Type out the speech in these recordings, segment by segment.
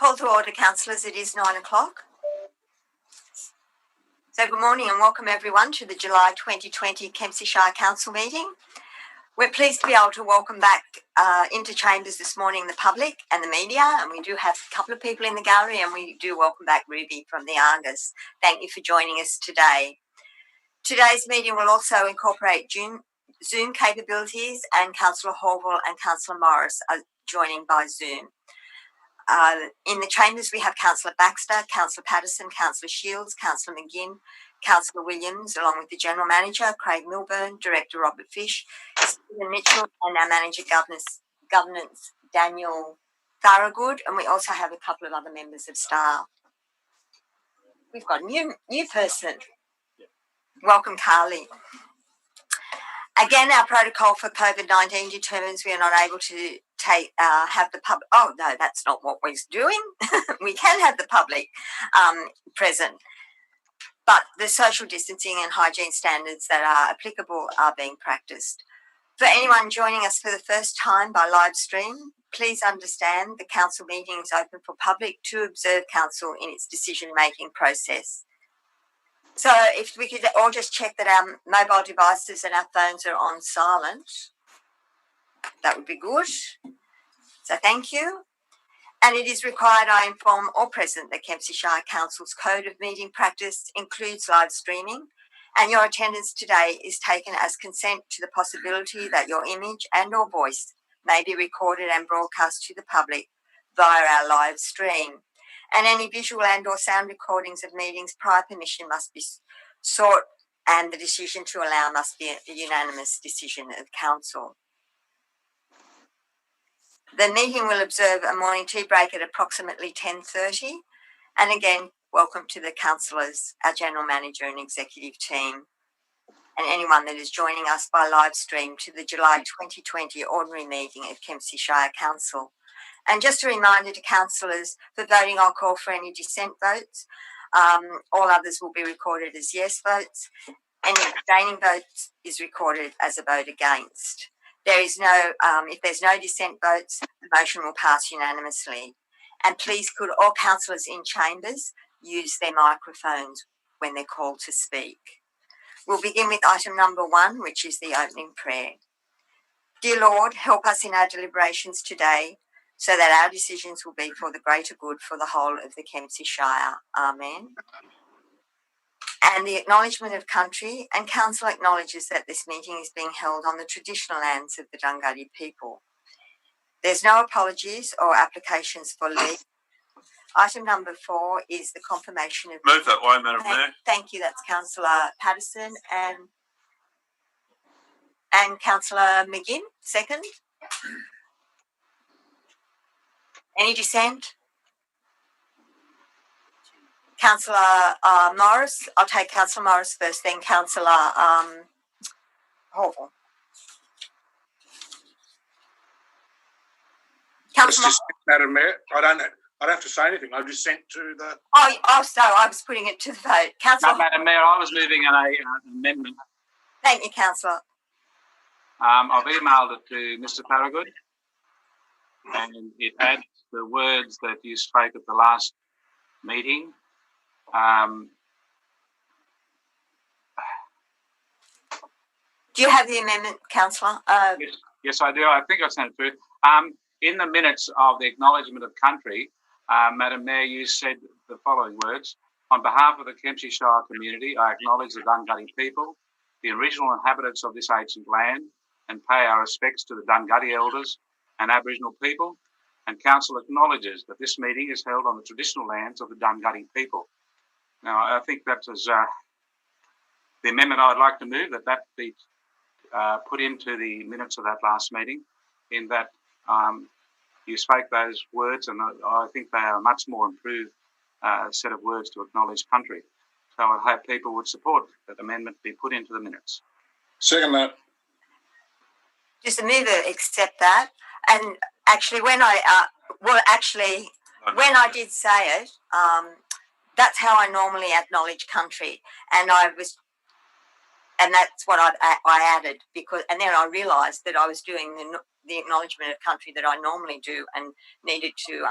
Call to order, councillors. It is 9 o'clock. So good morning and welcome everyone to the July 2020 Kempsey Shire Council meeting. We're pleased to be able to welcome back into chambers this morning the public and the media, and we do have a couple of people in the gallery, and we do welcome back Ruby from the Argus. Thank you for joining us today. Today's meeting will also incorporate Zoom capabilities, and Councillor Horval and Councillor Morris are joining by Zoom. In the chambers we have Councillor Baxter, Councillor Patterson, Councillor Shields, Councillor McGinn, Councillor Williams, along with the General Manager, Craig Milburn, Director Robert Fish, Stephen Mitchell, and our Manager Governance, Daniel Thorogood, and we also have a couple of other members of staff. We've got a new person. Welcome, Carly. Again, our protocol for COVID-19 determines we are not able to have the public. Oh, no, that's not what we're doing. We can have the public present, but the social distancing and hygiene standards that are applicable are being practiced. For anyone joining us for the first time by live stream, please understand the council meeting is open for public to observe council in its decision-making process. So if we could all just check that our mobile devices and our phones are on silent, that would be good. So thank you. And it is required I inform all present that Kempsey Shire Council's Code of Meeting Practice includes live streaming, and your attendance today is taken as consent to the possibility that your image and or voice may be recorded and broadcast to the public via our live stream. And any visual and or sound recordings of meetings prior permission must be sought, and the decision to allow must be a unanimous decision of council. The meeting will observe a morning tea break at approximately 10:30. And again, welcome to the councillors, our General Manager and Executive team, and anyone that is joining us by live stream to the July 2020 ordinary meeting of Kempsey Shire Council. And just a reminder to councillors, for voting, I'll call for any dissent votes. All others will be recorded as yes votes. Any abstaining votes is recorded as a vote against. There is no, if there's no dissent votes, the motion will pass unanimously. And please could all councillors in chambers use their microphones when they're called to speak. We'll begin with item number 1, which is the opening prayer. Dear Lord, help us in our deliberations today, so that our decisions will be for the greater good for the whole of the Kempsey Shire. Amen. And the acknowledgement of country, and council acknowledges that this meeting is being held on the traditional lands of the Dunghutti people. There's no apologies or applications for leave. Item number 4 is the confirmation of... Move that way, Madam Mayor. Thank you. That's Councillor Patterson and Councillor McGinn, second. Any dissent? Councillor Morris. I'll take Councillor Morris first, then Councillor Horval. Madam Mayor, I don't have to say anything. I've just sent to the... Oh, so I was putting it to the vote. Councillor... No, Madam Mayor, I was moving an amendment. Thank you, Councillor. I've emailed it to Mr. Thorogood, and it adds the words that you spoke at the last meeting. Do you have the amendment, Councillor? Yes, I do. I think I sent it through. In the minutes of the acknowledgement of country, Madam Mayor, you said the following words: on behalf of the Kempsey Shire community, I acknowledge the Dunghutti people, the original inhabitants of this ancient land, and pay our respects to the Dunghutti elders and Aboriginal people. And Council acknowledges that this meeting is held on the traditional lands of the Dunghutti people. Now, I think that is the amendment I'd like to move, that be put into the minutes of that last meeting, in that you spoke those words, and I think they are a much more improved set of words to acknowledge country. So I hope people would support that amendment be put into the minutes. Second that. Just a mover accept that. And actually, when I did say it, that's how I normally acknowledge country, and that's what I added, because, and then I realised that I was doing the acknowledgement of country that I normally do, and needed to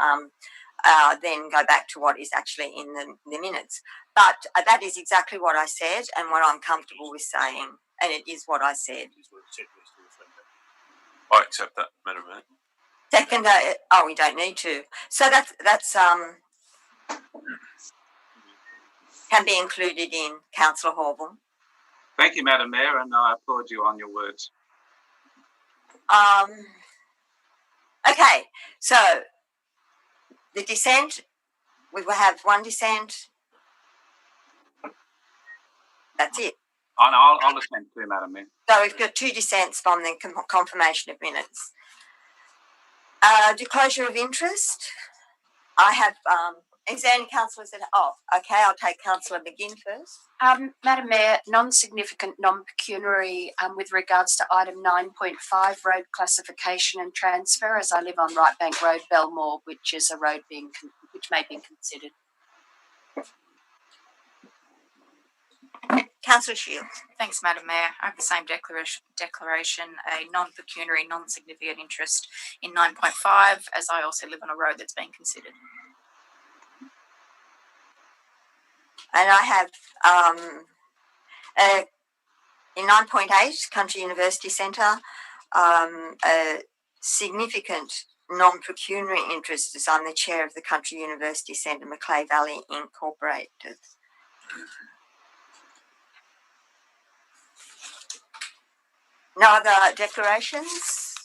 then go back to what is actually in the minutes. But that is exactly what I said and what I'm comfortable with saying, and it is what I said. I accept that, Madam Mayor. Second, we don't need to. So that's can be included in Councillor Horville. Thank you, Madam Mayor, and I applaud you on your words. Okay, so the dissent, we will have one dissent. That's it. I'll listen to you, Madam Mayor. So we've got 2 dissents from the confirmation of minutes. Disclosure of interest. I have, is there any councillors that, okay, I'll take Councillor McGinn first. Madam Mayor, non-significant, non-pecuniary with regards to item 9.5, road classification and transfer, as I live on Right Bank Road, Belmore, which is a road which may be considered. Councillor Shields. Thanks, Madam Mayor. I have the same declaration, a non-pecuniary, non-significant interest in 9.5, as I also live on a road that's being considered. And I have in 9.8, Country University Centre, a significant non-pecuniary interest as I'm the chair of the Country University Centre, MACLEAY Valley Incorporated. No other declarations?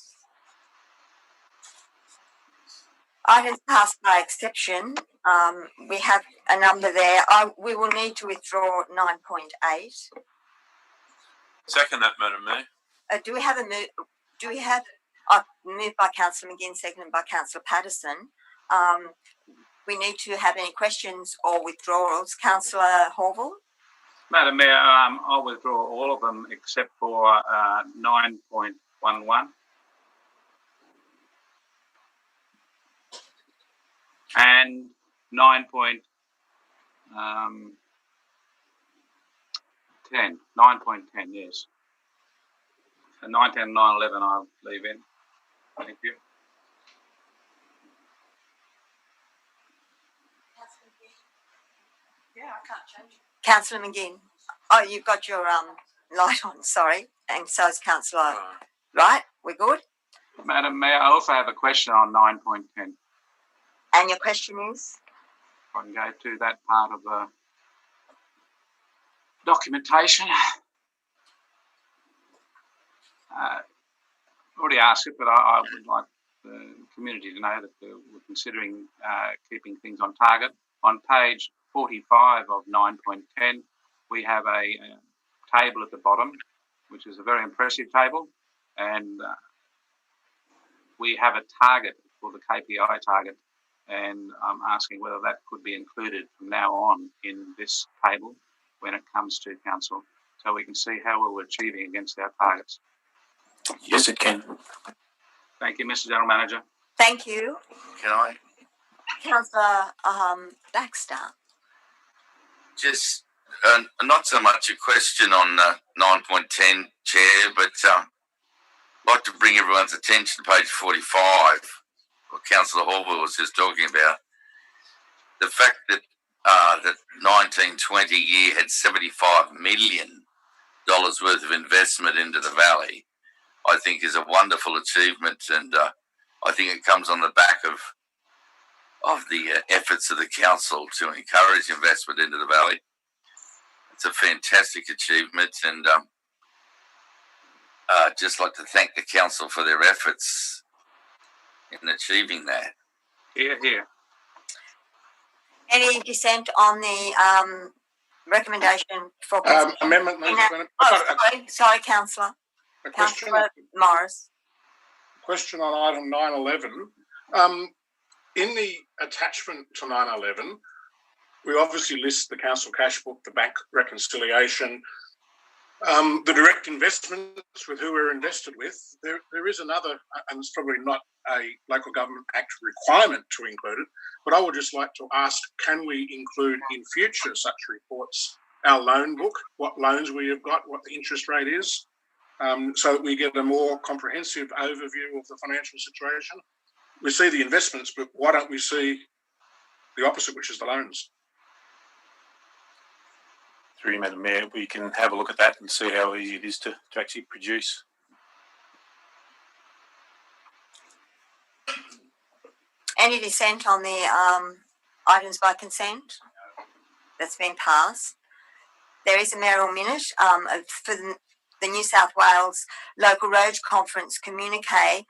Items passed by exception. We have a number there. We will need to withdraw 9.8. Second that, Madam Mayor. Do we have a move? Do we have moved by Councillor McGinn, seconded by Councillor Patterson? We need to have any questions or withdrawals. Councillor Horville? Madam Mayor, I'll withdraw all of them except for 9.11. And 9.10. 9.10, yes. So 9, 10, 9, 11 I'll leave in. Thank you. Yeah, I can't change it. Councillor McGinn. Oh, you've got your light on, sorry. And so is Councillor. Right, we're good? Madam Mayor, I also have a question on 9.10. And your question is? I can go to that part of the documentation. Already asked it, but I would like the community to know that we're considering keeping things on target. On page 45 of 9.10, we have a table at the bottom, which is a very impressive table, and we have a target for the KPI target, and I'm asking whether that could be included from now on in this table when it comes to council, so we can see how we're achieving against our targets. Yes, it can. Thank you, Mr. General Manager. Thank you. Can I? Councillor Baxter. Just not so much a question on 9.10, Chair, but I'd like to bring everyone's attention to page 45, what Councillor Horville was just talking about. The fact that the 1920 year had $75 million worth of investment into the valley, I think is a wonderful achievement, and I think it comes on the back of the efforts of the council to encourage investment into the valley. It's a fantastic achievement, and just like to thank the council for their efforts in achieving that. Here, here. Any dissent on the recommendation for Amendment. sorry, Councillor. A question. Councillor Morris. Question on item 911. In the attachment to 911, we obviously list the council cash book, the bank reconciliation, the direct investments with who we're invested with. There is another, and it's probably not a Local Government Act requirement to include it, but I would just like to ask, can we include in future such reports our loan book, what loans we have got, what the interest rate is, so that we get a more comprehensive overview of the financial situation? We see the investments, but why don't we see the opposite, which is the loans. Through you, Madam Mayor, we can have a look at that and see how easy it is to actually produce. Any dissent on the items by consent? That's been passed. There is a mayoral minute for the New South Wales Local Road Conference COMMUNIQUE.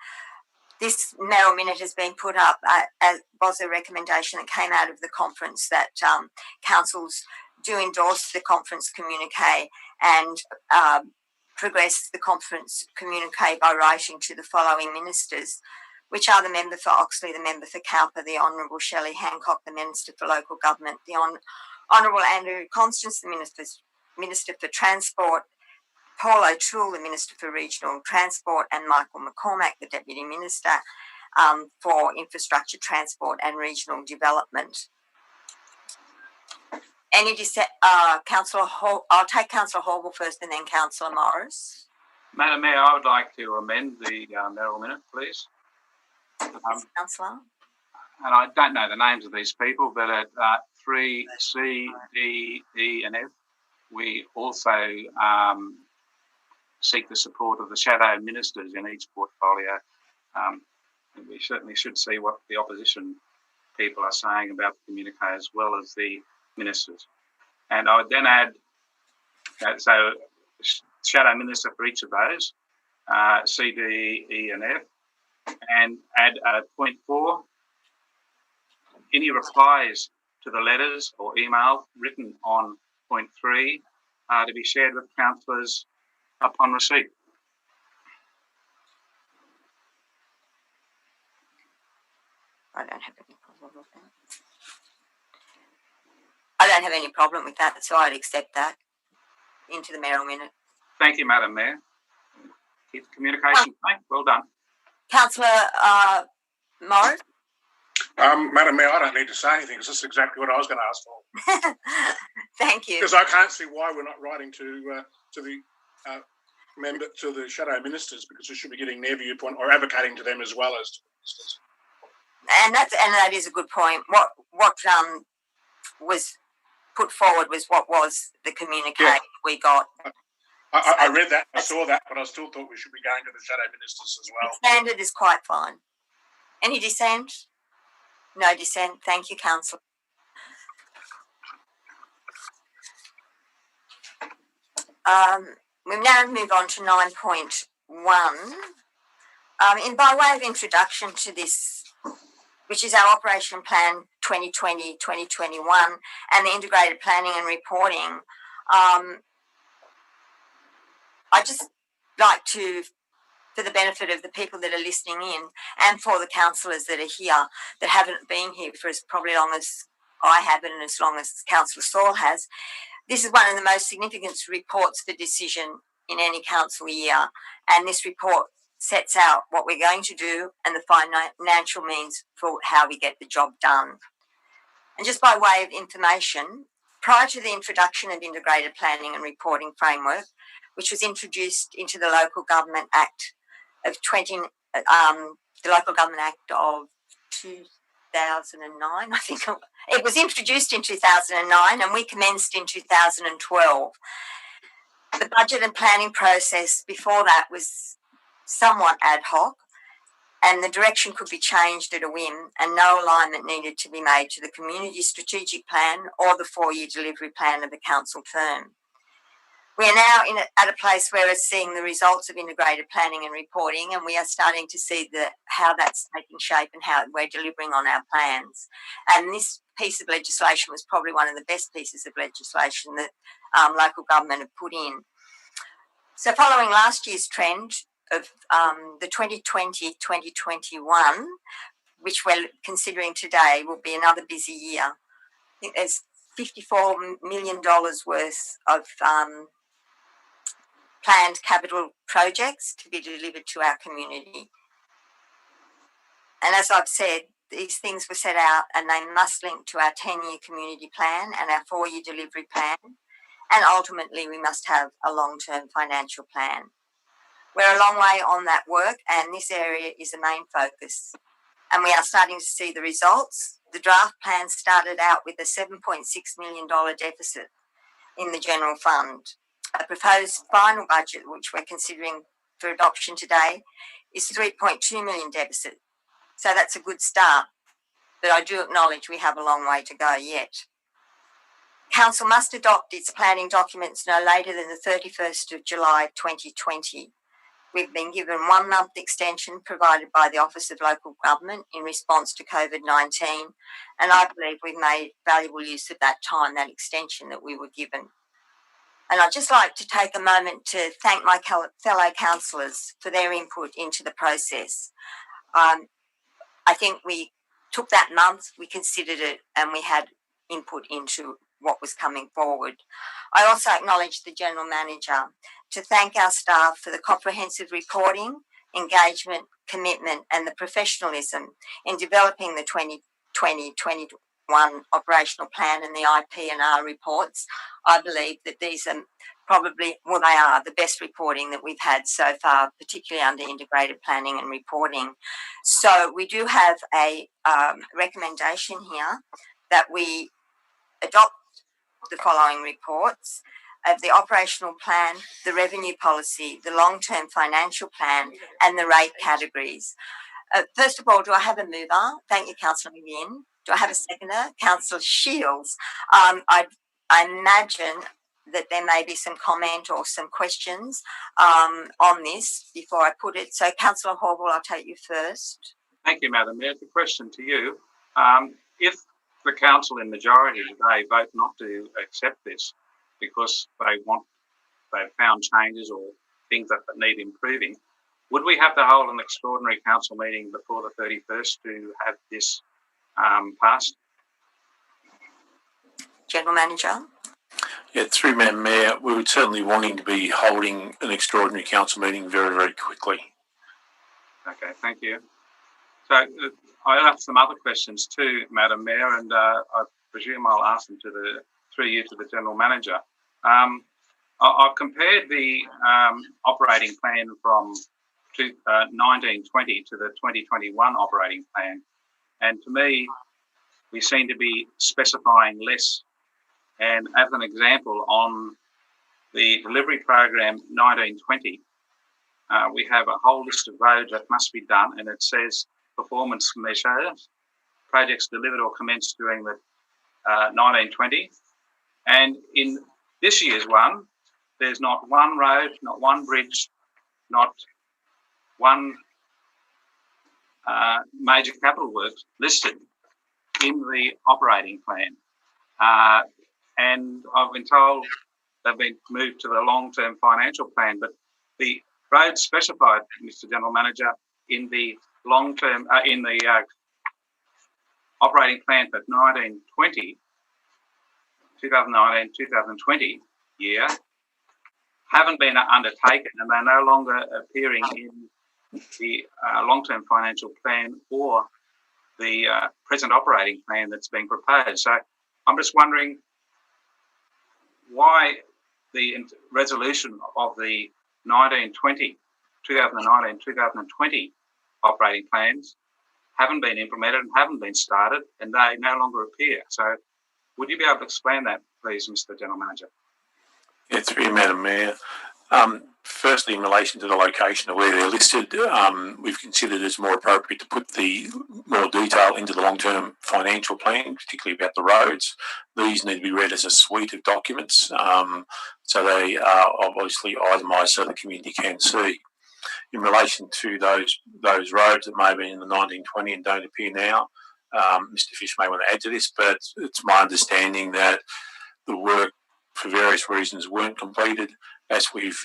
This mayoral minute has been put up as was a recommendation that came out of the conference that councils do endorse the conference COMMUNIQUE and progress the conference COMMUNIQUE by writing to the following ministers, which are the member for Oxley, the member for Cowper, the Honourable Shelley Hancock, the Minister for Local Government, the Honourable Andrew Constance, the Minister for Transport, Paul O'Toole, the Minister for Regional Transport, and Michael McCormack, the Deputy Minister for Infrastructure, Transport and Regional Development. Any dissent? Councillor Hall, I'll take Councillor Horval first and then Councillor Morris. Madam Mayor, I would like to amend the mayoral minute, please. Councillor? And I don't know the names of these people, but at 3C, D, E and F, we also seek the support of the shadow ministers in each portfolio. And we certainly should see what the opposition people are saying about the COMMUNIQUE as well as the ministers. And I would then add, so shadow minister for each of those, C, D, E and F, and add point 4, any replies to the letters or email written on point 3 to be shared with councillors upon receipt. I don't have any problem with that. I don't have any problem with that, so I'd accept that into the mayoral minute. Thank you, Madam Mayor. Keep the communication tight. Well done. Councillor Morris? Madam Mayor, I don't need to say anything because this is exactly what I was going to ask for. Thank you. Because I can't see why we're not writing to the shadow ministers, because we should be getting their viewpoint or advocating to them as well as to the ministers. And that is a good point. What was put forward was what was the COMMUNIQUE we got. I read that, I saw that, but I still thought we should be going to the shadow ministers as well. The standard is quite fine. Any dissent? No dissent. Thank you, Councillor. We now move on to 9.1. By way of introduction to this, which is our Operation Plan 2020-2021 and the Integrated Planning and Reporting, I just like to, for the benefit of the people that are listening in and for the councillors that are here that haven't been here for as probably long as I have and as long as Councillor Saul has, this is one of the most significant reports for decision in any council year, and this report sets out what we're going to do and the financial means for how we get the job done. And just by way of information, prior to the introduction of Integrated Planning and Reporting Framework, which was introduced into the Local Government Act of 2009, I think it was introduced in 2009 and we commenced in 2012. The budget and planning process before that was somewhat ad hoc, and the direction could be changed at a whim, and no alignment needed to be made to the community strategic plan or the 4-year delivery plan of the council term. We are now at a place where we're seeing the results of integrated planning and reporting, and we are starting to see how that's taking shape and how we're delivering on our plans. And this piece of legislation was probably one of the best pieces of legislation that local government have put in. So following last year's trend of the 2020-2021, which we're considering today, will be another busy year. I think there's $54 million worth of planned capital projects to be delivered to our community. And as I've said, these things were set out and they must link to our 10-year community plan and our 4-year delivery plan. And ultimately, we must have a long-term financial plan. We're a long way on that work, and this area is a main focus and we are starting to see the results. The draft plan started out with a $7.6 million deficit in the general fund. A proposed final budget, which we're considering for adoption today, is $3.2 million deficit. So that's a good start, but I do acknowledge we have a long way to go yet. Council must adopt its planning documents no later than the 31st of July 2020. We've been given 1 month extension provided by the Office of Local Government in response to COVID-19, and I believe we've made valuable use of that time, that extension that we were given. And I'd just like to take a moment to thank my fellow councillors for their input into the process. I think we took that month, we considered it, and we had input into what was coming forward. I also acknowledge the General Manager to thank our staff for the comprehensive reporting, engagement, commitment and the professionalism in developing the 2020-21 operational plan and the IP&R reports. I believe that these are probably, well, they are the best reporting that we've had so far, particularly under integrated planning and reporting. So we do have a recommendation here that we adopt the following reports of the operational plan, the revenue policy, the long-term financial plan and the rate categories. First of all, do I have a mover? Thank you, Councillor McGinn. Do I have a seconder? Councillor Shields. I imagine that there may be some comment or some questions on this before I put it. So, Councillor Horval, I'll take you first. Thank you, Madam Mayor. The question to you, if the council in majority today vote not to accept this because they've found changes or things that need improving, would we have to hold an extraordinary council meeting before the 31st to have this passed? General Manager. Yeah, through Madam Mayor, we would certainly wanting to be holding an extraordinary council meeting very, very quickly. Okay, thank you. So I have some other questions too, Madam Mayor, and I presume I'll ask them through you to the General Manager. I've compared the operating plan from 1920 to the 2021 operating plan, and to me, we seem to be specifying less. And as an example, on the delivery program 1920, we have a whole list of roads that must be done, and it says performance measures, projects delivered or commenced during the 1920. And in this year's one, there's not one road, not one bridge, not one major capital works listed in the operating plan. And I've been told they've been moved to the long-term financial plan, but the roads specified, Mr. General Manager, in the long-term, in the operating plan for 2019-2020 year haven't been undertaken, and they're no longer appearing in the long-term financial plan or the present operating plan that's being proposed. So I'm just wondering why the resolution of the 2019-2020 operating plans haven't been implemented and haven't been started, and they no longer appear. So would you be able to explain that, please, Mr. General Manager? Yeah, through you, Madam Mayor. Firstly, in relation to the location of where they're listed, we've considered it's more appropriate to put the more detail into the long-term financial plan, particularly about the roads. These need to be read as a suite of documents, so they are obviously itemised so the community can see. In relation to those roads that may have been in the 1920 and don't appear now, Mr. Fish may want to add to this, but it's my understanding that the work, for various reasons, weren't completed. As we've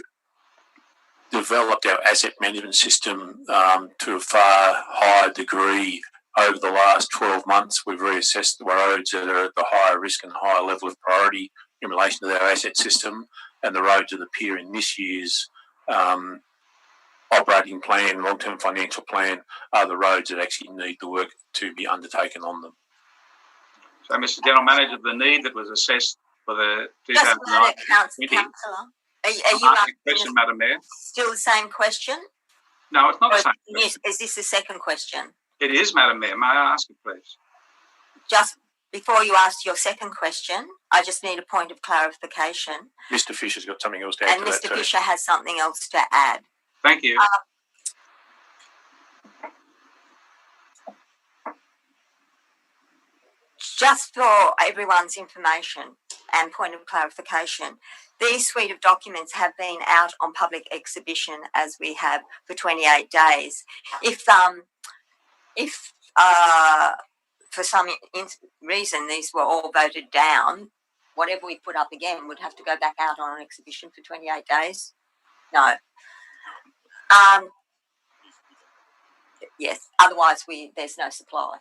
developed our asset management system to a far higher degree over the last 12 months, we've reassessed the roads that are at the higher risk and higher level of priority in relation to our asset system, and the roads that appear in this year's operating plan, long-term financial plan, are the roads that actually need the work to be undertaken on them. So, Mr. General Manager, the need that was assessed for the 2019-20. Councillor. Are you asking a question, Madam Mayor? Still the same question? No, it's not the same question. Is this the second question? It is, Madam Mayor. May I ask you, please? Just before you ask your second question, I just need a point of clarification. Mr. Fisher's got something else to add And to Mr. that too. Fisher has something else to add. Thank you. Just for everyone's information and point of clarification, these suite of documents have been out on public exhibition as we have for 28 days. If for some reason these were all voted down, whatever we put up again would have to go back out on an exhibition for 28 days. No. Yes, otherwise there's no supply.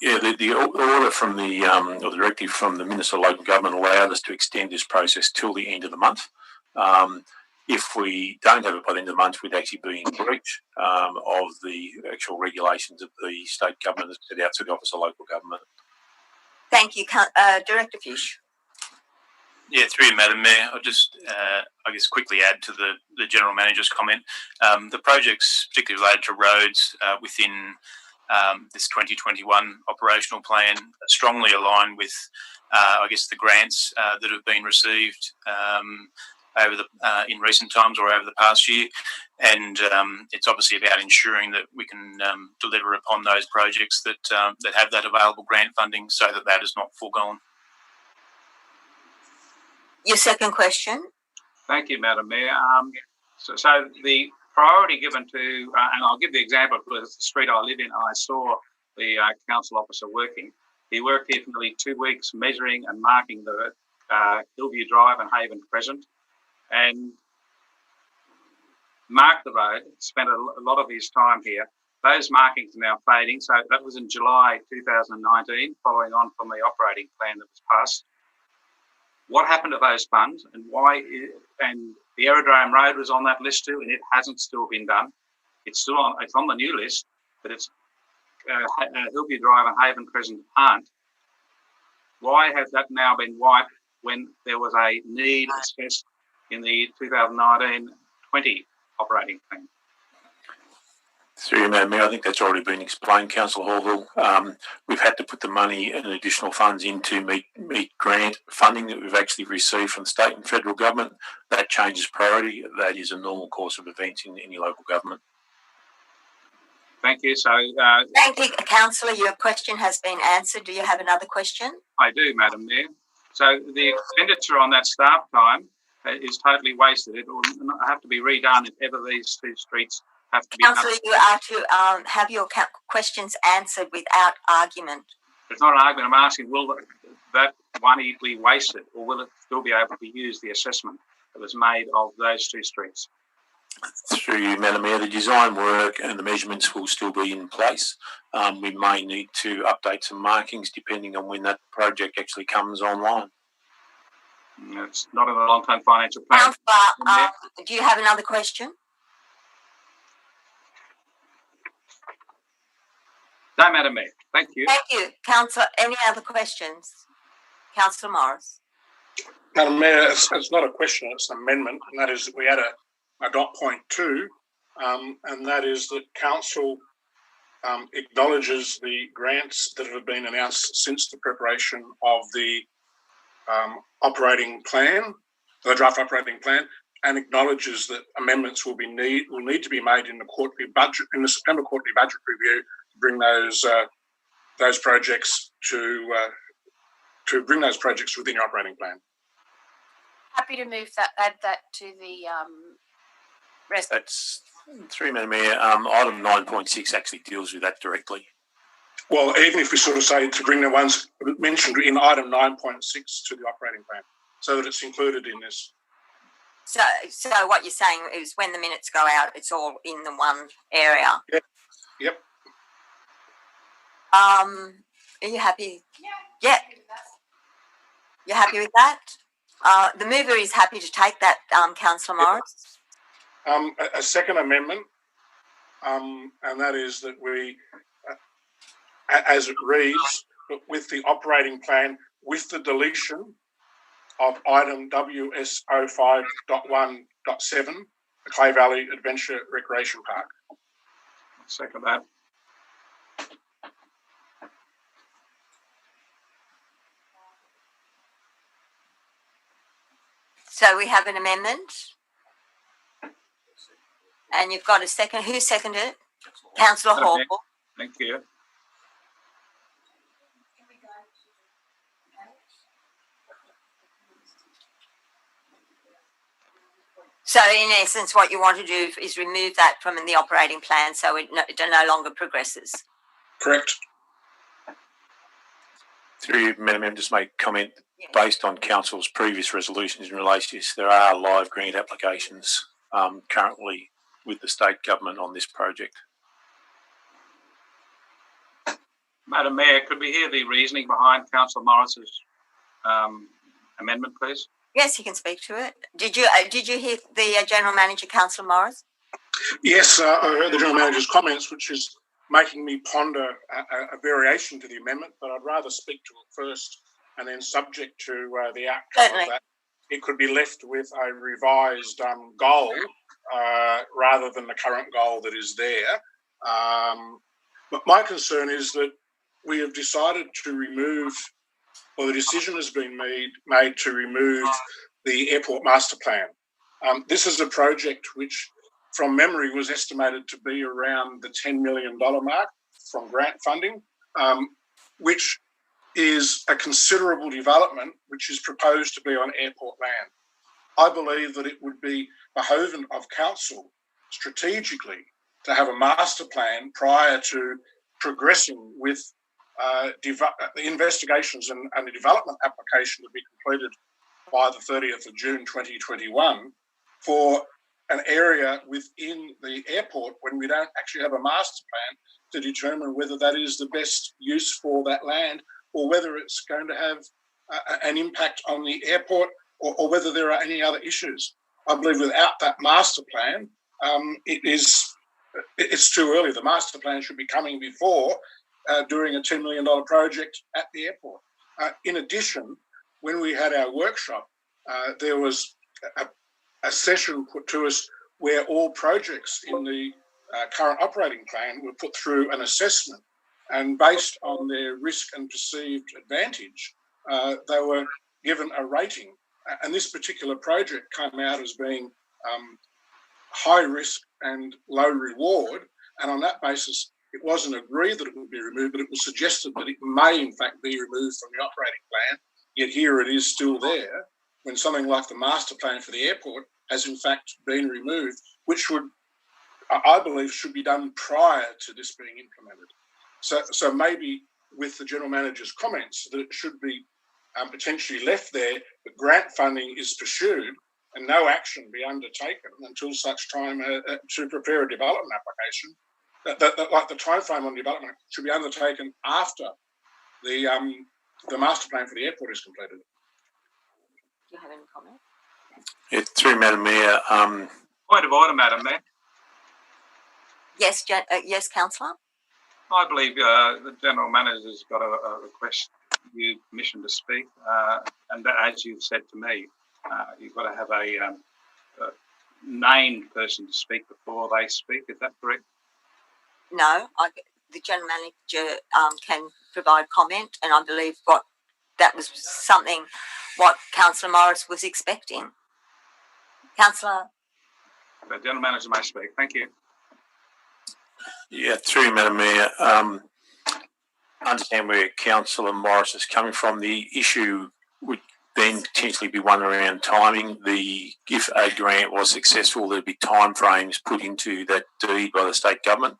Yeah, the order from the or the directive from the Minister of Local Government allowed us to extend this process till the end of the month. If we don't have it by the end of the month, we'd actually be in breach of the actual regulations of the state government that set out to the Office of Local Government. Thank you, Director Fish. Yeah, through you, Madam Mayor. I'll just, I guess, quickly add to the General Manager's comment. The projects, particularly related to roads within this 2021 operational plan, strongly align with, I guess, the grants that have been received over in recent times or over the past year, and it's obviously about ensuring that we can deliver upon those projects that have that available grant funding, so that is not foregone. Your second question. Thank you, Madam Mayor. So the priority given to, and I'll give the example of the street I live in. I saw the council officer working. He worked here for nearly 2 weeks measuring and marking the Hillview Drive and Haven Crescent, and marked the road, spent a lot of his time here. Those markings are now fading. So that was in July 2019, following on from the operating plan that was passed. What happened to those funds, and why? And the Aerodrome Road was on that list too, and it hasn't still been done. It's still on. It's on the new list, but it's Hillview Drive and Haven Crescent aren't. Why has that now been wiped when there was a need assessed in the 2019-20 operating plan? Through you, Madam Mayor, I think that's already been explained, Councillor Hallville. We've had to put the money and additional funds in to meet grant funding that we've actually received from the state and federal government. That changes priority. That is a normal course of events in any local government. Thank you. So, thank you, Councillor. Your question has been answered. Do you have another question? I do, Madam Mayor. So the expenditure on that staff time is totally wasted. It will have to be redone if ever these two streets have to be Councillor, you are to have your questions answered without argument. It's not an argument. I'm asking, will that money be wasted, or will it still be able to use the assessment that was made of those two streets? Through you, Madam Mayor, the design work and the measurements will still be in place. We may need to update some markings depending on when that project actually comes online. It's not in the long-term financial plan. Councillor, do you have another question? No, Madam Mayor. Thank you. Thank you. Councillor, any other questions? Councillor Morris. Madam Mayor, it's not a question, it's an amendment, and that is that we add a dot point 2, and that is that Council acknowledges the grants that have been announced since the preparation of the operating plan, the draft operating plan, and acknowledges that amendments will need to be made in the quarterly budget, in the September quarterly budget review, to bring those projects to bring those projects within your operating plan. Happy to move that, add that to the rest. That's through Madam Mayor. Item 9.6 actually deals with that directly. Well, even if we sort of say to bring the ones mentioned in item 9.6 to the operating plan, so that it's included in this. So what you're saying is when the minutes go out, it's all in the one area. Yep. Are you happy? Yeah. You're happy with that? The mover is happy to take that, Councillor Morris. A second amendment, and that is that we, as it reads, with the operating plan, with the deletion of item WS05.1.7, the Clay Valley Adventure Recreation Park. Second that. So we have an amendment. And you've got a second. Who seconded it? Councillor Hall. Thank you. So in essence, what you want to do is remove that from the operating plan so it no longer progresses. Correct. Through you, Madam Mayor, just make a comment based on Council's previous resolutions in relation to this. There are live grant applications currently with the state government on this project. Madam Mayor, could we hear the reasoning behind Councillor Morris's amendment, please? Yes, you can speak to it. Did you hear the General Manager, Councillor Morris? Yes, I heard the General Manager's comments, which is making me ponder a variation to the amendment, but I'd rather speak to it first and then subject to the outcome of that. It could be left with a revised goal rather than the current goal that is there. But my concern is that we have decided to remove, or the decision has been made to remove the airport master plan. This is a project which, from memory, was estimated to be around the $10 million mark from grant funding, which is a considerable development which is proposed to be on airport land. I believe that it would be behoven of council strategically to have a master plan prior to progressing with the investigations and the development application to be completed by the 30th of June 2021 for an area within the airport when we don't actually have a master plan to determine whether that is the best use for that land or whether it's going to have an impact on the airport or whether there are any other issues. I believe without that master plan, it's too early. The master plan should be coming before doing a $10 million project at the airport. In addition, when we had our workshop, there was a session put to us where all projects in the current operating plan were put through an assessment, and based on their risk and perceived advantage, they were given a rating. And this particular project came out as being high risk and low reward, and on that basis, it wasn't agreed that it would be removed, but it was suggested that it may in fact be removed from the operating plan, yet here it is still there, when something like the master plan for the airport has in fact been removed, which would, I believe, should be done prior to this being implemented. So maybe with the General Manager's comments that it should be potentially left there, but grant funding is pursued and no action be undertaken until such time to prepare a development application. Like the time frame on development should be undertaken after the master plan for the airport is completed. Do you have any comment? Yeah, through Madam Mayor. Point of order, Madam Mayor. Yes, yes, Councillor. I believe the General Manager's got a request for you permission to speak, and as you've said to me, you've got to have a named person to speak before they speak. Is that correct? No, the General Manager can provide comment, and I believe that was something what Councillor Morris was expecting. Councillor. The General Manager may speak. Thank you. Yeah, through Madam Mayor. I understand where Councillor Morris is coming from. The issue would then potentially be one around timing. If a grant was successful, there'd be timeframes put into that deed by the state government.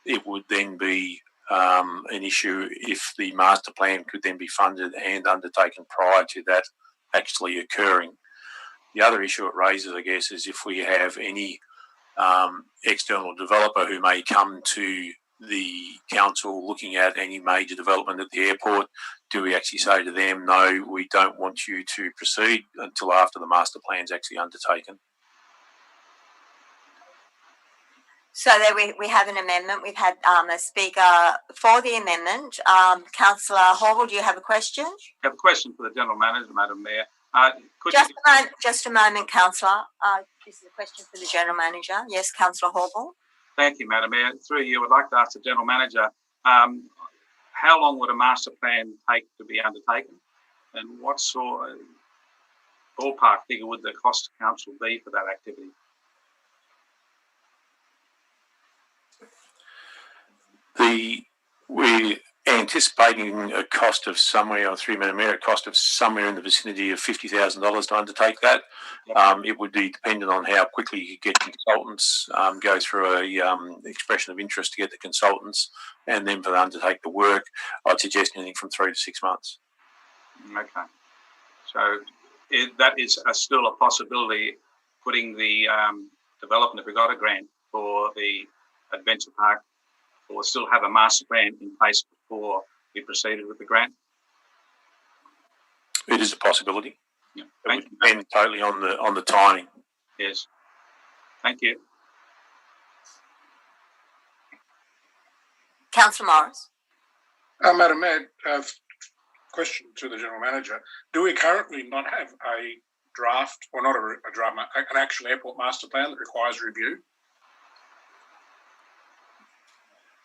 It would then be an issue if the master plan could then be funded and undertaken prior to that actually occurring. The other issue it raises, I guess, is if we have any external developer who may come to the council looking at any major development at the airport, do we actually say to them, no, we don't want you to proceed until after the master plan is actually undertaken? So there we have an amendment. We've had a speaker for the amendment. Councillor Horrible, do you have a question? I have a question for the General Manager, Madam Mayor. Just a moment, Councillor. This is a question for the General Manager. Yes, Councillor Horrible. Thank you, Madam Mayor. Through you, I'd like to ask the General Manager, how long would a master plan take to be undertaken? And what sort of ballpark figure would the cost to council be for that activity? We're anticipating a cost of somewhere, through Madam Mayor, a cost of somewhere in the vicinity of $50,000 to undertake that. Yep. It would be dependent on how quickly you get consultants, go through a expression of interest to get the consultants, and then for them to undertake the work. I'd suggest anything from 3 to 6 months. Okay. So that is still a possibility, putting the development, if we got a grant for the adventure park, or still have a master plan in place before we proceeded with the grant? It is a possibility. Yeah. It would depend totally on the timing. Yes. Thank you. Councillor Morris. Madam Mayor, question to the General Manager. Do we currently not have a draft, or not a draft, an actual airport master plan that requires review?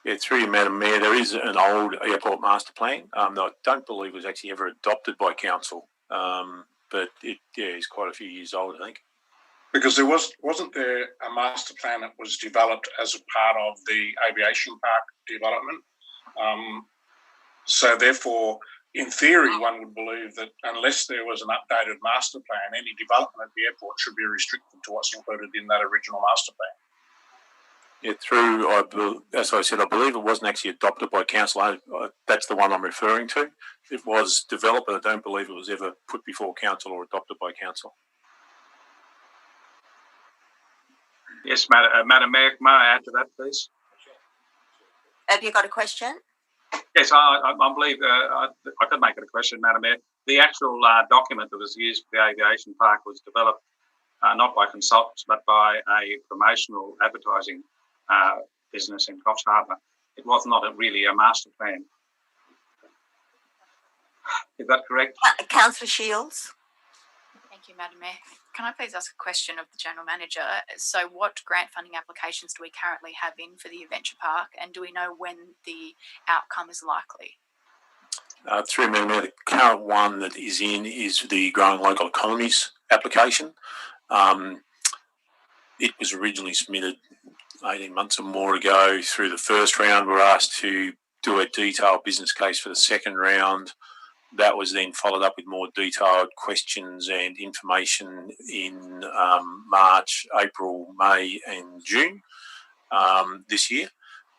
Yeah, through you, Madam Mayor, there is an old airport master plan that I don't believe was actually ever adopted by council, but it is quite a few years old, I think. Because wasn't there a master plan that was developed as a part of the aviation park development? So therefore, in theory, one would believe that unless there was an updated master plan, any development at the airport should be restricted to what's included in that original master plan. Yeah, as I said, I believe it wasn't actually adopted by council. That's the one I'm referring to. It was developed, but I don't believe it was ever put before council or adopted by council. Yes, Madam Mayor, may I add to that, please? Have you got a question? Yes, I believe I could make it a question, Madam Mayor. The actual document that was used for the aviation park was developed not by consultants, but by a promotional advertising business in Coffs Harbour. It was not really a master plan. Is that correct? Councillor Shields. Thank you, Madam Mayor. Can I please ask a question of the General Manager? So what grant funding applications do we currently have in for the adventure park, and do we know when the outcome is likely? Through Madam Mayor, the current one that is in is the Growing Local Economies application. It was originally submitted 18 months or more ago. Through the first round, we were asked to do a detailed business case for the second round. That was then followed up with more detailed questions and information in March, April, May and June this year.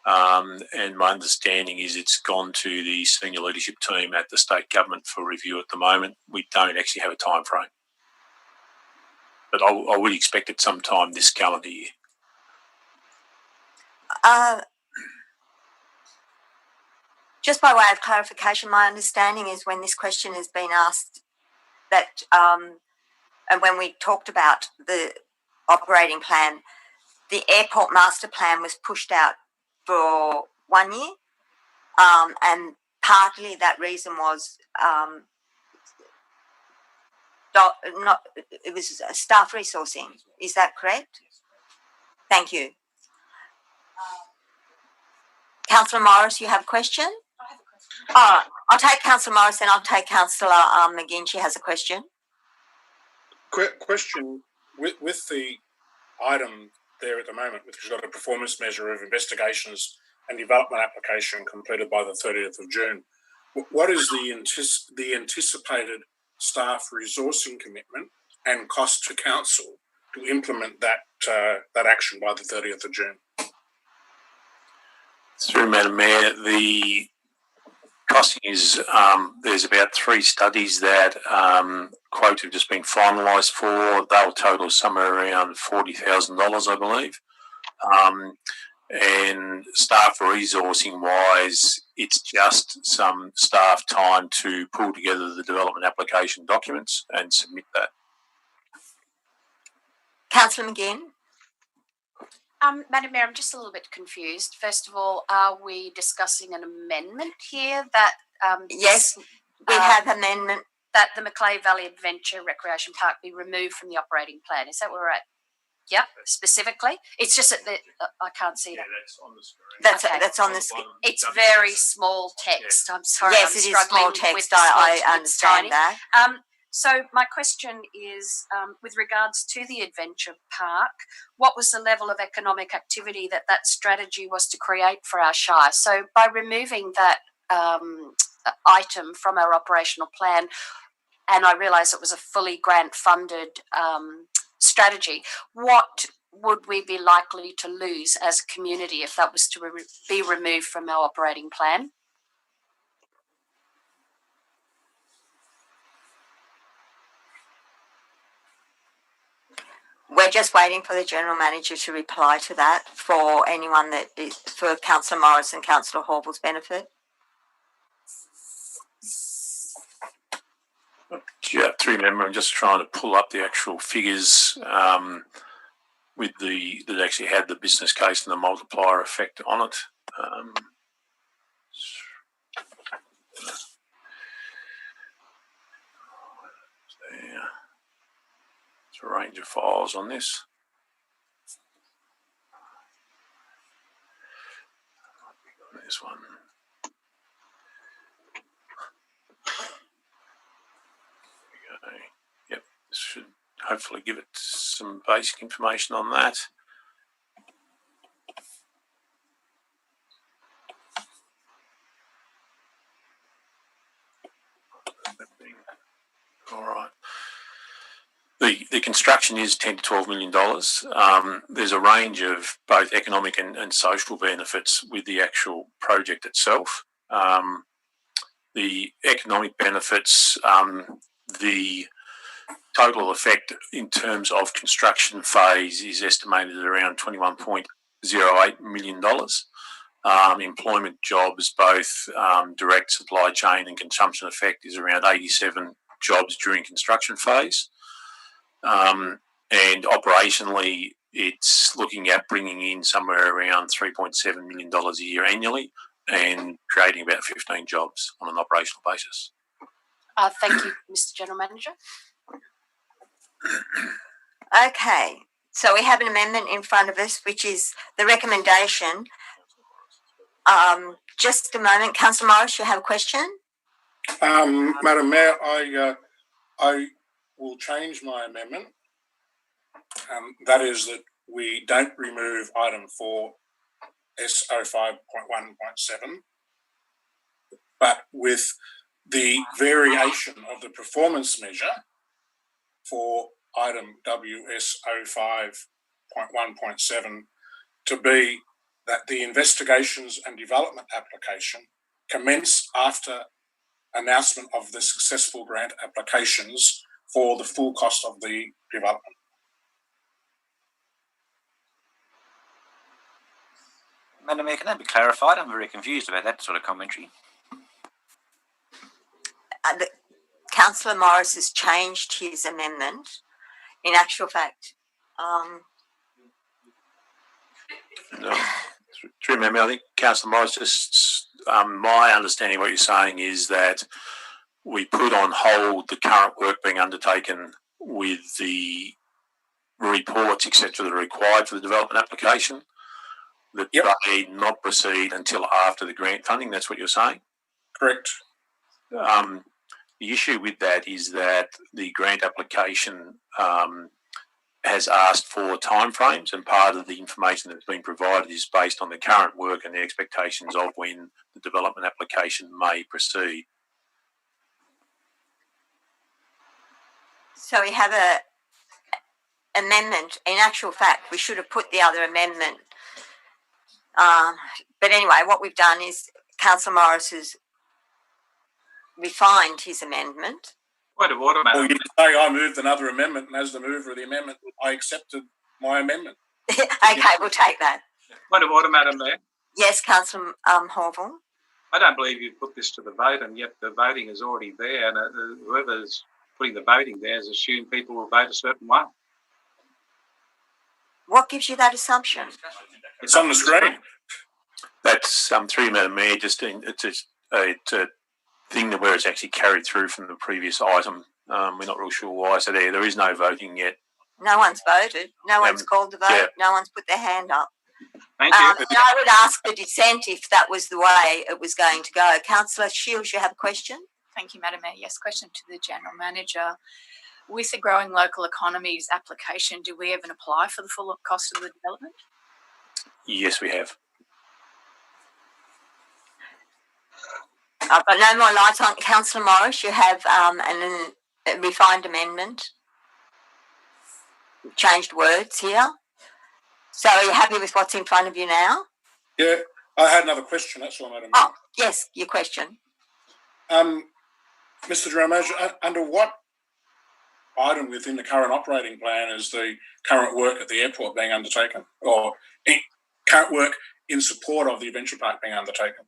And my understanding is it's gone to the senior leadership team at the state government for review at the moment. We don't actually have a time frame, but I would expect it sometime this calendar year. Just by way of clarification, my understanding is when this question has been asked that, and when we talked about the operating plan, the airport master plan was pushed out for 1 year, and partly that reason was it was staff resourcing. Is that correct? Thank you. Councillor Morris, you have a question? I have a question. I'll take Councillor Morris, then I'll take Councillor McGinn. She has a question. Question with the item there at the moment, which has got a performance measure of investigations and development application completed by the 30th of June. What is the anticipated staff resourcing commitment and cost to council to implement that action by the 30th of June? Through Madam Mayor, the costing is there's about 3 studies that quote have just been finalised for. They'll total somewhere around $40,000, I believe. And staff resourcing wise, it's just some staff time to pull together the development application documents and submit that. Councillor McGinn. Madam Mayor, I'm just a little bit confused. First of all, are we discussing an amendment here that Yes, we have amendment. that the MACLEAY Valley Adventure Recreation Park be removed from the operating plan? Is that where we're at? Yep, specifically. It's just that I can't see it. that's on the screen. That's on the screen. It's very small text. I'm sorry. Yes, I'm it is small struggling text. with the small- I it's understand tiny. that. So my question is, with regards to the adventure park, what was the level of economic activity that strategy was to create for our shire? So by removing that item from our operational plan, and I realise it was a fully grant-funded strategy, what would we be likely to lose as a community if that was to be removed from our operating plan? We're just waiting for the General Manager to reply to that for anyone that is, for Councillor Morris and Councillor Horville's benefit. Yeah, to remember, I'm just trying to pull up the actual figures with that actually had the business case and the multiplier effect on it. There. There's a range of files on this. This one. Okay. Yep, this should hopefully give it some basic information on that. All right. The construction is $10 to $12 million. There's a range of both economic and social benefits with the actual project itself. The economic benefits, the total effect in terms of construction phase is estimated at around $21.08 million. Employment jobs, both direct supply chain and consumption effect, is around 87 jobs during construction phase. And operationally, it's looking at bringing in somewhere around $3.7 million a year annually and creating about 15 jobs on an operational basis. Thank you, Mr. General Manager. Okay, so we have an amendment in front of us, which is the recommendation. Just a moment, Councillor Morris, you have a question? Madam Mayor, I will change my amendment. That is that we don't remove item 4 S05.1.7, but with the variation of the performance measure for item WS05.1.7 to be that the investigations and development application commence after announcement of the successful grant applications for the full cost of the development. Madam Mayor, can that be clarified? I'm very confused about that sort of commentary. Councillor Morris has changed his amendment. In actual fact, No. To remember, I think Councillor Morris, just my understanding of what you're saying is that we put on hold the current work being undertaken with the reports, etc., that are required for the development application, that they not proceed until after the grant funding. That's what you're saying? Correct. The issue with that is that the grant application has asked for timeframes, and part of the information that's been provided is based on the current work and the expectations of when the development application may proceed. so we have a amendment. In actual fact, we should have put the other amendment. But anyway, what we've done is Councillor Morris has refined his amendment. Point of order, Madam. Or you say I moved another amendment, and as the mover of the amendment, I accepted my amendment. Okay, we'll take that. Point of order, Madam Mayor. Yes, Councillor Horville. I don't believe you've put this to the vote, and yet the voting is already there, and whoever's putting the voting there has assumed people will vote a certain way. What gives you that assumption? It's on the screen. That's through Madam Mayor. It's a thing that where it's actually carried through from the previous item. We're not real sure why. So there is no voting yet No one's voted. No one's called the vote. yeah. No one's put their hand up. Thank you. And I would ask the dissent if that was the way it was going to go. Councillor Shields, you have a question? Thank you, Madam Mayor. Yes, question to the General Manager. With the growing local economies application, do we even apply for the full cost of the development? Yes, we have. I've got no more lights on. Councillor Morris, you have a refined amendment. Changed words here. So are you happy with what's in front of you now? Yeah, I had another question, that's all, Madam Mayor. Oh, yes, your question. Mr. General Manager, under what item within the current operating plan is the current work at the airport being undertaken, or current work in support of the Adventure Park being undertaken?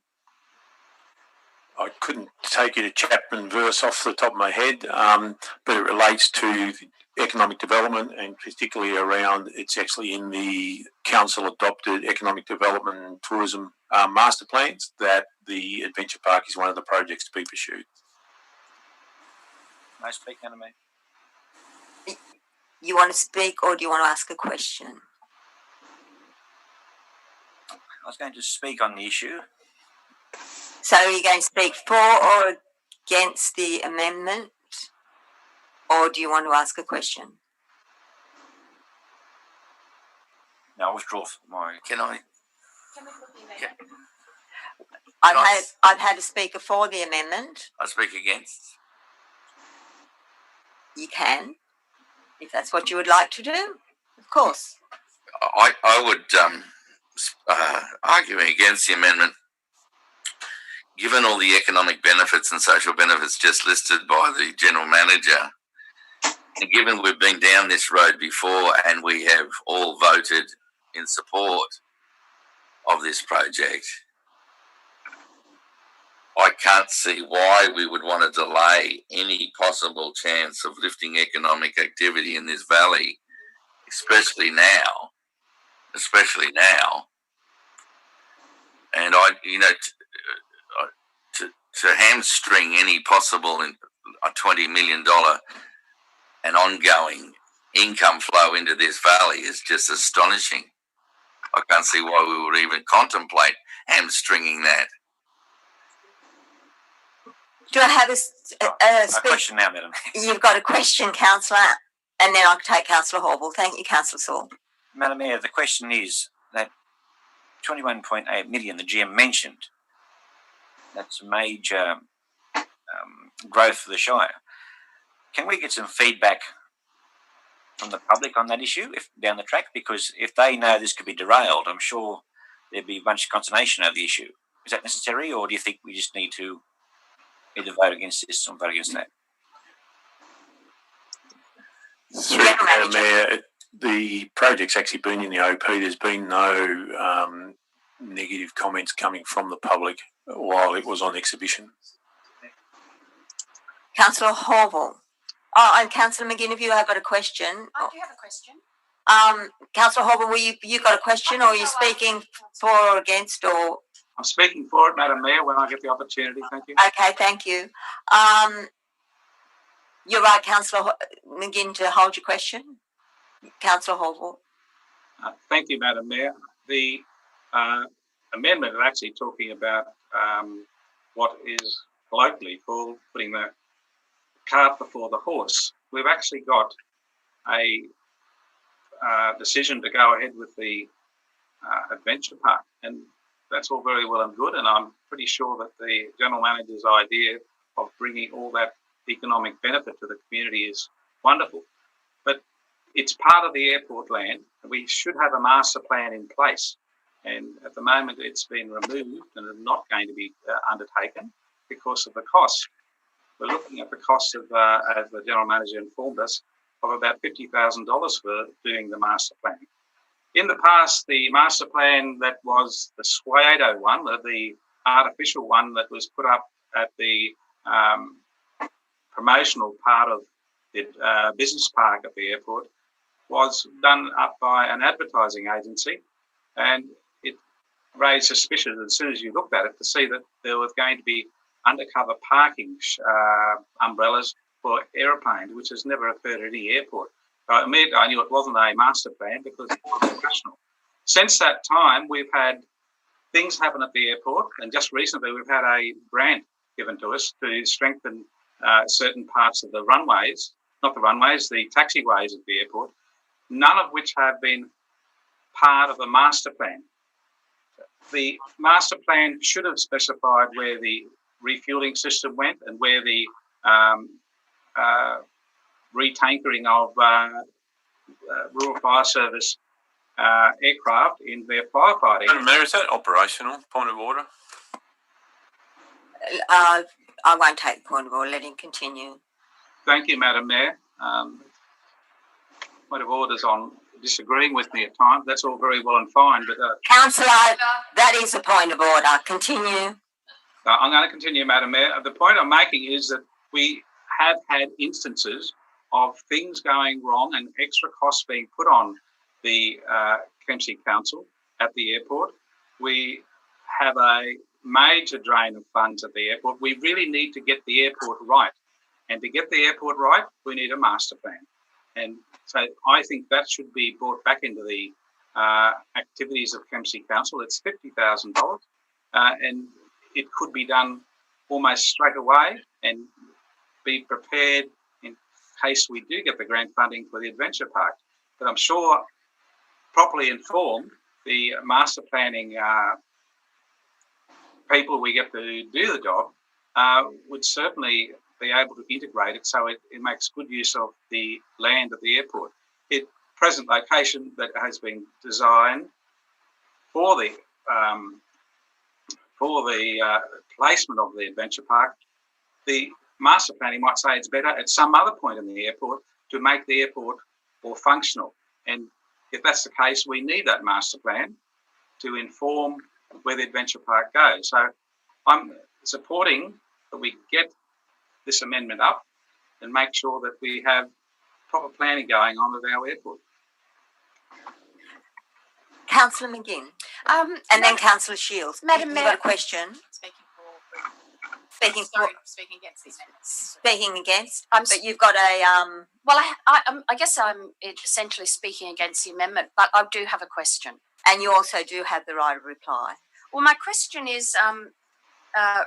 I couldn't take you to chapter and verse off the top of my head, but it relates to economic development, and particularly around, it's actually in the council adopted economic development and tourism master plans that the Adventure Park is one of the projects to be pursued. May I speak, Madam Mayor? You want to speak or do you want to ask a question? I was going to speak on the issue. So are you going to speak for or against the amendment, or do you want to ask a question? No, I'll withdraw my... Can I? I've had a speaker for the amendment. I speak against. You can, if that's what you would like to do, of course. I would argue against the amendment. Given all the economic benefits and social benefits just listed by the General Manager, and given we've been down this road before and we have all voted in support of this project, I can't see why we would want to delay any possible chance of lifting economic activity in this valley, especially now. And to hamstring any possible $20 million and ongoing income flow into this valley is just astonishing. I can't see why we would even contemplate hamstringing that. Do I have a question now, Madam. You've got a question, Councillor, and then I'll take Councillor Horble. Thank you, Councillor Saul. Madam Mayor, the question is that 21.8 million the GM mentioned, that's a major growth for the Shire. Can we get some feedback from the public on that issue down the track? Because if they know this could be derailed, I'm sure there'd be a bunch of consternation over the issue. Is that necessary, or do you think we just need to either vote against this or vote against that? Through Madam Mayor, the project's actually been in the OP. There's been no negative comments coming from the public while it was on exhibition. Councillor Horval. Oh, and Councillor McGinn, if you have got a question. I do have a question. Councillor Horval, you got a question, or are you speaking for or against, or? I'm speaking for it, Madam Mayor, when I get the opportunity. Thank you. Okay, thank you. You're right, Councillor McGinn, to hold your question. Councillor Horval. Thank you, Madam Mayor. The amendment is actually talking about what is colloquially called putting the cart before the horse. We've actually got a decision to go ahead with the Adventure Park, and that's all very well and good, and I'm pretty sure that the General Manager's idea of bringing all that economic benefit to the community is wonderful. But it's part of the airport land, and we should have a master plan in place. And at the moment, it's been removed and is not going to be undertaken because of the cost. We're looking at the cost of, as the General Manager informed us, of about $50,000 for doing the master plan. In the past, the master plan that was the Suedo one, the artificial one that was put up at the promotional part of the business park at the airport, was done up by an advertising agency, and it raised suspicion as soon as you looked at it to see that there was going to be undercover parking umbrellas for aeroplanes, which has never occurred at any airport. I knew it wasn't a master plan because it was national. Since that time, we've had things happen at the airport, and just recently we've had a grant given to us to strengthen certain parts of the runways, not the runways, the taxiways at the airport, none of which have been part of the master plan. The master plan should have specified where the refueling system went and where the retankering of Rural Fire Service aircraft in their firefighting. Madam Mayor, is that operational? Point of order. I won't take the point of order. Let him continue. Thank you, Madam Mayor. Point of orders on disagreeing with me at times. That's all very well and fine, but Councillor, that is a point of order. Continue. I'm going to continue, Madam Mayor. The point I'm making is that we have had instances of things going wrong and extra costs being put on the Kempsey Council at the airport. We have a major drain of funds at the airport. We really need to get the airport right. And to get the airport right, we need a master plan. And so I think that should be brought back into the activities of Kempsey Council. It's $50,000 and it could be done almost straight away and be prepared in case we do get the grant funding for the adventure park. But I'm sure properly informed, the master planning people we get to do the job would certainly be able to integrate it so it makes good use of the land at the airport. Its present location that has been designed for the placement of the adventure park, the master planning might say it's better at some other point in the airport to make the airport more functional. And if that's the case, we need that master plan to inform where the adventure park goes. So I'm supporting that we get this amendment up and make sure that we have proper planning going on at our airport. Councillor McGinn. And then Councillor Shields. Madam You've Mayor. got a question? Speaking against these amendments. Speaking against? But you've got a... Well, I guess I'm essentially speaking against the amendment, but I do have a question. And you also do have the right of reply. Well, my question is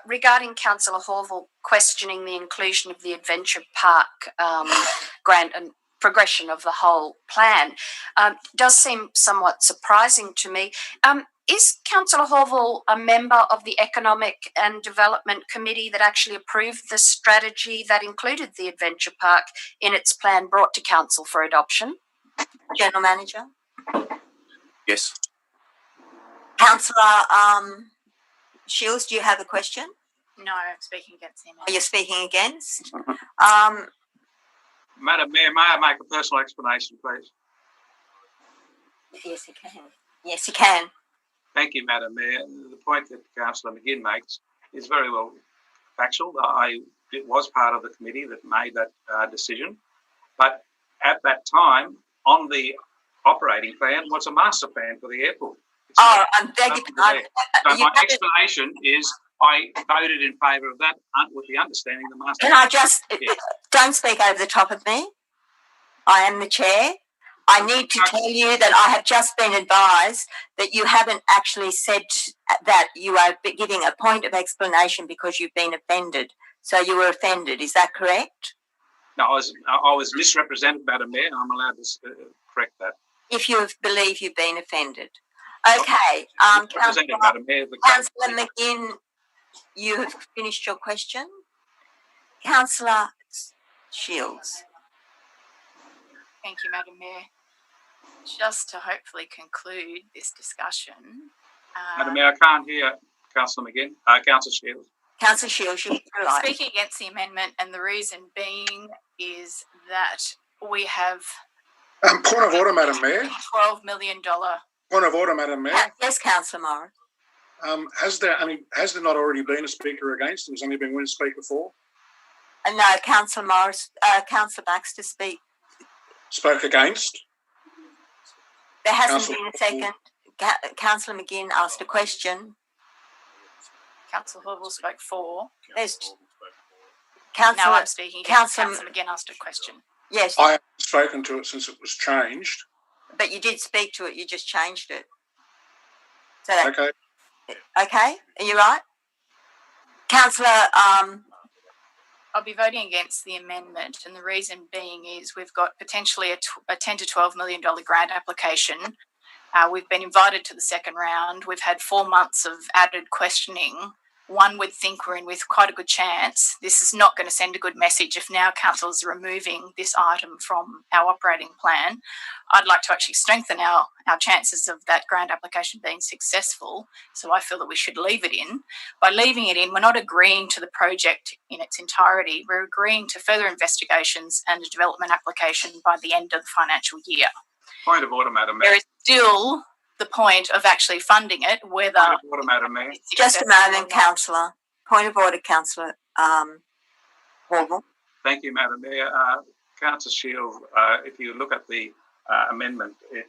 regarding Councillor Horville questioning the inclusion of the Adventure Park grant and progression of the whole plan. Does seem somewhat surprising to me. Is Councillor Horville a member of the Economic and Development Committee that actually approved the strategy that included the Adventure Park in its plan brought to Council for adoption? General Manager. Yes. Councillor Shields, do you have a question? No, I'm speaking against him. Are you speaking against? Madam Mayor, may I make a personal explanation, please? Yes, you can. Yes, you can. Thank you, Madam Mayor. The point that Councillor McGinn makes is very well factual. It was part of the committee that made that decision. But at that time, on the operating plan was a master plan for the airport. I beg your pardon. So my explanation is I voted in favour of that with the understanding the master. Can I just don't speak over the top of me? I am the chair. I need to tell you that I have just been advised that you haven't actually said that you are giving a point of explanation because you've been offended. So you were offended. Is that correct? No, I was misrepresented, Madam Mayor, and I'm allowed to correct that. If you believe you've been offended. Okay. Councillor McGinn, you have finished your question. Councillor Shields. Thank you, Madam Mayor. Just to hopefully conclude this discussion. Madam Mayor, I can't hear Councillor McGinn. Councillor Shields. Councillor Shields, you're right. Speaking against the amendment, and the reason being is that we have point of order, Madam Mayor. $12 million. Point of order, Madam Mayor. Yes, Councillor Morris. Has there not already been a speaker against? There's only been one speaker for. No, Councillor Morris, Councillor Baxter spoke against. There hasn't been a second. Councillor McGinn asked a question. Councillor Horville spoke for. There's Now I'm speaking against. Councillor McGinn asked a question. Yes, I haven't spoken to it since it was changed. but you did speak to it. You just changed it. So that, Okay. okay? Are you right? Councillor, I'll be voting against the amendment, and the reason being is we've got potentially a $10 to $12 million grant application. We've been invited to the second round. We've had 4 months of added questioning. One would think we're in with quite a good chance. This is not going to send a good message if now councillors are removing this item from our operating plan. I'd like to actually strengthen our chances of that grant application being successful. So I feel that we should leave it in. By leaving it in, we're not agreeing to the project in its entirety. We're agreeing to further investigations and a development application by the end of the financial year. Point of order, Madam Mayor. There is still the point of actually funding it, whether... Point of order, Madam Mayor. just a moment, Councillor. Point of order, Councillor Horval. Thank you, Madam Mayor. Councillor Shield, if you look at the amendment, it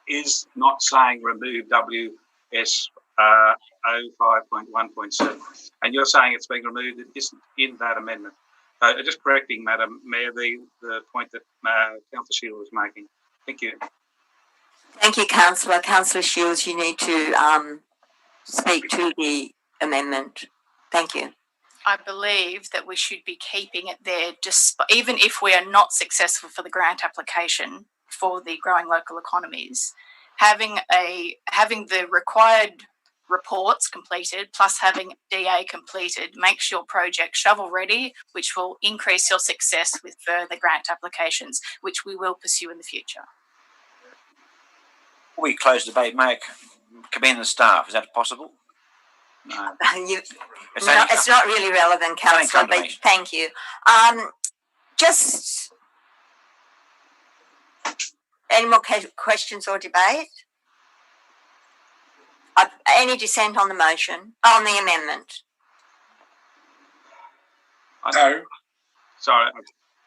is not saying remove WS 05.1.7, and you're saying it's being removed. It isn't in that amendment. Just correcting, Madam Mayor, the point that Councillor Shield was making. Thank you. Thank you, Councillor. Councillor Shields, you need to speak to the amendment. Thank you. I believe that we should be keeping it there, even if we are not successful for the grant application for the growing local economies. Having the required reports completed, plus having DA completed, makes your project shovel ready, which will increase your success with further grant applications, which we will pursue in the future. Before we close the debate, may I commend the staff? Is that possible? No. It's not really relevant, Councillor, but thank you. Just any more questions or debate? Any dissent on the motion, on the amendment? No. Sorry,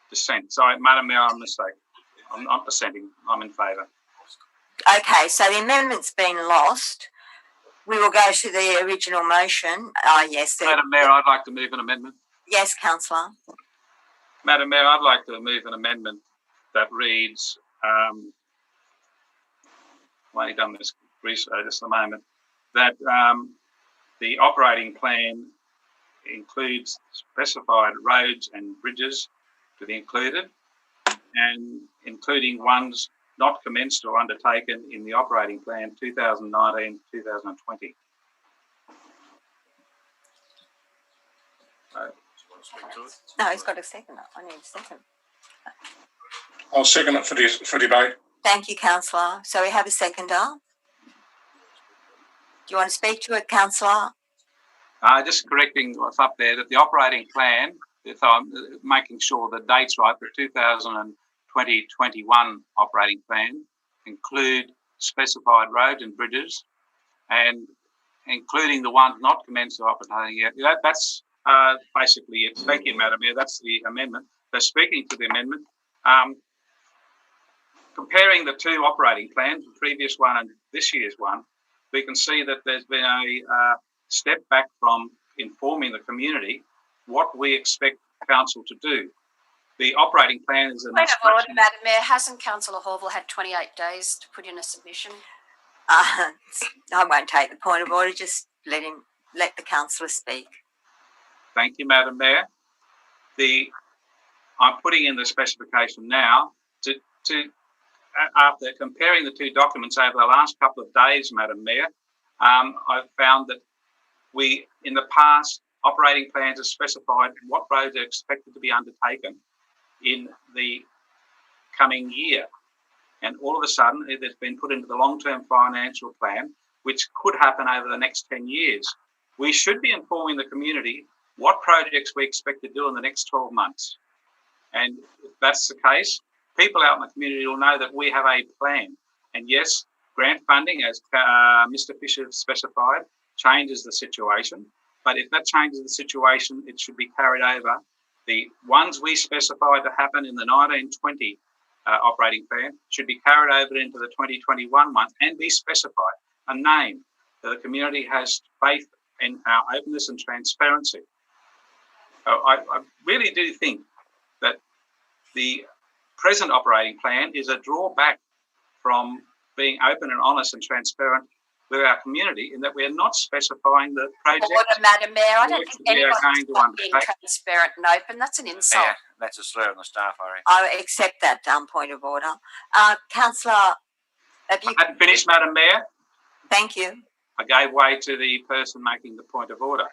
dissent. Sorry, Madam Mayor, I'm mistaken. I'm not dissenting. I'm in favour. Okay, so the amendment's been lost. We will go to the original motion. Yes. Madam Mayor, I'd like to move an amendment. Yes, Councillor. Madam Mayor, I'd like to move an amendment that reads, I've only done this just a moment, that the operating plan includes specified roads and bridges to be included, and including ones not commenced or undertaken in the operating plan 2019-2020. No, he's got a second. I need a second. I'll second it for debate. Thank you, Councillor. So we have a seconder. Do you want to speak to it, Councillor? Just correcting what's up there, that the operating plan, if I'm making sure the date's right, the 2020-21 operating plan include specified roads and bridges, and including the ones not commenced or operating yet. That's basically it. Thank you, Madam Mayor. That's the amendment. So speaking to the amendment, comparing the two operating plans, the previous one and this year's one, we can see that there's been a step back from informing the community what we expect council to do. The operating plan is an Point of order, Madam Mayor. Hasn't Councillor Horval had 28 days to put in a submission? I won't take the point of order. Just let the councillor speak. Thank you, Madam Mayor. I'm putting in the specification now to after comparing the two documents over the last couple of days, Madam Mayor, I've found that we, in the past, operating plans have specified what roads are expected to be undertaken in the coming year. And all of a sudden, it has been put into the long-term financial plan, which could happen over the next 10 years. We should be informing the community what projects we expect to do in the next 12 months. And if that's the case, people out in the community will know that we have a plan. And yes, grant funding, as Mr. Fisher specified, changes the situation. But if that changes the situation, it should be carried over. The ones we specified to happen in the 1920 operating plan should be carried over into the 2021 one and be specified, a name that the community has faith in our openness and transparency. I really do think that the present operating plan is a drawback from being open and honest and transparent with our community, in that we're not specifying the project. Order, Madam Mayor. I don't think we are anyone's going to not being undertake. transparent and open. That's an insult. Yeah, that's a slur on the staff, I reckon. I accept that point of order. Councillor, have you? I hadn't finished, Madam Mayor. Thank you. I gave way to the person making the point of order.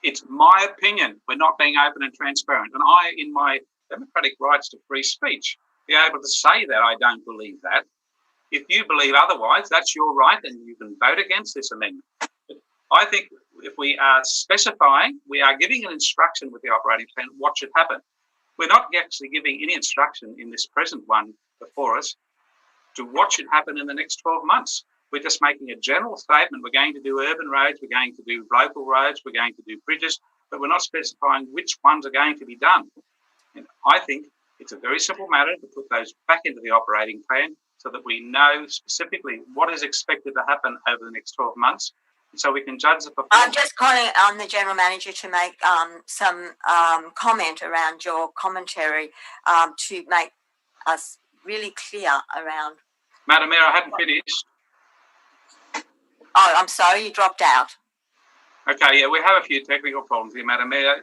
It's my opinion we're not being open and transparent, and I, in my democratic rights to free speech, be able to say that I don't believe that. If you believe otherwise, that's your right, and you can vote against this amendment. But I think if we are specifying, we are giving an instruction with the operating plan what should happen. We're not actually giving any instruction in this present one before us to what should happen in the next 12 months. We're just making a general statement. We're going to do urban roads, we're going to do local roads, we're going to do bridges, but we're not specifying which ones are going to be done. And I think it's a very simple matter to put those back into the operating plan so that we know specifically what is expected to happen over the next 12 months, and so we can judge the performance. I'm just calling on the General Manager to make some comment around your commentary to make us really clear around. Madam Mayor, I hadn't finished. Oh, I'm sorry, you dropped out. Okay, yeah, we have a few technical problems here, Madam Mayor.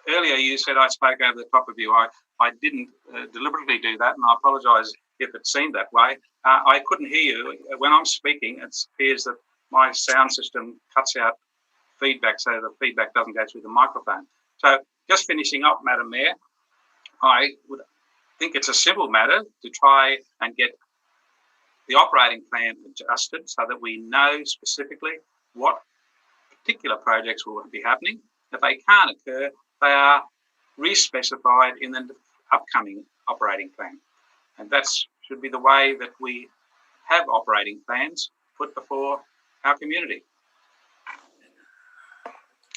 Earlier you said I spoke over the top of you. I didn't deliberately do that, and I apologise if it seemed that way. I couldn't hear you. When I'm speaking, it appears that my sound system cuts out feedback so the feedback doesn't go through the microphone. So just finishing up, Madam Mayor, I would think it's a simple matter to try and get the operating plan adjusted so that we know specifically what particular projects will be happening. If they can't occur, they are re-specified in the upcoming operating plan. And that should be the way that we have operating plans put before our community.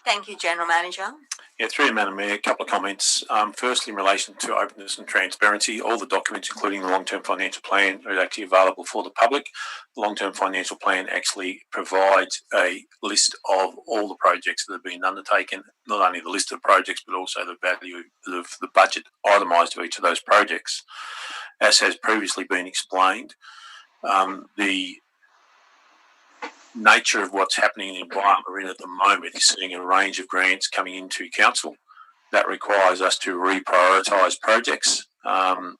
Thank you, General Manager. Yeah, through you, Madam Mayor, a couple of comments. Firstly, in relation to openness and transparency, all the documents, including the long-term financial plan, are actually available for the public. The long-term financial plan actually provides a list of all the projects that have been undertaken, not only the list of projects, but also the value of the budget itemised of each of those projects. As has previously been explained, the nature of what's happening in the environment we're in at the moment is seeing a range of grants coming into council. That requires us to reprioritise projects,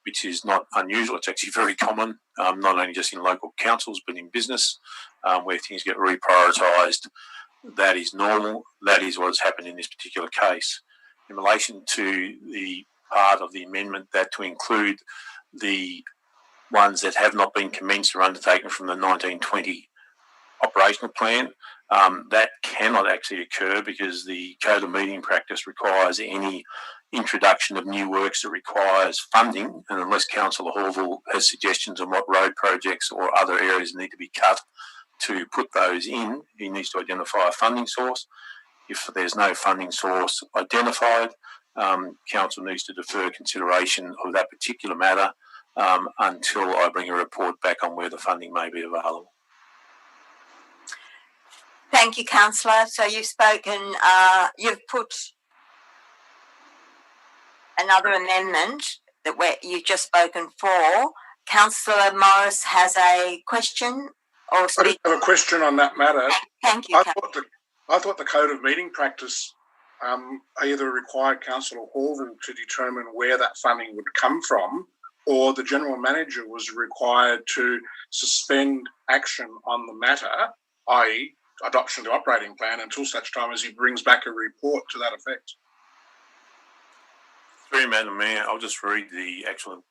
which is not unusual. It's actually very common, not only just in local councils, but in business, where things get reprioritised. That is normal. That is what has happened in this particular case. In relation to the part of the amendment that to include the ones that have not been commenced or undertaken from the 1920 operational plan, that cannot actually occur because the Code of Meeting Practice requires any introduction of new works that requires funding, and unless Councillor Horville has suggestions on what road projects or other areas need to be cut to put those in, he needs to identify a funding source. If there's no funding source identified, Council needs to defer consideration of that particular matter until I bring a report back on where the funding may be available. Thank you, Councillor. So you've spoken, you've put another amendment that you've just spoken for. Councillor Morris has a question or speak. I have a question on that matter. Thank you, I thought the Code of Meeting Practice either required Councillor Horville to determine where that funding would come from, or the General Manager was required to suspend action on the matter, i.e. adoption of the operating plan, until such time as he brings back a report to that effect. Through you, Madam Mayor, I'll just read the actual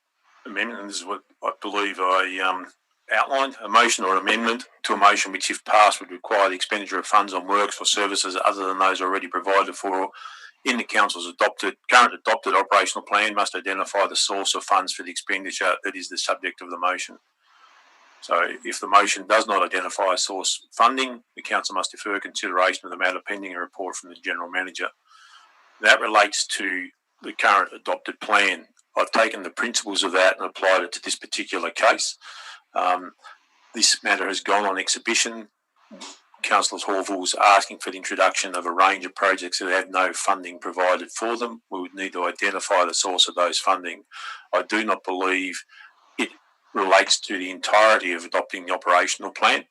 amendment, and this is what I believe I outlined. A motion or amendment to a motion which, if passed, would require the expenditure of funds on works or services other than those already provided for in the Council's current adopted operational plan must identify the source of funds for the expenditure that is the subject of the motion. So if the motion does not identify a source funding, the Council must defer consideration of the matter pending a report from the General Manager. That relates to the current adopted plan. I've taken the principles of that and applied it to this particular case. This matter has gone on exhibition. Councillor Horville's asking for the introduction of a range of projects that have no funding provided for them. We would need to identify the source of those funding. I do not believe it relates to the entirety of adopting the operational plan.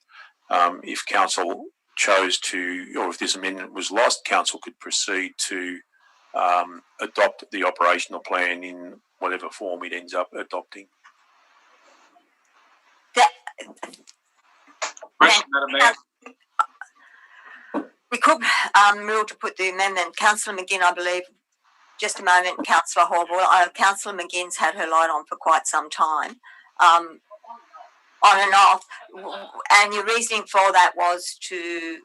If Council chose to, or if this amendment was lost, Council could proceed to adopt the operational plan in whatever form it ends up adopting. Question, Madam Mayor. We could move to put the amendment. Councillor McGinn, I believe, just a moment, Councillor Horville. Councillor McGinn's had her light on for quite some time, on and off, and your reasoning for that was to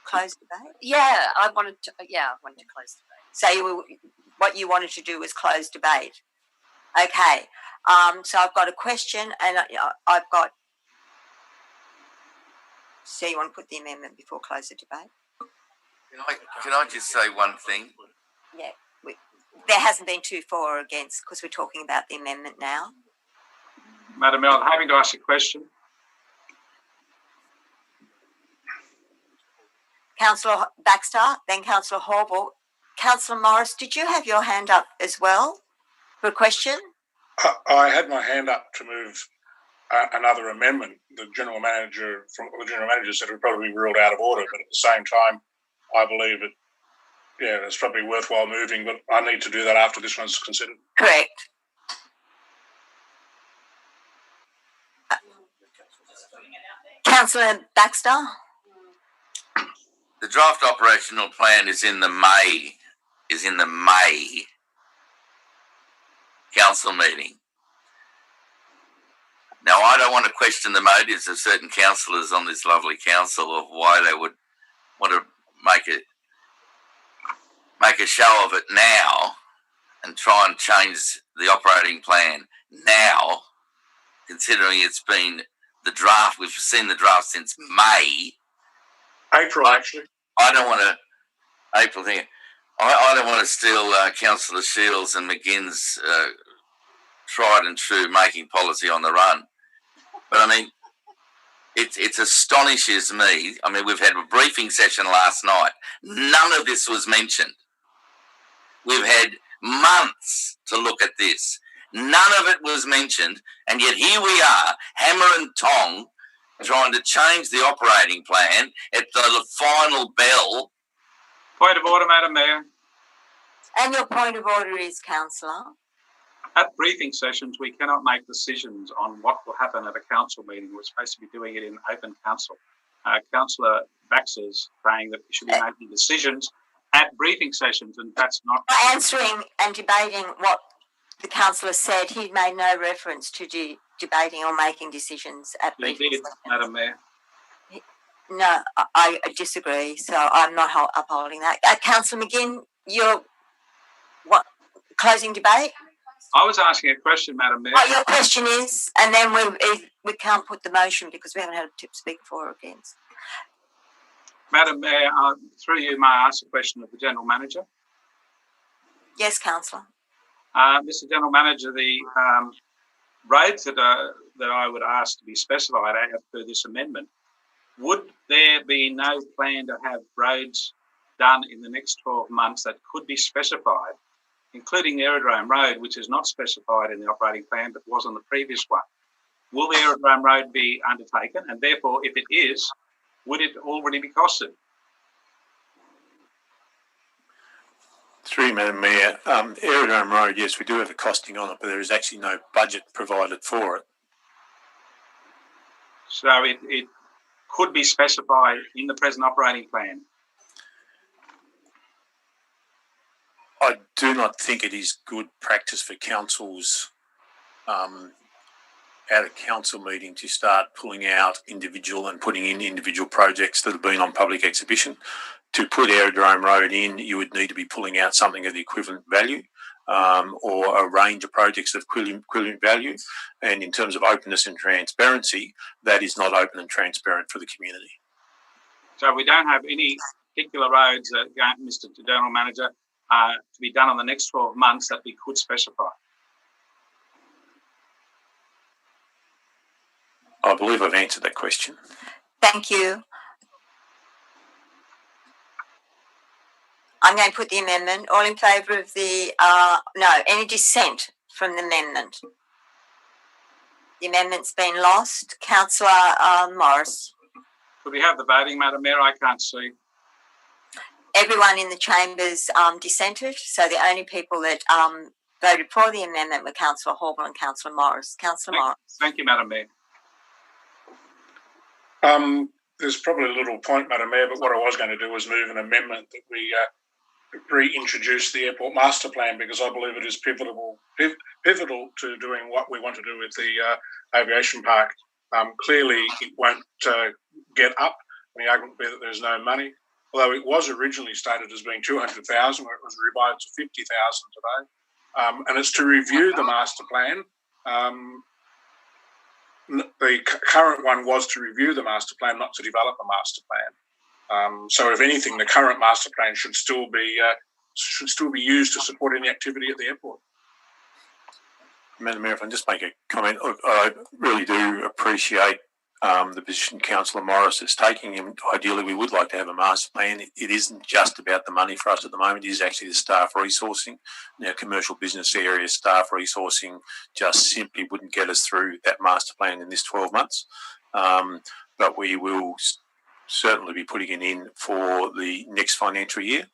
close debate? Yeah, I wanted to close debate. So what you wanted to do was close debate. Okay. So I've got a question, and I've got. So you want to put the amendment before close the debate? Can I just say one thing? Yeah. There hasn't been 2 for or against because we're talking about the amendment now. Madam Mayor, I'm having to ask a question. Councillor Baxter, then Councillor Horville. Councillor Morris, did you have your hand up as well for a question? I had my hand up to move another amendment. The general manager said it would probably be ruled out of order, but at the same time, I believe it's probably worthwhile moving, but I need to do that after this one's considered. Correct. Councillor Baxter? The draft operational plan is in the May council meeting. Now, I don't want to question the motives of certain councillors on this lovely council of why they would want to make a show of it now and try and change the operating plan now, considering it's been the draft. We've seen the draft since May. April, actually. I don't want to I don't want to steal Councillor Shields and McGinn's tried and true making policy on the run. But I mean, it astonishes me. I mean, we've had a briefing session last night. None of this was mentioned. We've had months to look at this. None of it was mentioned. And yet here we are, hammer and tong, trying to change the operating plan at the final bell. Point of order, Madam Mayor. And your point of order is, Councillor? At briefing sessions, we cannot make decisions on what will happen at a council meeting. We're supposed to be doing it in open council. Councillor Baxter's saying that we should be making decisions at briefing sessions, and that's not... Answering and debating what the councillor said, he made no reference to debating or making decisions at briefing sessions. Madam Mayor. No, I disagree, so I'm not upholding that. Councillor McGinn, you're closing debate? I was asking a question, Madam Mayor. What your question is, and then we can't put the motion because we haven't had a speak for or against. Madam Mayor, through you, may I ask a question of the General Manager? Yes, Councillor. Mr. General Manager, the roads that I would ask to be specified as per this amendment, would there be no plan to have roads done in the next 12 months that could be specified, including the Aerodrome Road, which is not specified in the operating plan but was on the previous one? Will the Aerodrome Road be undertaken? And therefore, if it is, would it already be costed? Through Madam Mayor, Aerodrome Road, yes, we do have a costing on it, but there is actually no budget provided for it. So it could be specified in the present operating plan. I do not think it is good practice for councils at a council meeting to start pulling out individual and putting in individual projects that have been on public exhibition. To put Aerodrome Road in, you would need to be pulling out something of the equivalent value or a range of projects of equivalent value. And in terms of openness and transparency, that is not open and transparent for the community. So we don't have any particular roads, Mr. General Manager, to be done on the next 12 months that we could specify. I believe I've answered that question. Thank you. I'm going to put the amendment. All in favour of the, any dissent from the amendment? The amendment's been lost. Councillor Morris. Could we have the voting, Madam Mayor? I can't see. Everyone in the chambers dissented, so the only people that voted for the amendment were Councillor Horval and Councillor Morris. Councillor Morris. Thank you, Madam Mayor. There's probably a little point, Madam Mayor, but what I was going to do was move an amendment that we reintroduce the airport master plan, because I believe it is pivotal to doing what we want to do with the aviation park. Clearly, it won't get up. The argument will be that there's no money, although it was originally stated as being 200,000, where it was revised to 50,000 today. And it's to review the master plan. The current one was to review the master plan, not to develop a master plan. So, if anything, the current master plan should still be used to support any activity at the airport. Madam Mayor, if I can just make a comment, look, I really do appreciate the position Councillor Morris is taking, and ideally we would like to have a master plan. It isn't just about the money for us at the moment, it is actually the staff resourcing. Now, commercial business area staff resourcing just simply wouldn't get us through that master plan in this 12 months. But we will certainly be putting it in for the next financial year.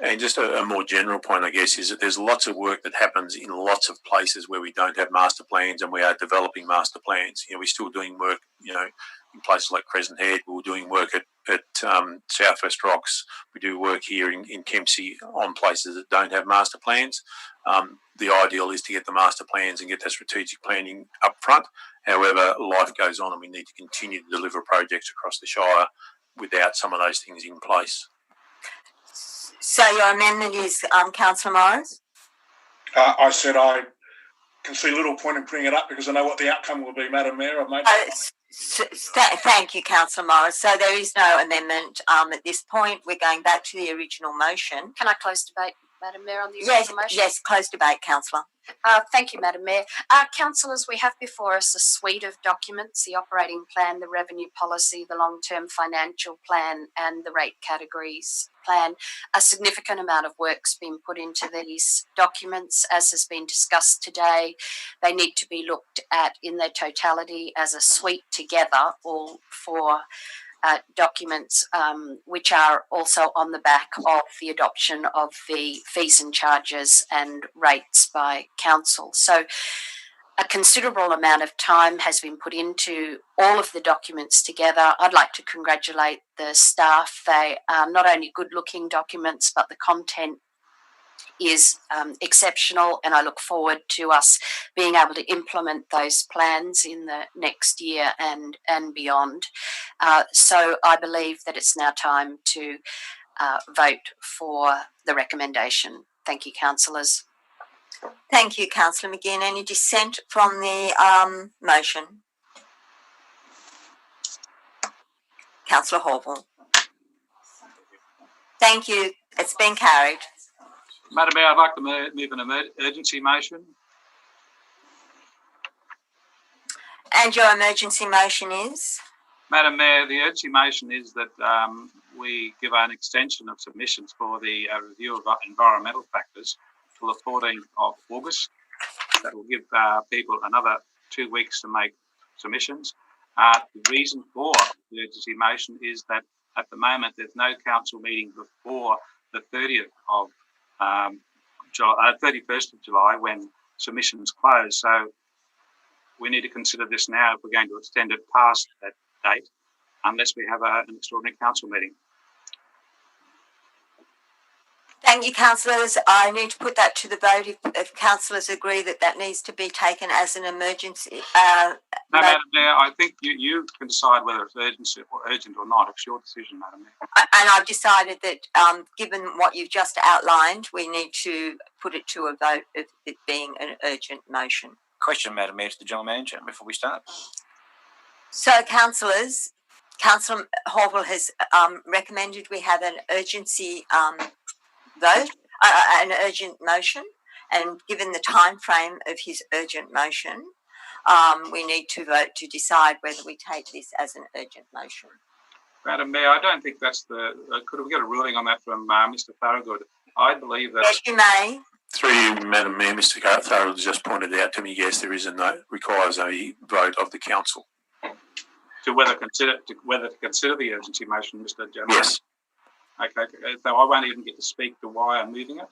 And just a more general point, I guess, is that there's lots of work that happens in lots of places where we don't have master plans, and we are developing master plans. We're still doing work, in places like Crescent Head. We're doing work at Southwest Rocks. We do work here in Kempsey on places that don't have master plans. The ideal is to get the master plans and get that strategic planning up front. However, life goes on and we need to continue to deliver projects across the Shire without some of those things in place. So your amendment is, Councillor Morris? I said I can see little point in putting it up because I know what the outcome will be, Madam Mayor. I've made thank you, Councillor Morris. So there is no amendment at this point. We're going back to the original motion. Can I close debate, Madam Mayor, on the original motion? Yes, close debate, Councillor. Thank you, Madam Mayor. Councillors, we have before us a suite of documents: the operating plan, the revenue policy, the long-term financial plan, and the rate categories plan. A significant amount of work's been put into these documents, as has been discussed today. They need to be looked at in their totality as a suite together, all for documents which are also on the back of the adoption of the fees and charges and rates by council. So a considerable amount of time has been put into all of the documents together. I'd like to congratulate the staff. They are not only good-looking documents, but the content is exceptional, and I look forward to us being able to implement those plans in the next year and beyond. So I believe that it's now time to vote for the recommendation. Thank you, councillors. Thank you, Councillor McGinn. Any dissent from the motion? Councillor Horval. Thank you. It's been carried. Madam Mayor, I'd like to move an urgency motion. And your emergency motion is? Madam Mayor, the urgency motion is that we give an extension of submissions for the review of environmental factors till the 14th of August. That will give people another 2 weeks to make submissions. The reason for the urgency motion is that at the moment there's no council meeting before the 30th of 31st of July when submissions close. So we need to consider this now if we're going to extend it past that date, unless we have an extraordinary council meeting. Thank you, councillors. I need to put that to the vote if councillors agree that that needs to be taken as an emergency. No, Madam Mayor, I think you can decide whether it's urgent or not. It's your decision, Madam Mayor. And I've decided that given what you've just outlined, we need to put it to a vote of it being an urgent motion. Question, Madam Mayor, to the General Manager before we start. So, councillors, Councillor Horval has recommended we have an urgency vote, an urgent motion, and given the time frame of his urgent motion, we need to vote to decide whether we take this as an urgent motion. Madam Mayor, I don't think that's the. Could we get a ruling on that from Mr. Thorogood? I believe that. Yes, you may. Through you, Madam Mayor, Mr. Thorogood just pointed out to me, yes, there is a note, requires a vote of the council. To whether to consider the urgency motion, Mr. General. Yes. Okay, so I won't even get to speak to why I'm moving it.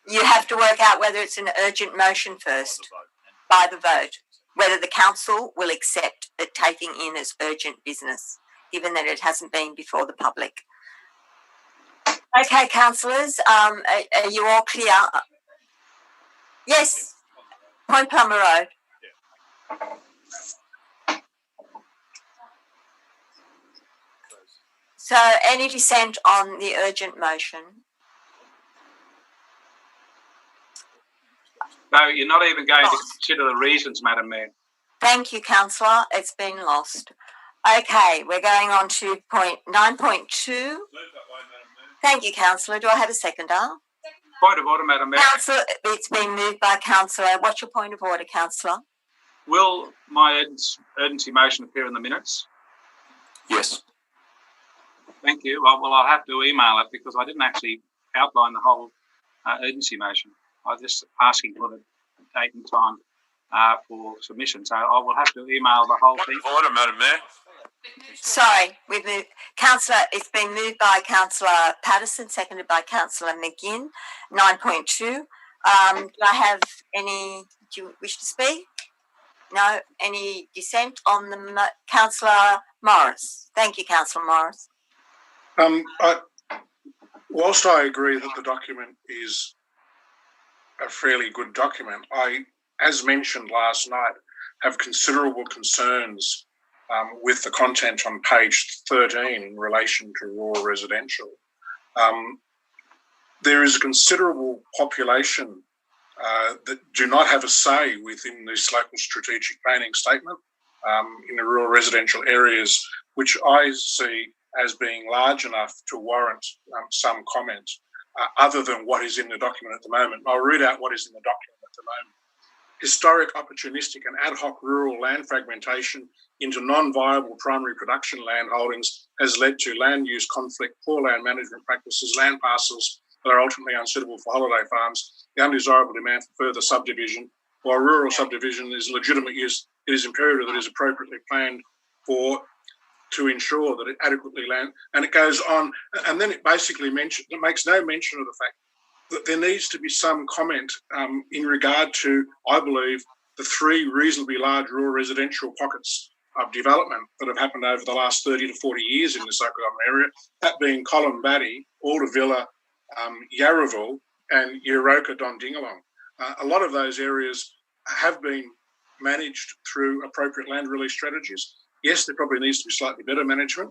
You have to work out whether it's an urgent motion first by the vote, whether the council will accept it taking in as urgent business, given that it hasn't been before the public. Okay, councillors, are you all clear? Yes, Point Plumber Road. So, any dissent on the urgent motion? No, you're not even going to consider the reasons, Madam Mayor. Thank you, councillor. It's been lost. Okay, we're going on to point 9.2. Thank you, councillor. Do I have a seconder? Point of order, Madam Mayor. Councillor, it's been moved by councillor. What's your point of order, councillor? Will my urgency motion appear in the minutes? Yes. Thank you. Well, I'll have to email it because I didn't actually outline the whole urgency motion. I was just asking for the date and time for submission. So I will have to email the whole thing. Order, Madam Mayor. Sorry, we've moved. Councillor, it's been moved by councillor Patterson, seconded by councillor McGinn. 9.2. Do I have any? Do you wish to speak? No. Any dissent on the councillor Morris? Thank you, councillor Morris. Whilst I agree that the document is a fairly good document, I, as mentioned last night, have considerable concerns with the content on page 13 in relation to rural residential. There is a considerable population that do not have a say within this local strategic planning statement in the rural residential areas, which I see as being large enough to warrant some comment other than what is in the document at the moment. I'll read out what is in the document at the moment. Historic, opportunistic and ad hoc rural land fragmentation into non-viable primary production land holdings has led to land use conflict, poor land management practices, land parcels that are ultimately unsuitable for holiday farms, the undesirable demand for further subdivision. While rural subdivision is legitimate use, it is imperative that it is appropriately planned for to ensure that it adequately land, and it goes on, and then it basically makes no mention of the fact that there needs to be some comment in regard to, I believe, the three reasonably large rural residential pockets of development that have happened over the last 30 to 40 years in this local government area, that being Columbatti, Aldervilla, Yarraville, and Euroka Dondingalong. A lot of those areas have been managed through appropriate land release strategies. Yes, there probably needs to be slightly better management.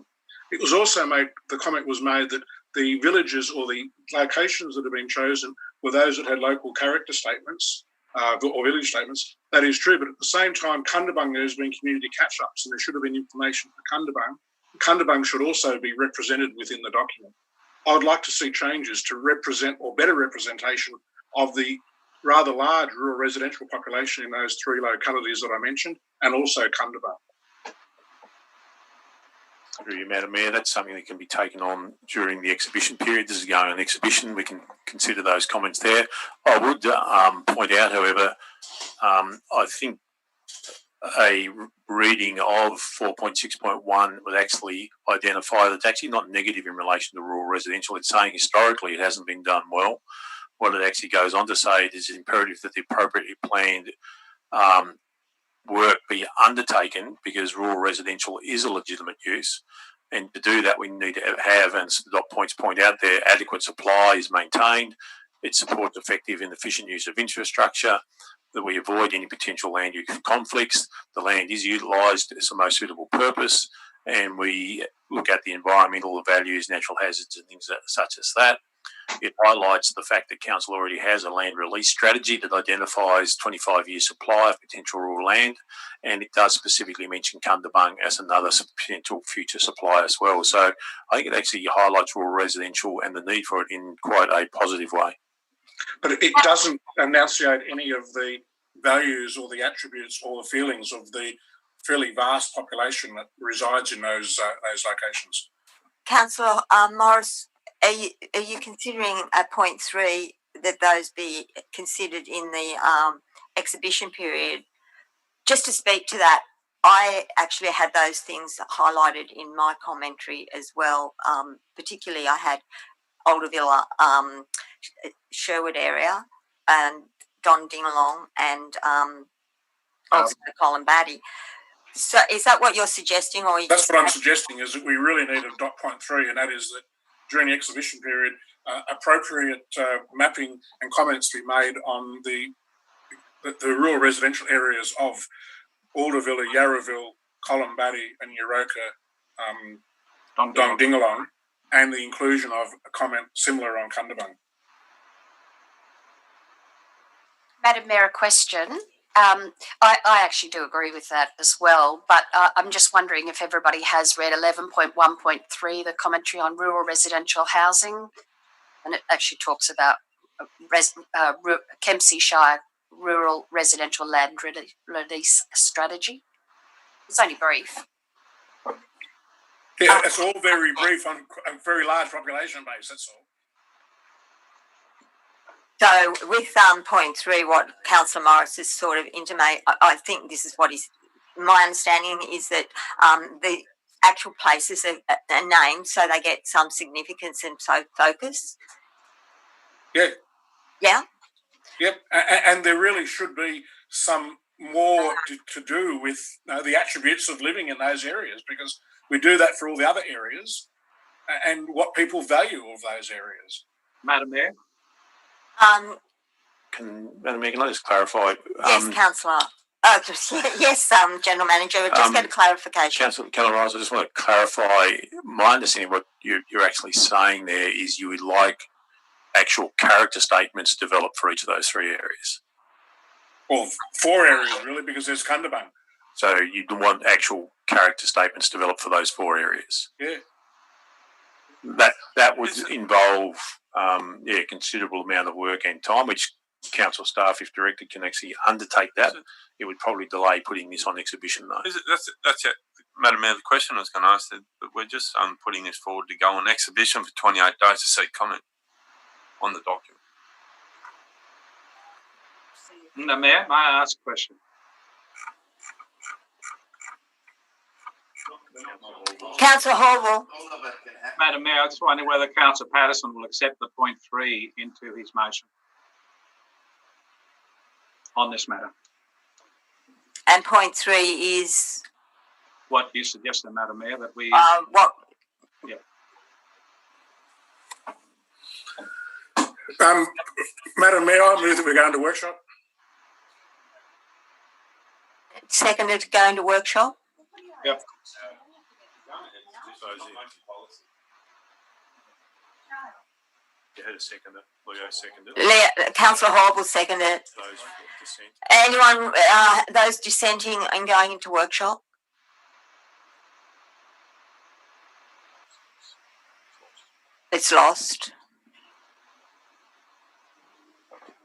It was also made, the comment was made that the villages or the locations that have been chosen were those that had local character statements or village statements. That is true, but at the same time, Kundabung, there's been community catch-ups and there should have been information for Kundabung. Kundabung should also be represented within the document. I would like to see changes to represent or better representation of the rather large rural residential population in those three localities that I mentioned, and also Kundabung. Through you, Madam Mayor, that's something that can be taken on during the exhibition period. This is going on exhibition. We can consider those comments there. I would point out, however, I think a reading of 4.6.1 would actually identify that it's actually not negative in relation to rural residential. It's saying historically it hasn't been done well. What it actually goes on to say is imperative that the appropriately planned work be undertaken because rural residential is a legitimate use. And to do that, we need to have, and the dot points point out there, adequate supply is maintained. It supports effective and efficient use of infrastructure, that we avoid any potential land use conflicts. The land is utilised as the most suitable purpose, and we look at the environmental values, natural hazards and things such as that. It highlights the fact that council already has a land release strategy that identifies 25-year supply of potential rural land, and it does specifically mention Kundabung as another potential future supply as well. So I think it actually highlights rural residential and the need for it in quite a positive way. But it doesn't enunciate any of the values or the attributes or the feelings of the fairly vast population that resides in those locations. Councillor Morris, are you considering at point 3 that those be considered in the exhibition period? Just to speak to that, I actually had those things highlighted in my commentary as well. Particularly, I had Older Villa, Sherwood area, and Dongdingalong, and also Colombatti. So, is that what you're suggesting, or that's what I'm suggesting? Is that we really need a dot point 3, and that is that during the exhibition period, appropriate mapping and comments be made on the rural residential areas of Alderville, Yarraville, Colombatti, and Euroka, Dongdingalong, and the inclusion of a comment similar on Cundabung. Madam Mayor, a question. I actually do agree with that as well, but I'm just wondering if everybody has read 11.1.3, the commentary on rural residential housing, and it actually talks about Kempsey Shire rural residential land release strategy. It's only brief. Yeah, it's all very brief on a very large population base, that's all. So with point 3, what Councillor Morris is sort of intimate, I think this is what is my understanding is that the actual places are named so they get some significance and so focus. Yeah. Yeah. Yep, and there really should be some more to do with the attributes of living in those areas, because we do that for all the other areas, and what people value of those areas. Madam Mayor? Madam Mayor, can I just clarify? Yes, Councillor. Yes, General Manager. We'll just get a clarification. Councillor Rice, I just want to clarify. My understanding of what you're actually saying there is you would like actual character statements developed for each of those 3 areas. Well, 4 areas really, because there's Cundabung. So you want actual character statements developed for those 4 areas. Yeah. That would involve considerable amount of work and time, which council staff, if directed, can actually undertake that. It would probably delay putting this on exhibition, though. That's it, Madam Mayor. The question I was going to ask, but we're just putting this forward to go on exhibition for 28 days to seek comment on the document. Madam Mayor, may I ask a question? Councillor Horwell. Madam Mayor, I just wonder whether Councillor Patterson will accept the point 3 into his motion on this matter. And point 3 is what you suggested, Madam Mayor, that we what? Yeah. Madam Mayor, I move that we go into workshop. Seconded to go into workshop. Yep. You had a seconder. Leo seconded. Councillor Horwell seconded it. Those dissent. Anyone, those dissenting and going into workshop? It's lost.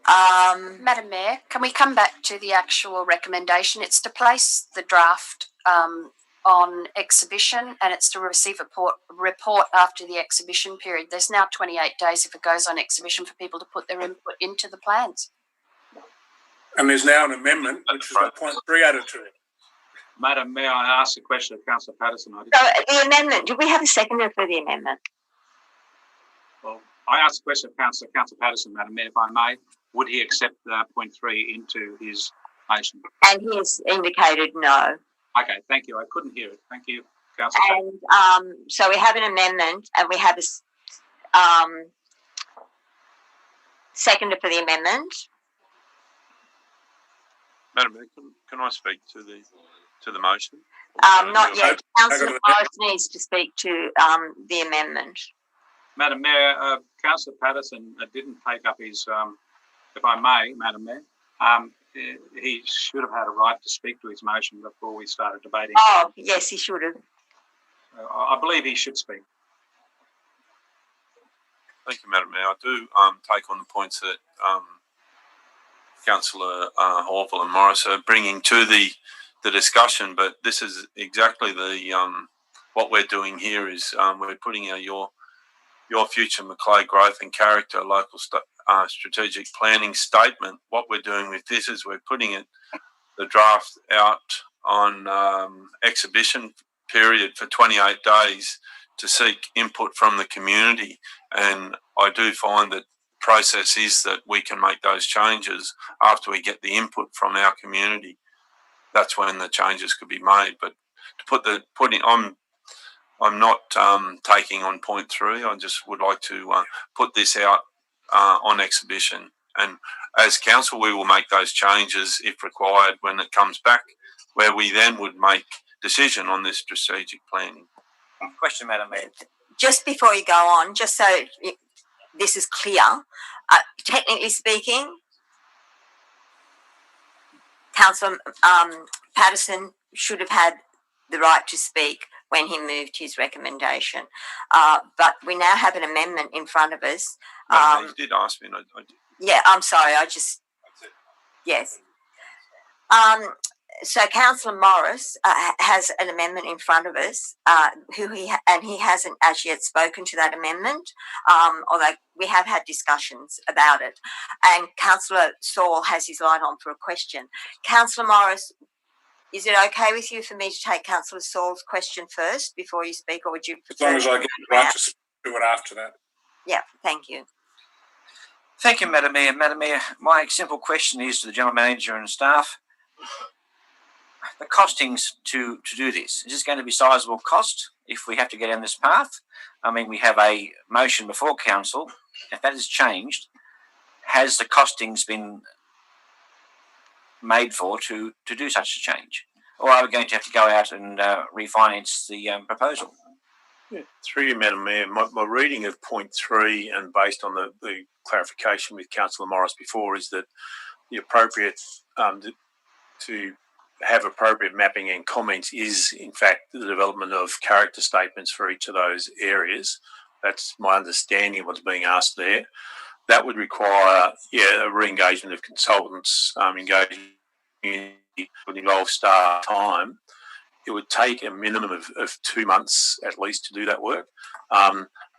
Madam Mayor, can we come back to the actual recommendation? It's to place the draft on exhibition, and it's to receive a report after the exhibition period. There's now 28 days if it goes on exhibition for people to put their input into the plans. And there's now an amendment, which has got point 3 added to it. Madam Mayor, I asked a question of Councillor Patterson. So the amendment, do we have a seconder for the amendment? Well, I asked a question of Councillor Patterson, Madam Mayor, if I may. Would he accept point 3 into his motion? And he has indicated no. Okay, thank you. I couldn't hear it. Thank you, Councillor. And so we have an amendment, and we have a seconder for the amendment. Madam Mayor, can I speak to the motion? Not yet. Councillor Morris needs to speak to the amendment. Madam Mayor, Councillor Patterson didn't take up his, if I may, Madam Mayor, he should have had a right to speak to his motion before we started debating. Oh, yes, he should have. I believe he should speak. Thank you, Madam Mayor. I do take on the points that Councillor Horwell and Morris are bringing to the the discussion, but this is exactly the what we're doing here is we're putting your future MACLEAY growth and character local strategic planning statement. What we're doing with this is we're putting the draft out on exhibition period for 28 days to seek input from the community. And I do find that the process is that we can make those changes after we get the input from our community. That's when the changes could be made. But to I'm not taking on point 3. I just would like to put this out on exhibition. And as council, we will make those changes if required when it comes back, where we then would make decision on this strategic planning. Question, Madam Mayor. Just before you go on, just so this is clear, technically speaking, Councillor Patterson should have had the right to speak when he moved his recommendation. But we now have an amendment in front of us. You did ask me. And I did. Yeah, I'm sorry. Yes. So Councillor Morris has an amendment in front of us, he hasn't as yet spoken to that amendment, although we have had discussions about it. And Councillor Saul has his light on for a question. Councillor Morris, is it okay with you for me to take Councillor Saul's question first before you speak, or would you prefer? As long as I get the right to do it after that. Yeah, thank you. Thank you, Madam Mayor. Madam Mayor, my simple question is to the General Manager and staff. The costings to do this, is this going to be sizable cost if we have to get down this path? I mean, we have a motion before council. If that has changed, has the costings been made for to do such a change? Or are we going to have to go out and refinance the proposal? Yeah, through you, Madam Mayor, my reading of point 3 and based on the clarification with Councillor Morris before is that the appropriate to have appropriate mapping and comments is in fact the development of character statements for each of those areas. That's my understanding of what's being asked there. That would require, a re-engagement of consultants, engaging would involve staff time. It would take a minimum of 2 months at least to do that work.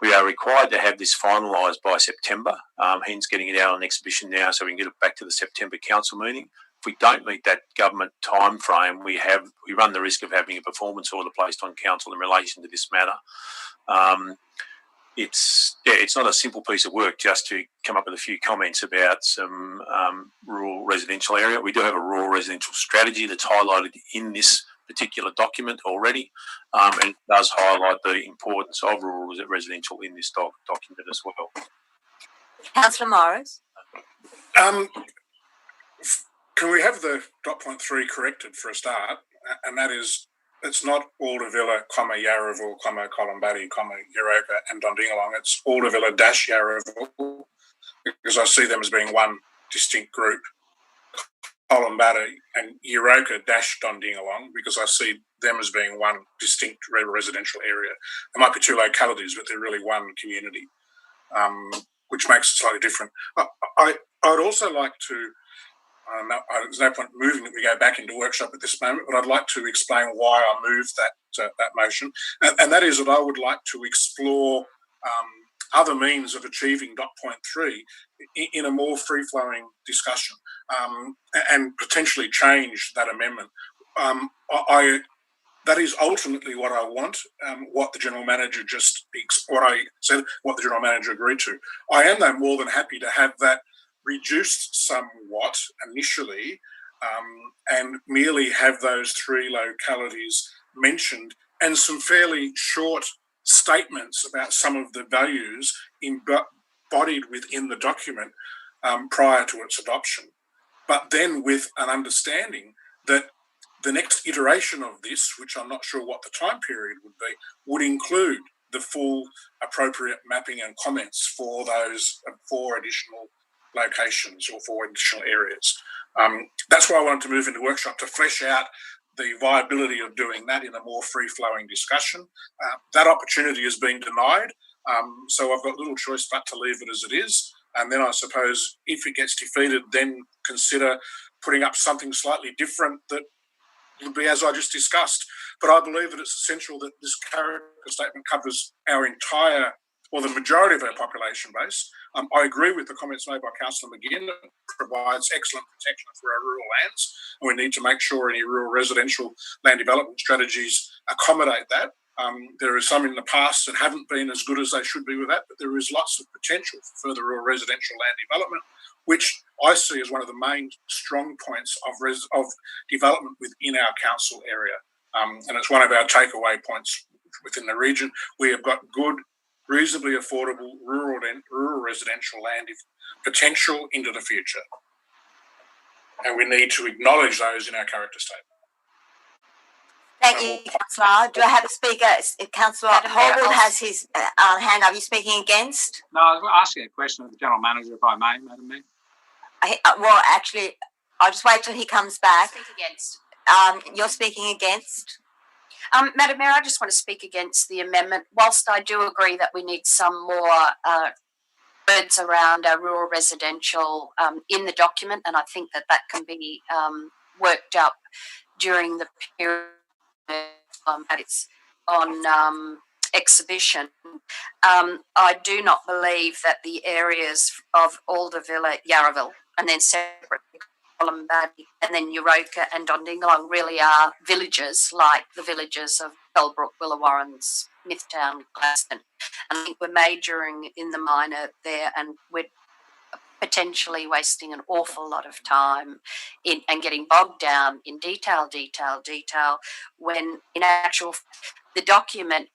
We are required to have this finalised by September, hence getting it out on exhibition now so we can get it back to the September council meeting. If we don't meet that government time frame, we run the risk of having a performance order placed on council in relation to this matter. It's not a simple piece of work just to come up with a few comments about some rural residential area. We do have a rural residential strategy that's highlighted in this particular document already, and it does highlight the importance of rural residential in this document as well. Councillor Morris. Can we have the dot point 3 corrected for a start? And that is, it's not Aldervilla, Yarraville, Columbatti, Euroka and Dondingalong. It's Aldervilla - Yarraville, because I see them as being one distinct group. Columbatti and Euroka - Dondingalong, because I see them as being one distinct residential area. There might be 2 localities, but they're really one community, which makes it slightly different. I would also like to, there's no point moving that we go back into workshop at this moment, but I'd like to explain why I moved that motion. And that is that I would like to explore other means of achieving dot point 3 in a more free-flowing discussion, and potentially change that amendment. That is ultimately what I want, what the General Manager what the General Manager agreed to. I am, though, more than happy to have that reduced somewhat initially, and merely have those 3 localities mentioned and some fairly short statements about some of the values embodied within the document prior to its adoption. But then with an understanding that the next iteration of this, which I'm not sure what the time period would be, would include the full appropriate mapping and comments for those 4 additional locations or 4 additional areas. That's why I wanted to move into workshop, to flesh out the viability of doing that in a more free-flowing discussion. That opportunity has been denied, so I've got little choice but to leave it as it is. And then I suppose if it gets defeated, then consider putting up something slightly different that would be as I just discussed. But I believe that it's essential that this character statement covers our entire, or the majority of our population base. I agree with the comments made by Councillor McGinn. It provides excellent protection for our rural lands, and we need to make sure any rural residential land development strategies accommodate that. There are some in the past that haven't been as good as they should be with that, but there is lots of potential for further rural residential land development, which I see as one of the main strong points of development within our council area. And it's one of our takeaway points within the region. We have got good, reasonably affordable rural residential land potential into the future. And we need to acknowledge those in our character statement. Thank you, Councillor. Do I have a speaker? Councillor Holbrook has his hand up. Are you speaking against? No, I was asking a question of the General Manager, if I may, Madam Mayor. Well, actually, I'll just wait till he comes back. Speak against. You're speaking against? Madam Mayor, I just want to speak against the amendment. Whilst I do agree that we need some more words around our rural residential in the document, and I think that that can be worked up during the period that it's on exhibition. I do not believe that the areas of Alderville, Yarraville, and then separately Columbadi, and then Euroka and Dondingalong really are villages like the villages of Bellbrook, Willawarren, Smithtown, Glaston. And I think we're majoring in the minor there, and we're potentially wasting an awful lot of time in and getting bogged down in detail, when in actual the document,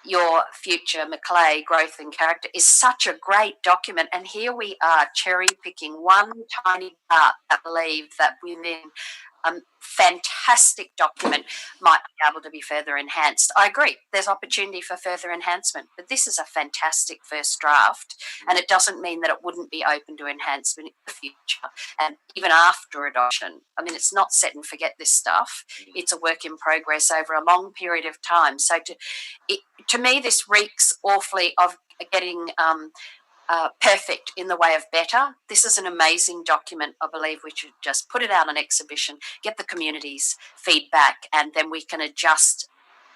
Your Future MACLEAY Growth and Character, is such a great document, and here we are cherry picking one tiny part. I believe that within a fantastic document might be able to be further enhanced. I agree, there's opportunity for further enhancement, but this is a fantastic first draft, and it doesn't mean that it wouldn't be open to enhancement in the future and even after adoption. I mean, it's not set and forget this stuff. It's a work in progress over a long period of time. So to me, this reeks awfully of getting perfect in the way of better. This is an amazing document. I believe we should just put it out on exhibition, get the community's feedback, and then we can adjust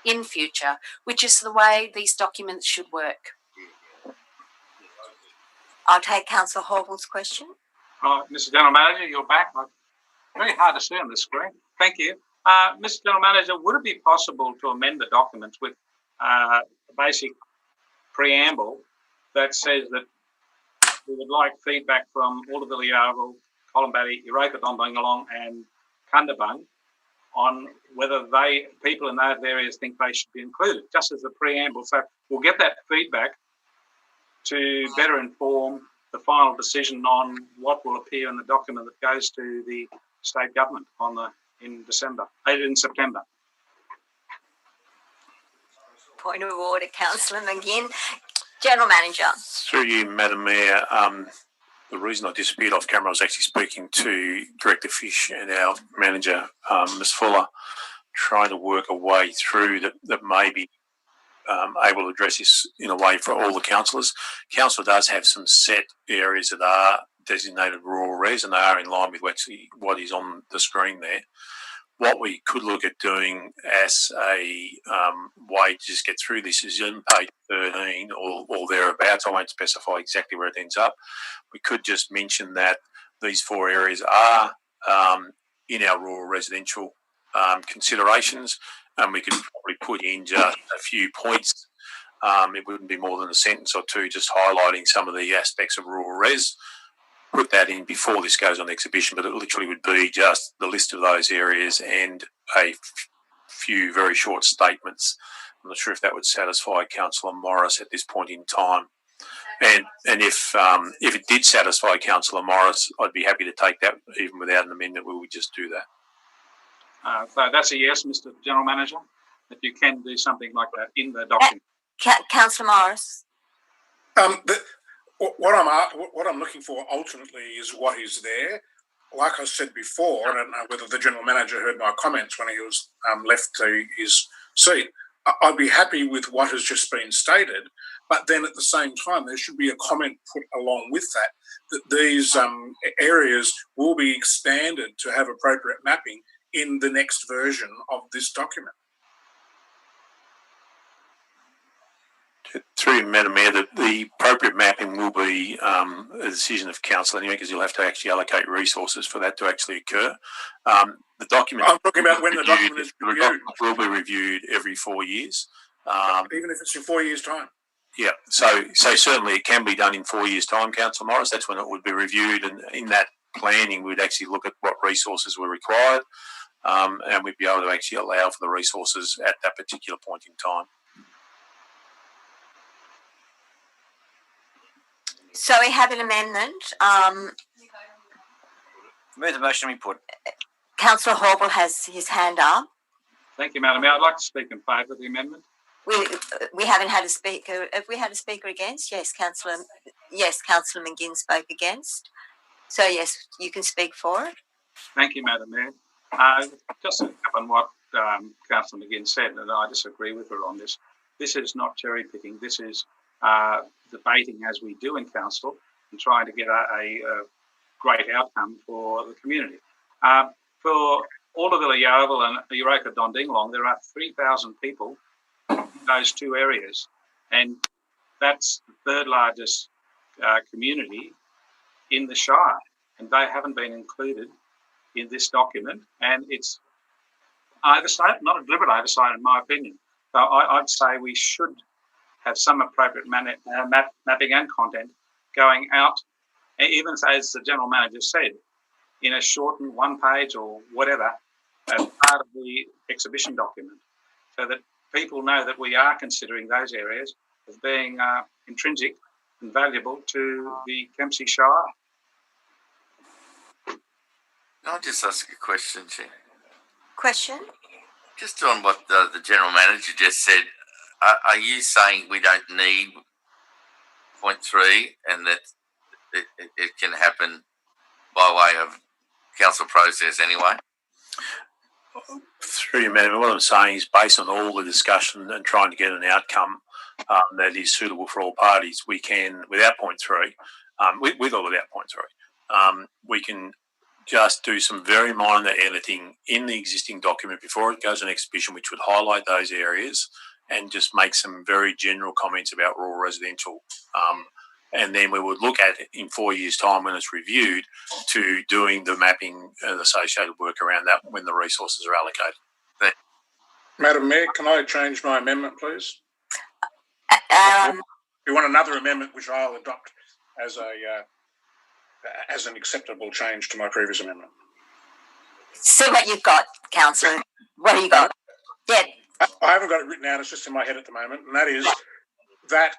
in future, which is the way these documents should work. I'll take Councillor Horville's question. Mr. General Manager, you're back. Very hard to see on the screen. Thank you. Mr. General Manager, would it be possible to amend the documents with a basic preamble that says that we would like feedback from Alderville, Yarraville, Columbadi, Euroka, Dondingalong and Kundabung on whether people in those areas think they should be included, just as a preamble. So we'll get that feedback to better inform the final decision on what will appear in the document that goes to the state government in September. Point of order, Councillor McGinn. General Manager. Through you, Madam Mayor, the reason I disappeared off camera, I was actually speaking to Director Fish and our manager, Ms Fuller, trying to work a way through that may be able to address this in a way for all the councillors. Council does have some set areas that are designated rural res, and they are in line with what is on the screen there. What we could look at doing as a way to just get through this is on page 13 or thereabouts. I won't specify exactly where it ends up. We could just mention that these 4 areas are in our rural residential considerations, and we could probably put in just a few points. It wouldn't be more than a sentence or two, just highlighting some of the aspects of rural res. Put that in before this goes on exhibition, but it literally would be just the list of those areas and a few very short statements. I'm not sure if that would satisfy Councillor Morris at this point in time. And if it did satisfy Councillor Morris, I'd be happy to take that even without an amendment. We would just do that. So that's a yes, Mr. General Manager, that you can do something like that in the document. Councillor Morris. What I'm looking for ultimately is what is there. Like I said before, I don't know whether the General Manager heard my comments when he was left to his seat. I'd be happy with what has just been stated, but then at the same time, there should be a comment put along with that these areas will be expanded to have appropriate mapping in the next version of this document? Through Madam Mayor, the appropriate mapping will be a decision of council anyway, because you'll have to actually allocate resources for that to actually occur. The document. I'm talking about when the document is reviewed. The document will be reviewed every 4 years. Even if it's in 4 years' time. Yeah, so certainly it can be done in 4 years' time, Councillor Morris. That's when it would be reviewed, and in that planning, we'd actually look at what resources were required, and we'd be able to actually allow for the resources at that particular point in time. So we have an amendment. Move the motion we put. Councillor Horble has his hand up. Thank you, Madam Mayor. I'd like to speak in favour of the amendment. We haven't had a speaker. Have we had a speaker against? Yes, Councillor Councillor McGinn spoke against. So yes, you can speak for it. Thank you, Madam Mayor. Just to pick up on what Councillor McGinn said, and I disagree with her on this. This is not cherry picking. This is debating as we do in council and trying to get a great outcome for the community. For Alderville, Yarraville and Euroka Dondingalong, there are 3,000 people in those two areas, and that's the third largest community in the Shire, and they haven't been included in this document, and it's oversight, not a deliberate oversight in my opinion. So I'd say we should have some appropriate mapping and content going out, even as the General Manager said, in a shortened 1 page or whatever, as part of the exhibition document, so that people know that we are considering those areas as being intrinsic and valuable to the Kempsey Shire. I'll just ask a question, Chair. Question? Just on what the General Manager just said, are you saying we don't need point 3 and that it can happen by way of council process anyway? Through you, Madam, what I'm saying is based on all the discussion and trying to get an outcome that is suitable for all parties, we can, without point 3, with or without point 3, we can just do some very minor editing in the existing document before it goes on exhibition, which would highlight those areas and just make some very general comments about rural residential. And then we would look at it in 4 years' time when it's reviewed to doing the mapping and associated work around that when the resources are allocated. Madam Mayor, can I change my amendment, please? You want another amendment, which I'll adopt as an acceptable change to my previous amendment. See what you've got, Councillor. What have you got? Yeah. I haven't got it written out. It's just in my head at the moment, and that is that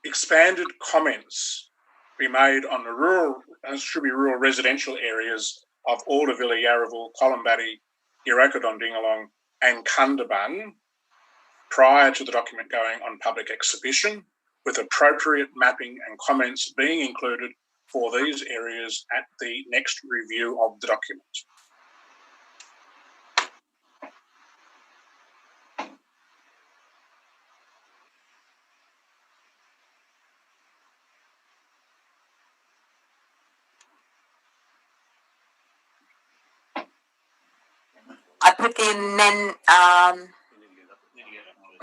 expanded comments be made on the rural, and it should be rural residential areas of Alderville, Yarraville, Columbatti, Euroka Dondingalong, and Cundabun prior to the document going on public exhibition, with appropriate mapping and comments being included for these areas at the next review of the document. I put the amendment.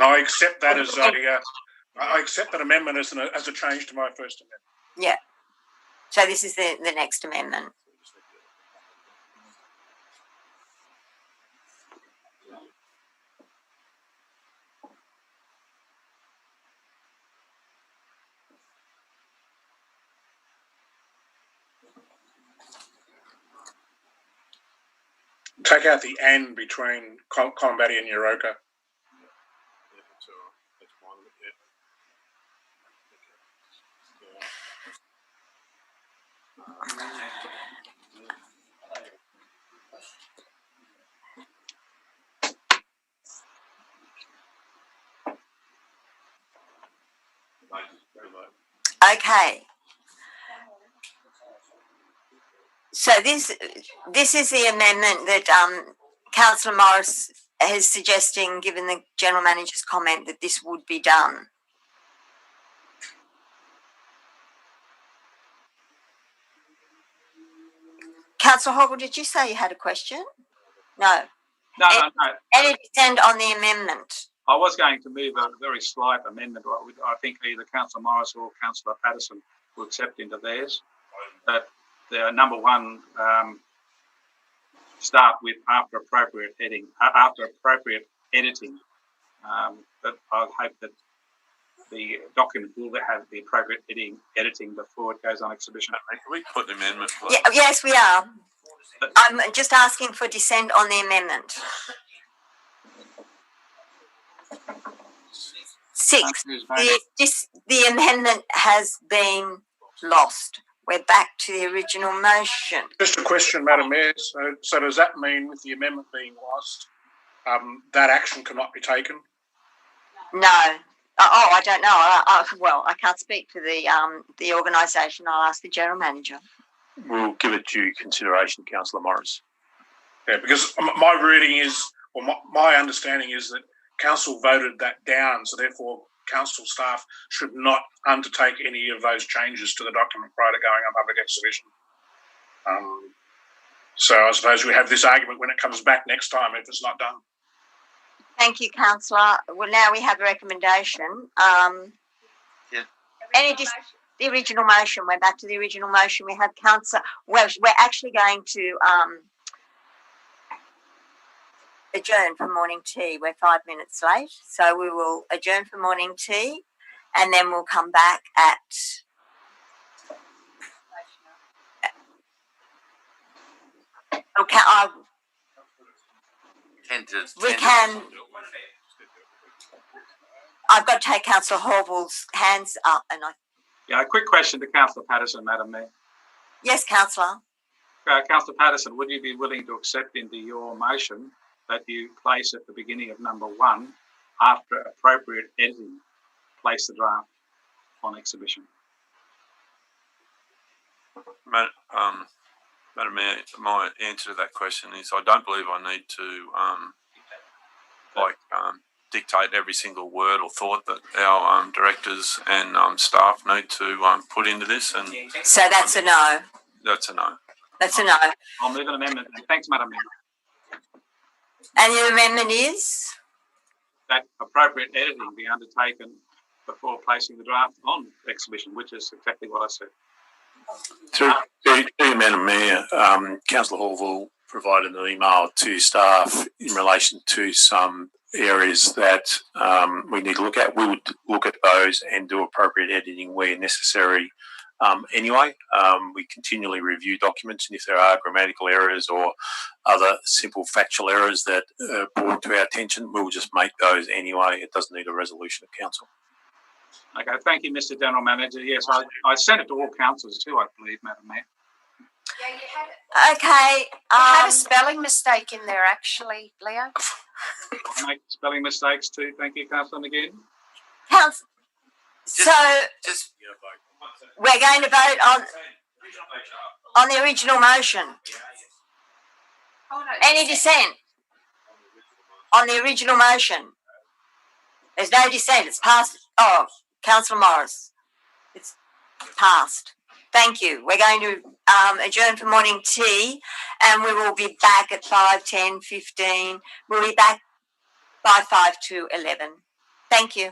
I accept that as I accept that amendment as a change to my first amendment. Yeah. So this is the next amendment. Take out the "and" between Columbatti and Euroka. Okay. So this is the amendment that Councillor Morris is suggesting, given the General Manager's comment that this would be done. Councillor Hoggle, did you say you had a question? No. No, no, no. Any dissent on the amendment? I was going to move a very slight amendment. I think either Councillor Morris or Councillor Patterson will accept into theirs. But the number one, start with after appropriate editing. But I hope that the document will have the appropriate editing before it goes on exhibition. Can we put the amendment? Yeah, yes, we are. I'm just asking for dissent on the amendment. 6. The amendment has been lost. We're back to the original motion. Just a question, Madam Mayor. So does that mean with the amendment being lost, that action cannot be taken? No. I don't know. Well, I can't speak for the organisation. I'll ask the General Manager. We'll give it due consideration, Councillor Morris. Yeah, because my reading is, or my understanding is that Council voted that down, so therefore Council staff should not undertake any of those changes to the document prior to going on public exhibition. So I suppose we have this argument when it comes back next time if it's not done. Thank you, Councillor. Well, now we have a recommendation. The original motion. We're back to the original motion. We have Councillor. Well, we're actually going to adjourn for morning tea. We're 5 minutes late, so we will adjourn for morning tea, and then we'll come back at. Okay, we can. I've got to take Councillor Horville's hands up, and I. Yeah, a quick question to Councillor Patterson, Madam Mayor. Yes, Councillor. Councillor Patterson, would you be willing to accept into your motion that you place at the beginning of number 1, after appropriate editing, place the draft on exhibition? Madam Mayor, my answer to that question is I don't believe I need to dictate every single word or thought that our directors and staff need to put into this. And so that's a no. That's a no. That's a no. I'll move an amendment. Thanks, Madam Mayor. And the amendment is? That appropriate editing be undertaken before placing the draft on exhibition, which is exactly what I said. To Madam Mayor, Councillor Horville provided an email to staff in relation to some areas that we need to look at. We would look at those and do appropriate editing where necessary. Anyway, we continually review documents, and if there are grammatical errors or other simple factual errors that are brought to our attention, we'll just make those anyway. It doesn't need a resolution of council. Okay, thank you, Mr. General Manager. Yes, I sent it to all councillors too, I believe, Madam Mayor. Yeah, you had it. Okay. You had a spelling mistake in there, actually, Leo. I make spelling mistakes too. Thank you, Councillor McGinn. We're going to vote on the original motion. Any dissent on the original motion? There's no dissent. It's passed. Oh, Councillor Morris. It's passed. Thank you. We're going to adjourn for morning tea, and we will be back at 5, 10, 15. We'll be back by 5 to 11. Thank you.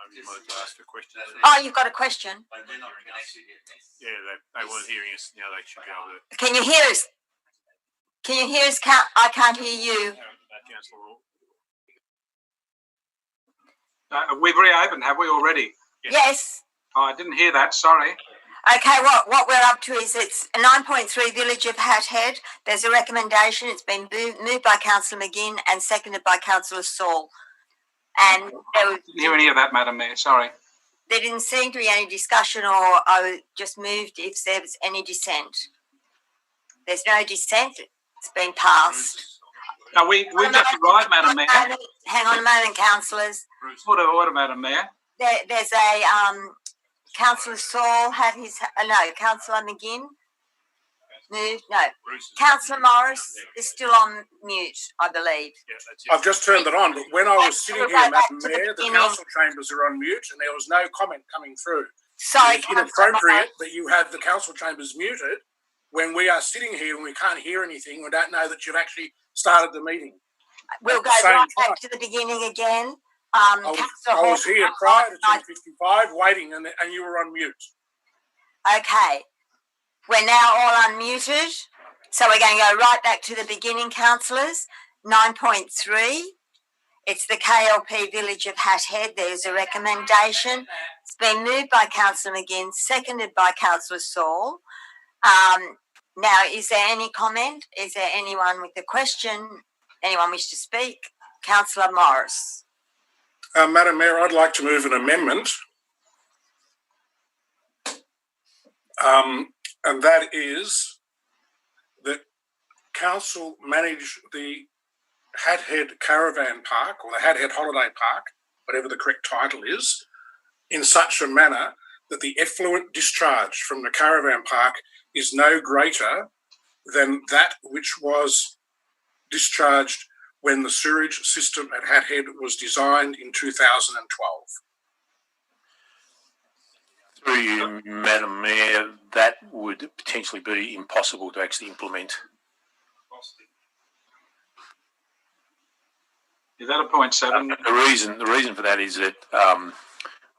I wanted to ask a question. Oh, you've got a question? Yeah, they weren't hearing us. Now they should be able to. Can you hear us? Can you hear us? I can't hear you. Councillor. We've reopened, have we already? Yes. Oh, I didn't hear that. Sorry. Okay, what we're up to is it's 9.3 Village of Hat Head. There's a recommendation. It's been moved by Councillor McGinn and seconded by Councillor Saul. And Didn't hear any of that, Madam Mayor. Sorry. There didn't seem to be any discussion, or I just moved if there was any dissent. There's no dissent. It's been passed. No, we've just arrived, Madam Mayor. Hang on a moment, councillors. Order, Madam Mayor. There's a Councillor Saul had his Councillor McGinn moved. No, Councillor Morris is still on mute, I believe. I've just turned it on, but when I was sitting here, Madam Mayor, the council chambers are on mute and there was no comment coming through. Sorry, it's inappropriate that you have the council chambers muted when we are sitting here and we can't hear anything. We don't know that you've actually started the meeting. We'll go right back to the beginning again. I was here prior to 10:55 waiting and you were on mute. Okay. We're now all unmuted. So we're going to go right back to the beginning, councillors. 9.3. It's the KLP Village of Hat Head. There's a recommendation. It's been moved by Councillor McGinn, seconded by Councillor Saul. Now, is there any comment? Is there anyone with a question? Anyone wish to speak? Councillor Morris. Madam Mayor, I'd like to move an amendment. And that is that council manage the Hat Head Caravan Park or the Hat Head Holiday Park, whatever the correct title is, in such a manner that the effluent discharge from the caravan park is no greater than that which was discharged when the sewerage system at Hat Head was designed in 2012. Through you, Madam Mayor, that would potentially be impossible to actually implement. Is that a 0.7? The reason for that is that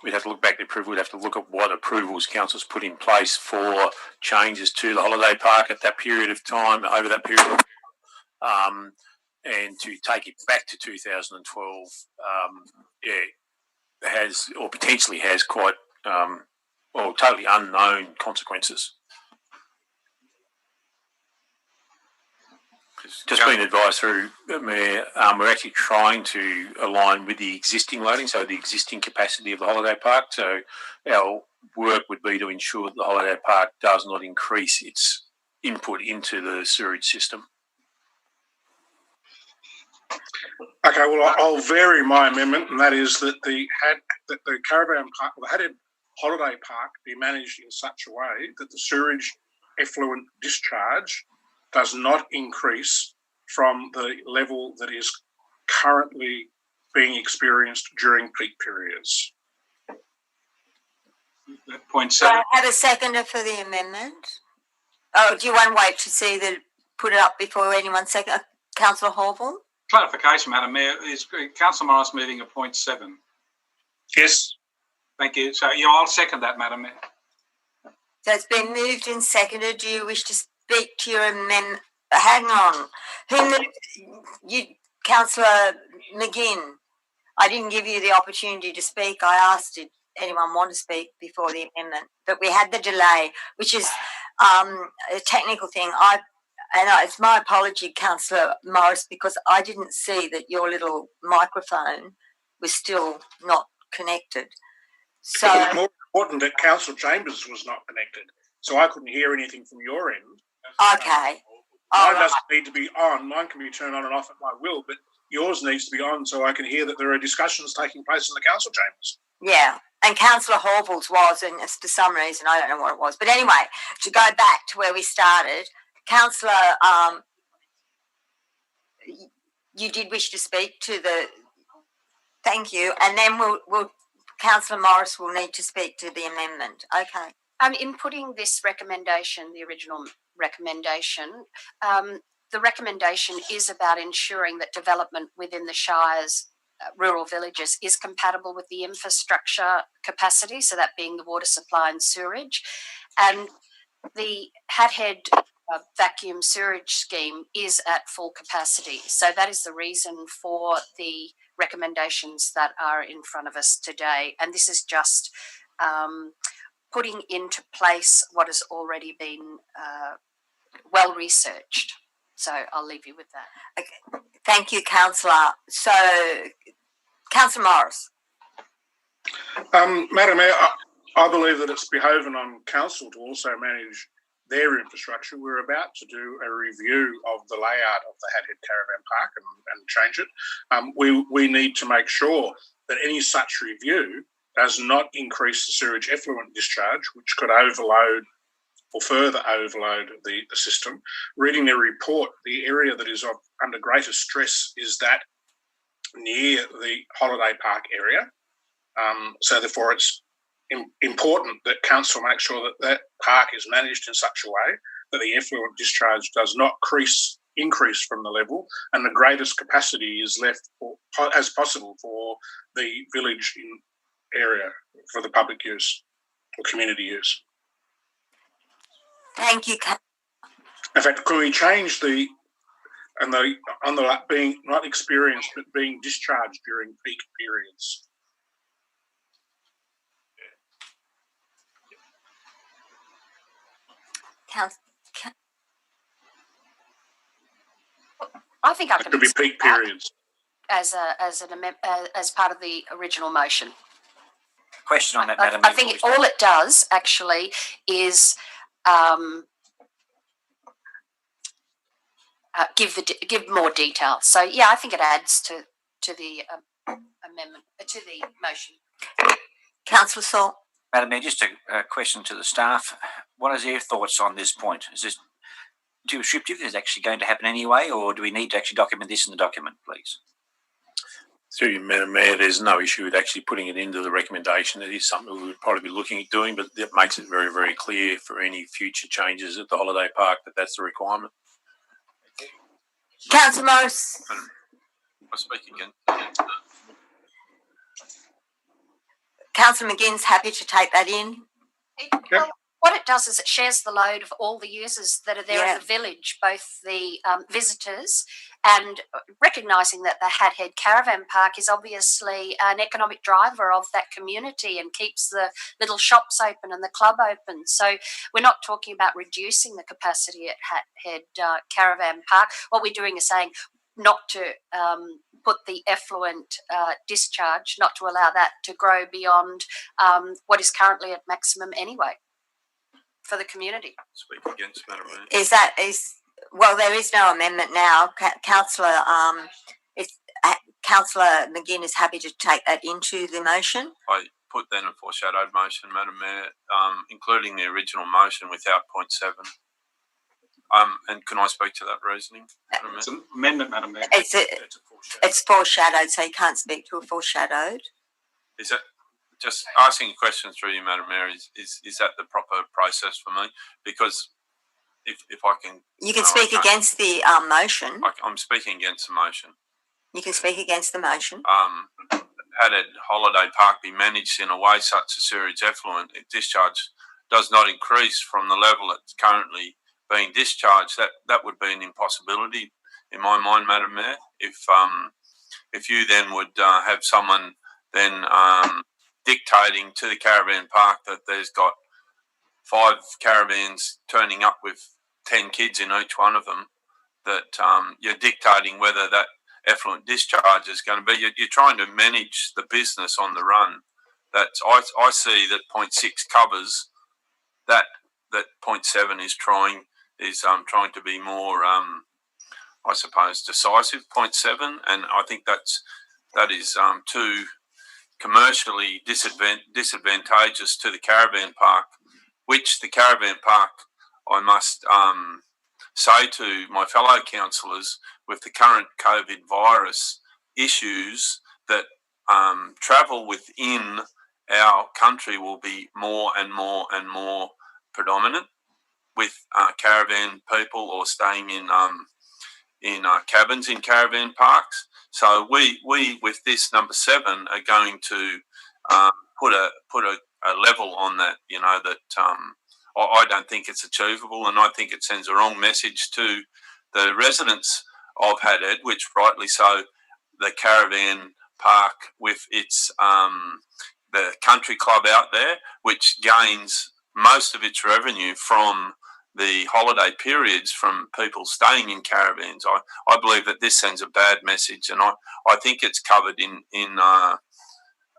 we'd have to look back at the approval. We'd have to look at what approvals council's put in place for changes to the holiday park at that period of time, over that period, and to take it back to 2012, has or potentially has quite totally unknown consequences. Just been advised through, Mayor, we're actually trying to align with the existing loading, so the existing capacity of the holiday park. So our work would be to ensure that the holiday park does not increase its input into the sewerage system. Okay, well, I'll vary my amendment, and that is that the caravan park, the Hat Head Holiday Park, be managed in such a way that the sewerage effluent discharge does not increase from the level that is currently being experienced during peak periods. 0.7. So I have a seconder for the amendment. Oh, do you want to wait to see put it up before anyone second? Councillor Horval? Clarification, Madam Mayor, is Councillor Morris moving a 0.7? Yes. Thank you. So I'll second that, Madam Mayor. So it's been moved and seconded. Do you wish to speak to your amendment? Hang on. Who moved? You, Councillor McGinn. I didn't give you the opportunity to speak. I asked did anyone want to speak before the amendment, but we had the delay, which is a technical thing. It's my apology, Councillor Morris, because I didn't see that your little microphone was still not connected. So it was more important that council chambers was not connected, so I couldn't hear anything from your end. Okay. Mine doesn't need to be on. Mine can be turned on and off at my will, but yours needs to be on so I can hear that there are discussions taking place in the council chambers. Yeah, and Councillor Horval's was, and for some reason, I don't know what it was. But anyway, to go back to where we started, Councillor, you did wish to speak to the, thank you, and then we'll Councillor Morris will need to speak to the amendment. Okay. In putting this recommendation, the original recommendation, the recommendation is about ensuring that development within the Shires rural villages is compatible with the infrastructure capacity, so that being the water supply and sewerage. And the Hathead vacuum sewerage scheme is at full capacity. So that is the reason for the recommendations that are in front of us today. And this is just putting into place what has already been well researched. So I'll leave you with that. Okay. Thank you, Councillor. So, Councillor Morris. Madam Mayor, I believe that it's behoven on council to also manage their infrastructure. We're about to do a review of the layout of the Hathead Caravan Park and change it. We need to make sure that any such review does not increase the sewage effluent discharge, which could overload or further overload the system. Reading their report, the area that is under greater stress is that near the holiday park area. So therefore it's important that council make sure that that park is managed in such a way that the effluent discharge does not increase from the level, and the greatest capacity is left as possible for the village area for the public use or community use. Thank you. In fact, can we change on the being not experienced but being discharged during peak periods? I think I It can could be accept peak that periods. as part of the original motion. Question on that, I Madam Mayor. think all it does actually is give more detail. So yeah, I think it adds to the amendment to the motion. Councillor Saul. Madam Mayor, just a question to the staff. What is their thoughts on this point? Is this too restrictive? Is it actually going to happen anyway, or do we need to actually document this in the document, please? Through you, Madam Mayor, there's no issue with actually putting it into the recommendation. It is something we would probably be looking at doing, but it makes it very, very clear for any future changes at the holiday park that that's the requirement. Councillor Morris. I speak again. Councillor McGinn's happy to take that in. Well, what it does is it shares the load of all the users that are there in the village, both the visitors and recognising that the Hathead Caravan Park is obviously an economic driver of that community and keeps the little shops open and the club open. So we're not talking about reducing the capacity at Hathead Caravan Park. What we're doing is saying not to put the effluent discharge, not to allow that to grow beyond what is currently at maximum anyway for the community. Speak against, Madam Mayor. Well, there is no amendment now. Councillor McGinn is happy to take that into the motion. I put then a foreshadowed motion, Madam Mayor, including the original motion without point 7. And can I speak to that reasoning, Madam Mayor? It's an amendment, Madam Mayor. It's foreshadowed, so you can't speak to a foreshadowed. Is that just asking a question through you, Madam Mayor? Is that the proper process for me? Because if I can, you can speak against the motion. I'm speaking against the motion. You can speak against the motion. Had a holiday park be managed in a way such as sewage effluent discharge does not increase from the level it's currently being discharged, that would be an impossibility in my mind, Madam Mayor. If you then would have someone then dictating to the caravan park that there's got 5 caravans turning up with 10 kids in each one of them, that you're dictating whether that effluent discharge is going to be. You're trying to manage the business on the run. I see that point 6 covers that. That point 7 is trying to be more, I suppose, decisive. Point 7, and I think that is too commercially disadvantageous to the caravan park, which the caravan park, I must say to my fellow councillors, with the current COVID virus issues, that travel within our country will be more and more and more predominant, with caravan people or staying in cabins in caravan parks. So we with this number 7 are going to put a level on that, you know, that I don't think it's achievable, and I think it sends a wrong message to the residents of Hadhead, which rightly so, the caravan park with its the country club out there, which gains most of its revenue from the holiday periods from people staying in caravans. I believe that this sends a bad message, and I think it's covered in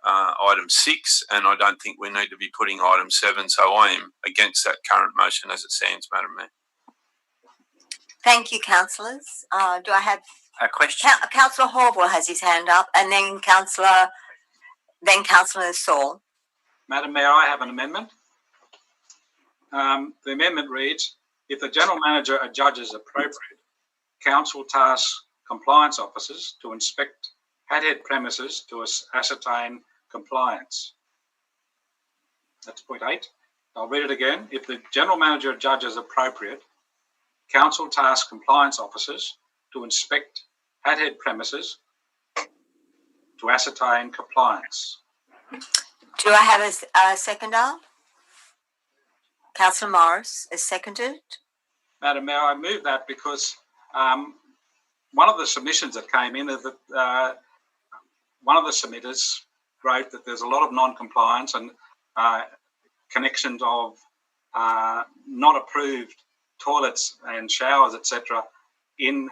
item 6, and I don't think we need to be putting item 7. So I am against that current motion as it stands, Madam Mayor. Thank you, councillors. Do I have A question. Councillor Horville has his hand up, and then Councillor Saul. Madam Mayor, I have an amendment. The amendment reads, if the General Manager adjudges appropriate, Council tasks compliance officers to inspect Hadhead premises to ascertain compliance. That's point 8. I'll read it again. If the General Manager adjudges appropriate, Council tasks compliance officers to inspect Hadhead premises to ascertain compliance. Do I have a seconder? Councillor Morris is seconded. Madam Mayor, I move that because one of the submissions that came in is that one of the submitters wrote that there's a lot of non-compliance and connections of not approved toilets and showers, etc., in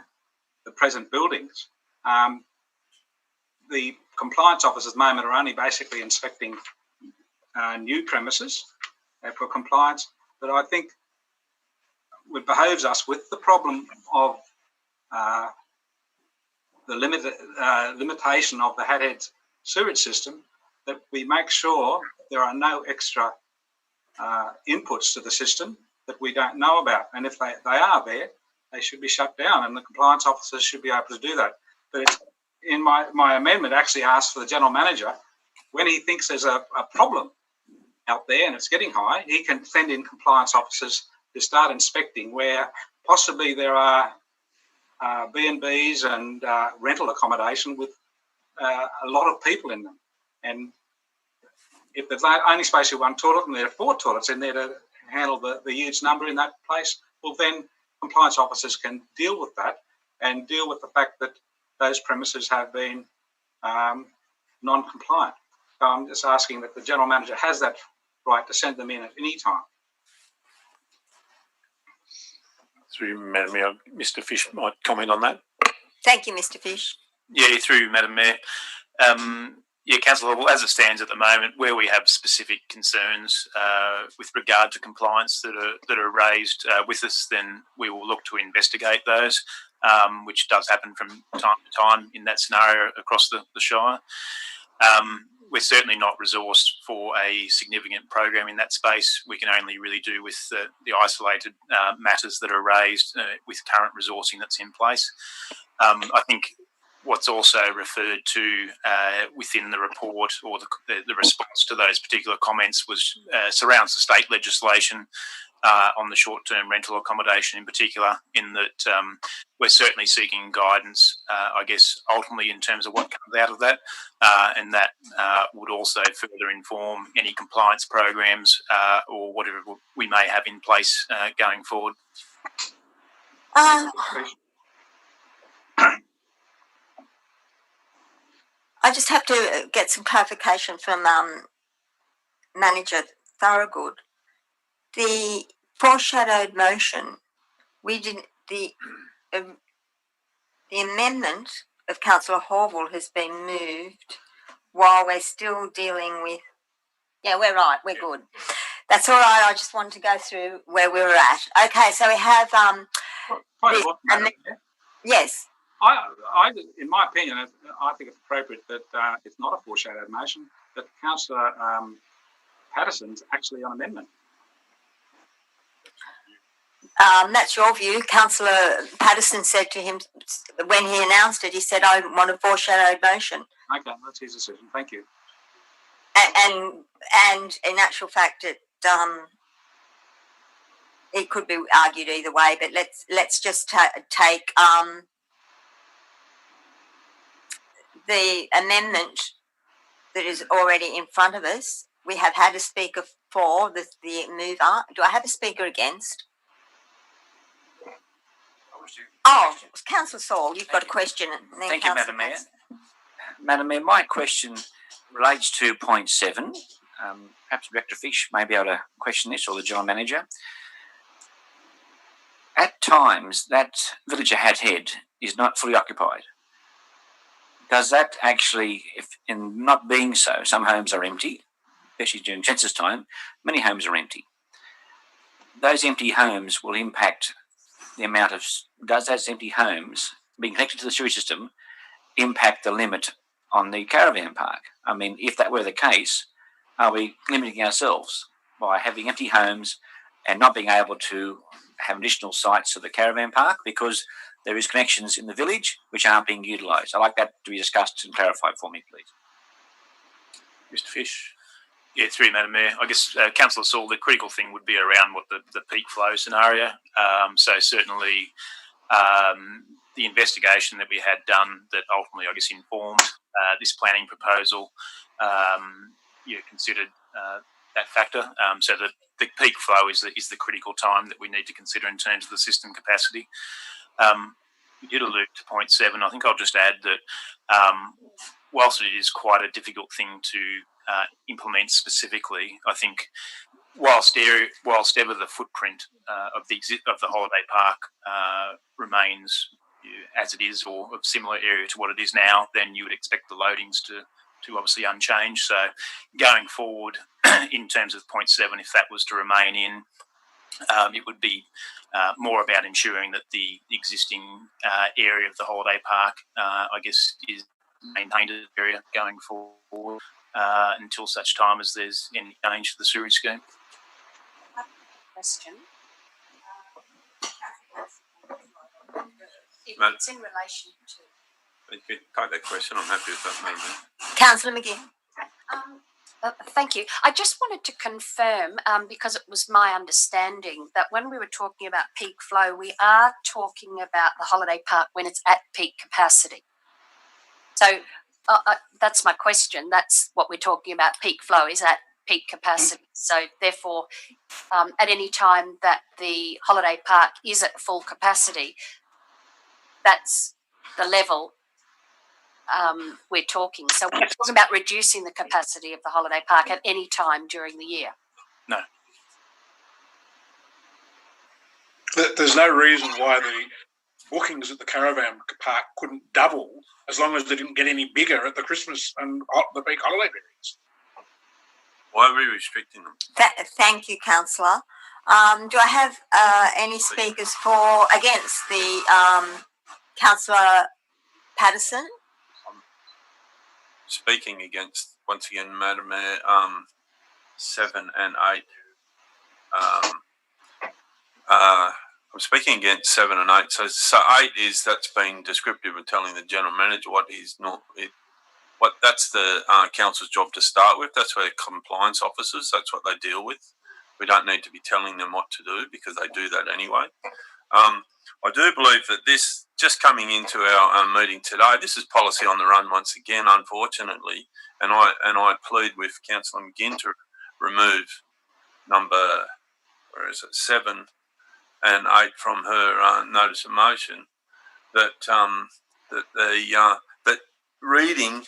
the present buildings. The compliance officers at the moment are only basically inspecting new premises for compliance, but I think it behoves us, with the problem of the limitation of the Hadhead sewage system, that we make sure there are no extra inputs to the system that we don't know about. And if they are there, they should be shut down, and the compliance officers should be able to do that. But it's, in my amendment actually asks for the General Manager, when he thinks there's a problem out there and it's getting high, he can send in compliance officers to start inspecting where possibly there are B&Bs and rental accommodation with a lot of people in them. And if there's only space for one toilet and there are 4 toilets in there to handle the huge number in that place, well, then compliance officers can deal with that and deal with the fact that those premises have been non-compliant. So I'm just asking that the General Manager has that right to send them in at any time. Through Madam Mayor, Mr. Fish might comment on that. Thank you, Mr. Fish. Yeah, through Madam Mayor. Yeah, Councillor, well, as it stands at the moment, where we have specific concerns with regard to compliance that are raised with us, then we will look to investigate those, which does happen from time to time in that scenario across the Shire. We're certainly not resourced for a significant program in that space. We can only really do with the isolated matters that are raised with current resourcing that's in place. I think what's also referred to within the report, or the response to those particular comments, was surrounds the state legislation on the short-term rental accommodation in particular, in that we're certainly seeking guidance, I guess, ultimately in terms of what comes out of that, and that would also further inform any compliance programs or whatever we may have in place going forward. I just have to get some clarification from Manager Thorogood. The foreshadowed motion, we didn't. The amendment of Councillor Horville has been moved while we're still dealing with. Yeah, we're right. We're good. That's all right. I just wanted to go through where we were at. Okay, so we have yes. I, in my opinion, I think it's appropriate that it's not a foreshadowed motion, that Councillor Patterson's actually on amendment. That's your view. Councillor Patterson said to him when he announced it, he said, "I want a foreshadowed motion." Okay, that's his decision. Thank you. And in actual fact, it could be argued either way. But let's just take the amendment that is already in front of us. We have had a speaker for the mover. Do I have a speaker against? Oh, Councillor Saul, you've got a question. And then Thank you, Councillor Madam Mayor. Patterson. Madam Mayor, my question relates to point 7. Perhaps Director Fish may be able to question this, or the General Manager. At times, that villager Hat Head is not fully occupied. Does that actually, if in not being so, some homes are empty, especially during census time, many homes are empty. Those empty homes will impact the amount of, does those empty homes being connected to the sewage system impact the limit on the caravan park? I mean, if that were the case, are we limiting ourselves by having empty homes and not being able to have additional sites for the caravan park because there is connections in the village which aren't being utilised? I'd like that to be discussed and clarified for me, please. Mr. Fish. Yeah, through you, Madam Mayor. I guess, Councillor Saul, the critical thing would be around what the peak flow scenario. So certainly the investigation that we had done that ultimately, I guess, informed this planning proposal, considered that factor. So the peak flow is the critical time that we need to consider in terms of the system capacity. You did allude to point 7. I think I'll just add that whilst it is quite a difficult thing to implement specifically, I think whilst ever the footprint of the holiday park remains as it is, or of similar area to what it is now, then you would expect the loadings to obviously unchanged. So going forward, in terms of point 7, if that was to remain in, it would be more about ensuring that the existing area of the holiday park, I guess, is maintained as an area going forward until such time as there's any change to the sewage scheme. Question. Madam- It's in relation to. You can take that question. I'm happy with that, Madam Mayor. Councillor McGee. Thank you. I just wanted to confirm, because it was my understanding that when we were talking about peak flow, we are talking about the holiday park when it's at peak capacity. So that's my question. That's what we're talking about. Peak flow is at peak capacity. So therefore, at any time that the holiday park is at full capacity, that's the level we're talking. So we're talking about reducing the capacity of the holiday park at any time during the year. No. There's no reason why the bookings at the caravan park couldn't double as long as they didn't get any bigger at the Christmas and the peak holiday periods. Why are we restricting them? Thank you, Councillor. Do I have any speakers for against the Councillor Patterson? Speaking against, once again, Madam Mayor, 7 and 8. I'm speaking against 7 and 8. So 8 is that's being descriptive of telling the General Manager what he's not. That's the council's job to start with. That's where compliance officers. That's what they deal with. We don't need to be telling them what to do because they do that anyway. I do believe that this, just coming into our meeting today, this is policy on the run once again, unfortunately, and I plead with Councillor McGinn to remove number, 7 and 8 from her notice of motion. That reading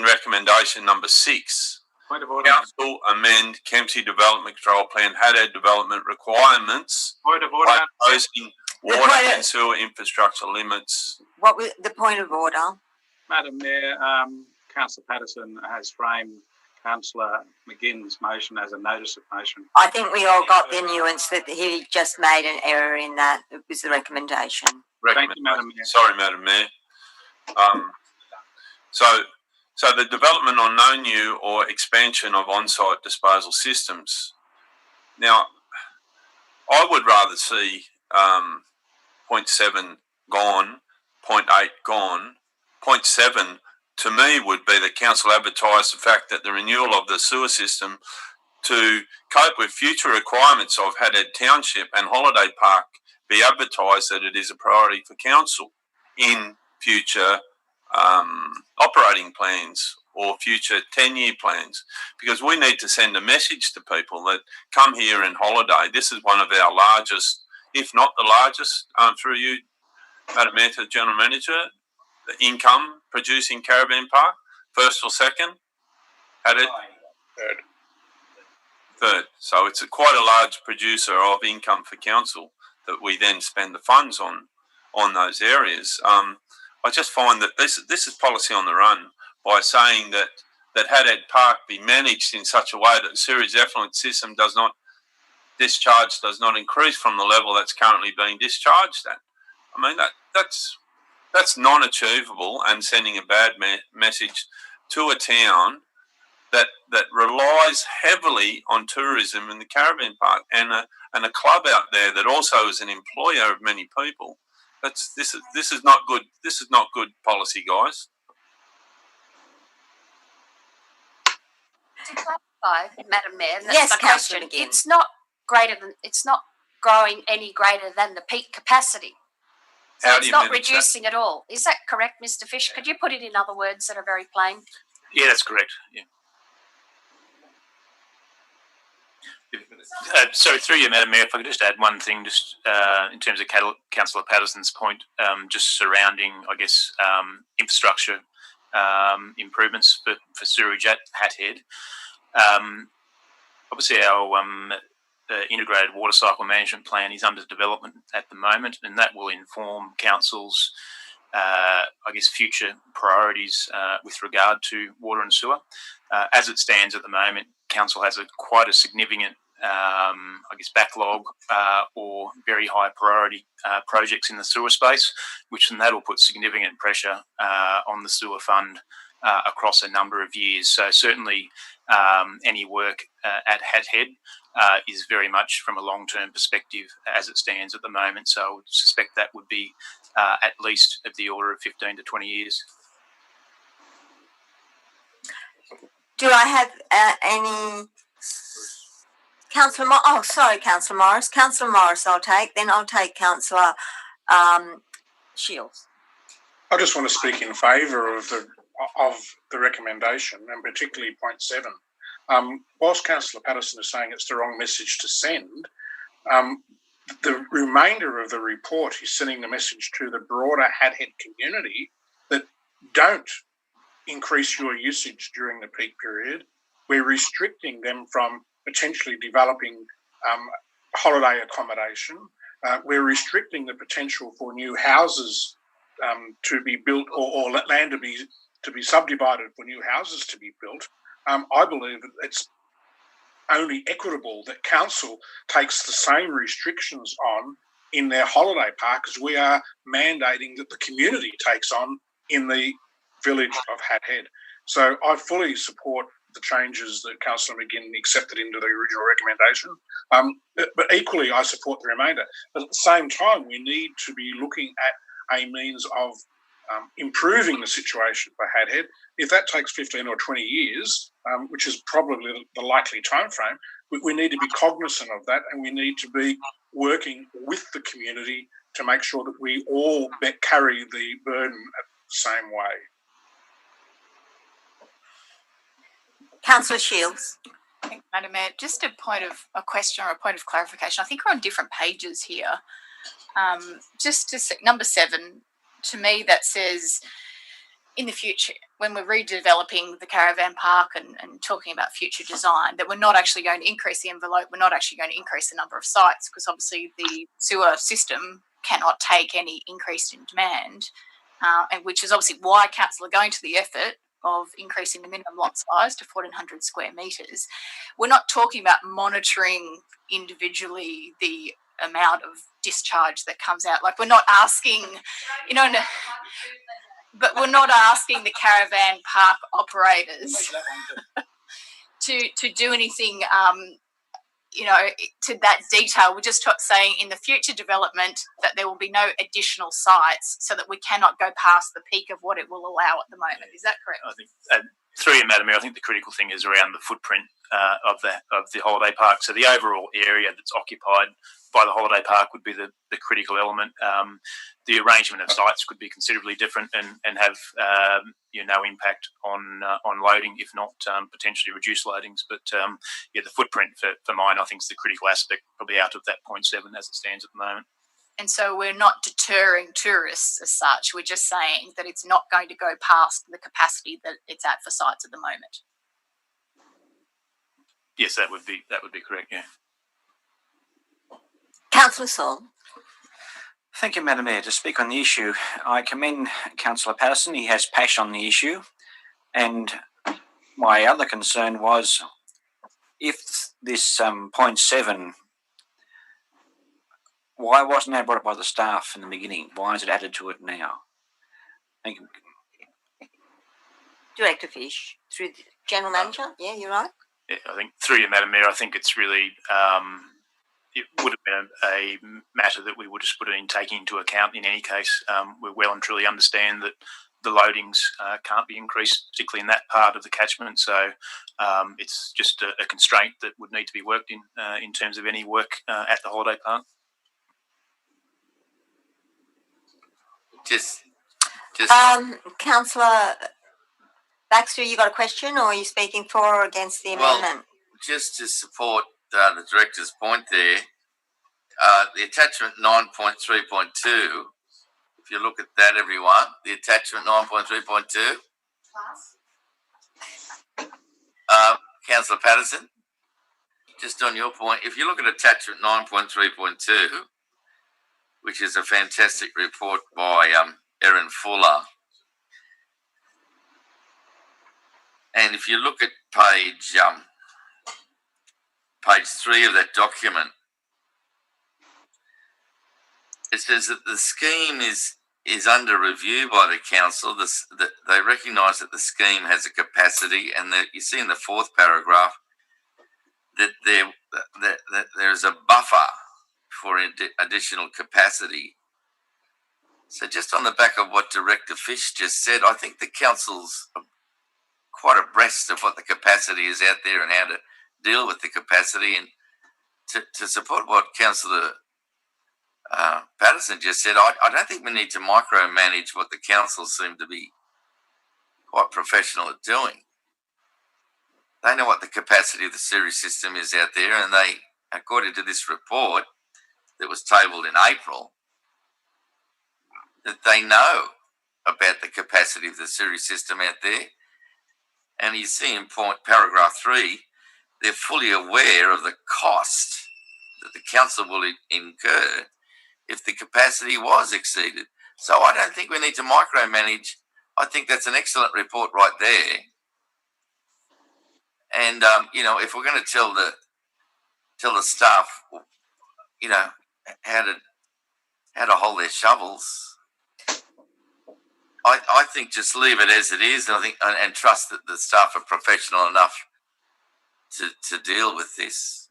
recommendation number 6. Point of order. Council amend Kempsey Development Control Plan HADAD development requirements Point of order. by posting water and sewer infrastructure limits. What was the point of order? Madam Mayor, Councillor Patterson has framed Councillor McGinn's motion as a notice of motion. I think we all got the nuance that he just made an error in that. It was the recommendation. Thank you, Madam Mayor. Sorry, Madam Mayor. So the development on no new or expansion of on-site disposal systems. Now, I would rather see point 7 gone, point 8 gone. Point 7 to me would be that council advertise the fact that the renewal of the sewer system to cope with future requirements of HADAD Township and Holiday Park be advertised that it is a priority for council in future operating plans or future 10-year plans, because we need to send a message to people that come here and holiday. This is one of our largest, if not the largest, through you, Madam Mayor, to General Manager, the income producing caravan park, first or second? Had it? Third. So it's quite a large producer of income for council that we then spend the funds on those areas. I just find that this is policy on the run by saying that Hathead Park be managed in such a way that the sewage effluent system does not increase from the level that's currently being discharged at. I mean, that's non-achievable and sending a bad message to a town that relies heavily on tourism in the caravan park and a club out there that also is an employer of many people. This is not good. This is not good policy, guys. To clarify, Madam Mayor, that's Yes, my Councillor question. McGinn. It's not growing any greater than the peak capacity. So How do it's you not manage that? reducing at all. Is that correct, Mr. Fish? Could you put it in other words that are very plain? Yeah, that's correct. Yeah. So through you, Madam Mayor, if I could just add one thing, just in terms of Councillor Patterson's point, just surrounding, I guess, infrastructure improvements for sewerage at Hathead. Obviously, our integrated water cycle management plan is under development at the moment, and that will inform council's, I guess, future priorities with regard to water and sewer. As it stands at the moment, council has quite a significant, I guess, backlog or very high priority projects in the sewer space, which then that will put significant pressure on the sewer fund across a number of years. So certainly any work at Hathead is very much from a long-term perspective as it stands at the moment. So I would suspect that would be at least of the order of 15 to 20 years. Do I have any... Councillor Councillor Morris. Councillor Morris I'll take. Then I'll take Councillor Shields. I just want to speak in favour of the recommendation, and particularly point 7. Whilst Councillor Patterson is saying it's the wrong message to send, the remainder of the report is sending the message to the broader Hathead community that don't increase your usage during the peak period. We're restricting them from potentially developing holiday accommodation. We're restricting the potential for new houses to be built or land to be subdivided for new houses to be built. I believe that it's only equitable that council takes the same restrictions on in their holiday park as we are mandating that the community takes on in the village of Hathead. So I fully support the changes that Councillor McGinn accepted into the original recommendation. But equally, I support the remainder. But at the same time, we need to be looking at a means of improving the situation for Hathead. If that takes 15 or 20 years, which is probably the likely time frame, we need to be cognizant of that, and we need to be working with the community to make sure that we all carry the burden the same way. Councillor Shields. Thank you, Madam Mayor. Just a question or a point of clarification. I think we're on different pages here. Just to say, number 7, to me that says in the future, when we're redeveloping the caravan park and talking about future design, that we're not actually going to increase the envelope, we're not actually going to increase the number of sites, because obviously the sewer system cannot take any increase in demand, and which is obviously why council are going to the effort of increasing the minimum lot size to 1,400 square metres. We're not talking about monitoring individually the amount of discharge that comes out. Like, we're not asking, but we're not asking the caravan park operators to do anything, to that detail. We're just saying in the future development that there will be no additional sites, so that we cannot go past the peak of what it will allow at the moment. Is that correct? I think Through you, Madam Mayor, I think the critical thing is around the footprint of the holiday park. So the overall area that's occupied by the holiday park would be the critical element. The arrangement of sites could be considerably different and have no impact on loading, if not potentially reduce loadings. But the footprint for mine, I think, is the critical aspect, probably out of that 0.7 as it stands at the moment. And so we're not deterring tourists as such. We're just saying that it's not going to go past the capacity that it's at for sites at the moment. Yes, that would be correct. Yeah. Councillor Saul. Thank you, Madam Mayor. To speak on the issue, I commend Councillor Patterson. He has passion on the issue. And my other concern was if this 0.7, why wasn't that brought up by the staff in the beginning? Why is it added to it now? Thank you. Director Fish, through the General Manager. Yeah, you're right. Yeah, I think through you, Madam Mayor, I think it's really it would have been a matter that we would have put it in taking into account in any case. We well and truly understand that the loadings can't be increased, particularly in that part of the catchment. So it's just a constraint that would need to be worked in terms of any work at the holiday park. Councillor Baxter, you got a question, or are you speaking for or against the amendment? Well, just to support the director's point there, the attachment 9.3.2, if you look at that, everyone, the attachment 9.3.2, Councillor Patterson, just on your point, if you look at attachment 9.3.2, which is a fantastic report by Erin Fuller, and if you look at page 3 of that document, it says that the scheme is under review by the council. They recognise that the scheme has a capacity, and that you see in the 4th paragraph that there is a buffer for additional capacity. So just on the back of what Director Fish just said, I think the council's quite abreast of what the capacity is out there and how to deal with the capacity. And to support what Councillor Patterson just said, I don't think we need to micromanage what the council seem to be quite professional at doing. They know what the capacity of the series system is out there, and they, according to this report that was tabled in April, that they know about the capacity of the series system out there. And you see in paragraph 3, they're fully aware of the cost that the council will incur if the capacity was exceeded. So I don't think we need to micromanage. I think that's an excellent report right there. And if we're going to tell the staff, how to hold their shovels, I think just leave it as it is, and I think and trust that the staff are professional enough to deal with this.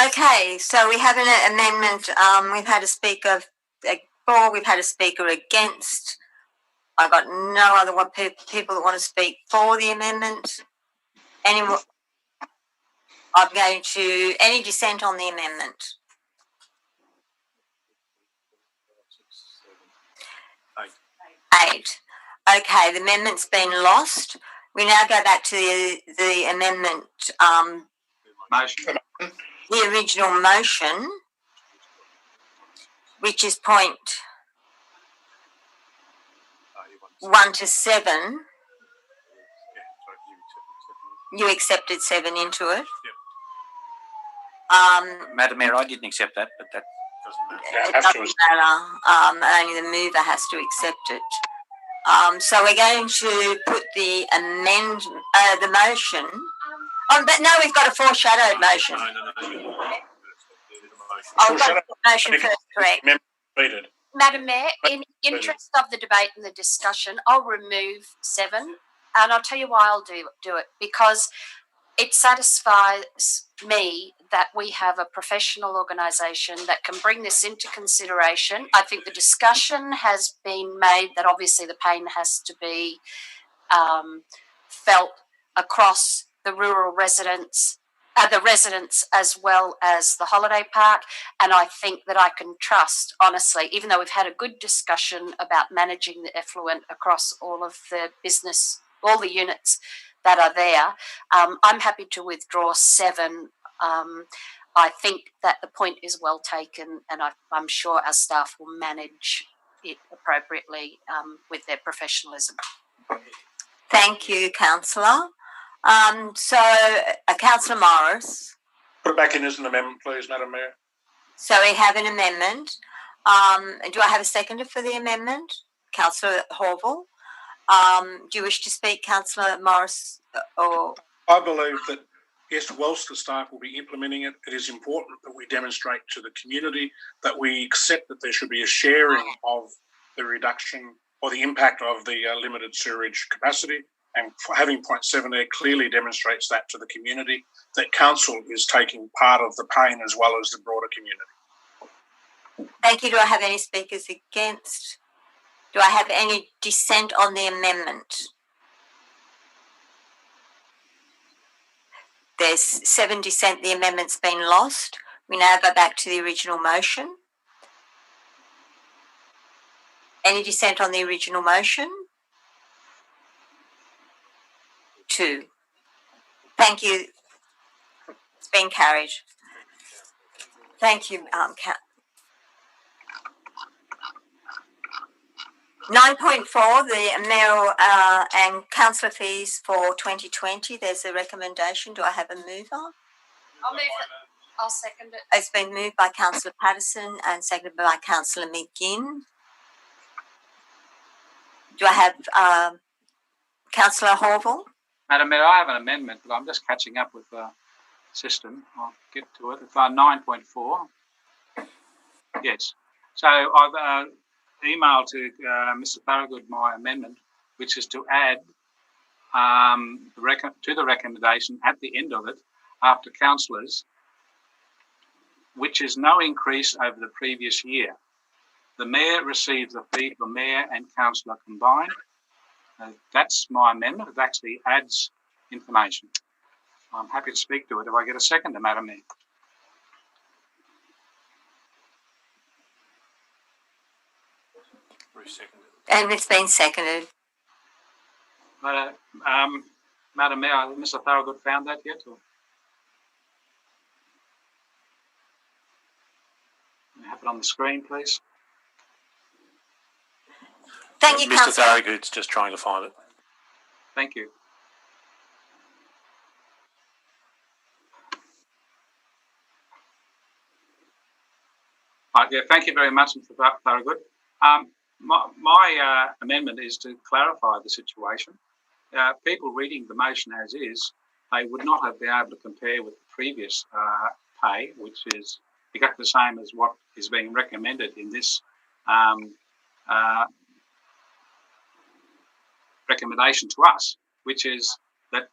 Okay, so we have an amendment. We've had a speaker for, we've had a speaker against. I've got no other people that want to speak for the amendment. I'm going to, any dissent on the amendment? 8. Okay, the amendment's been lost. We now go back to the amendment, Motion. the original motion, which is point 1 to 7. You accepted 7 into it. Madam Mayor, I didn't accept that, but that it doesn't matter. Only the mover has to accept it. So we're going to put the motion. But no, we've got a foreshadowed motion. I've got the motion first, correct? Madam Mayor, in interest of the debate and the discussion, I'll remove 7, and I'll tell you why I'll do it. Because it satisfies me that we have a professional organisation that can bring this into consideration. I think the discussion has been made that obviously the pain has to be felt across the rural residents, the residents as well as the holiday park. And I think that I can trust, honestly, even though we've had a good discussion about managing the effluent across all of the business, all the units that are there, I'm happy to withdraw 7. I think that the point is well taken, and I'm sure our staff will manage it appropriately with their professionalism. Thank you, Councillor. Councillor Morris. Put it back in as an amendment, please, Madam Mayor. So we have an amendment. Do I have a seconder for the amendment? Councillor Horval. Do you wish to speak, Councillor Morris? Or I believe that, yes, whilst the staff will be implementing it, it is important that we demonstrate to the community that we accept that there should be a sharing of the reduction or the impact of the limited sewerage capacity. And having point 7 there clearly demonstrates that to the community, that council is taking part of the pain as well as the broader community. Thank you. Do I have any speakers against? Do I have any dissent on the amendment? There's 7 dissent. The amendment's been lost. We now go back to the original motion. Any dissent on the original motion? 2. Thank you. It's been carried. Thank you, 9.4, the mayoral and councillor fees for 2020. There's a recommendation. Do I have a mover? I'll move it. I'll second it. It's been moved by Councillor Patterson and seconded by Councillor McGinn. Do I have Councillor Horval? Madam Mayor, I have an amendment, but I'm just catching up with the system. I'll get to it. It's 9.4. Yes. So I've emailed to Mr. Thorogood my amendment, which is to add to the recommendation at the end of it, after councillors, which is no increase over the previous year. The mayor receives a fee for mayor and councillor combined. That's my amendment. It actually adds information. I'm happy to speak to it. If I get a second, Madam Mayor. And it's been seconded. Madam Mayor, Mr. Thorogood found that yet? Or? Can you have it on the screen, please? Thank you, Mr. Thorogood's just trying to find it. Thank you. Thank you very much, Mr. Thorogood. My amendment is to clarify the situation. People reading the motion as is, they would not have been able to compare with the previous pay, which is exactly the same as what is being recommended in this recommendation to us, which is that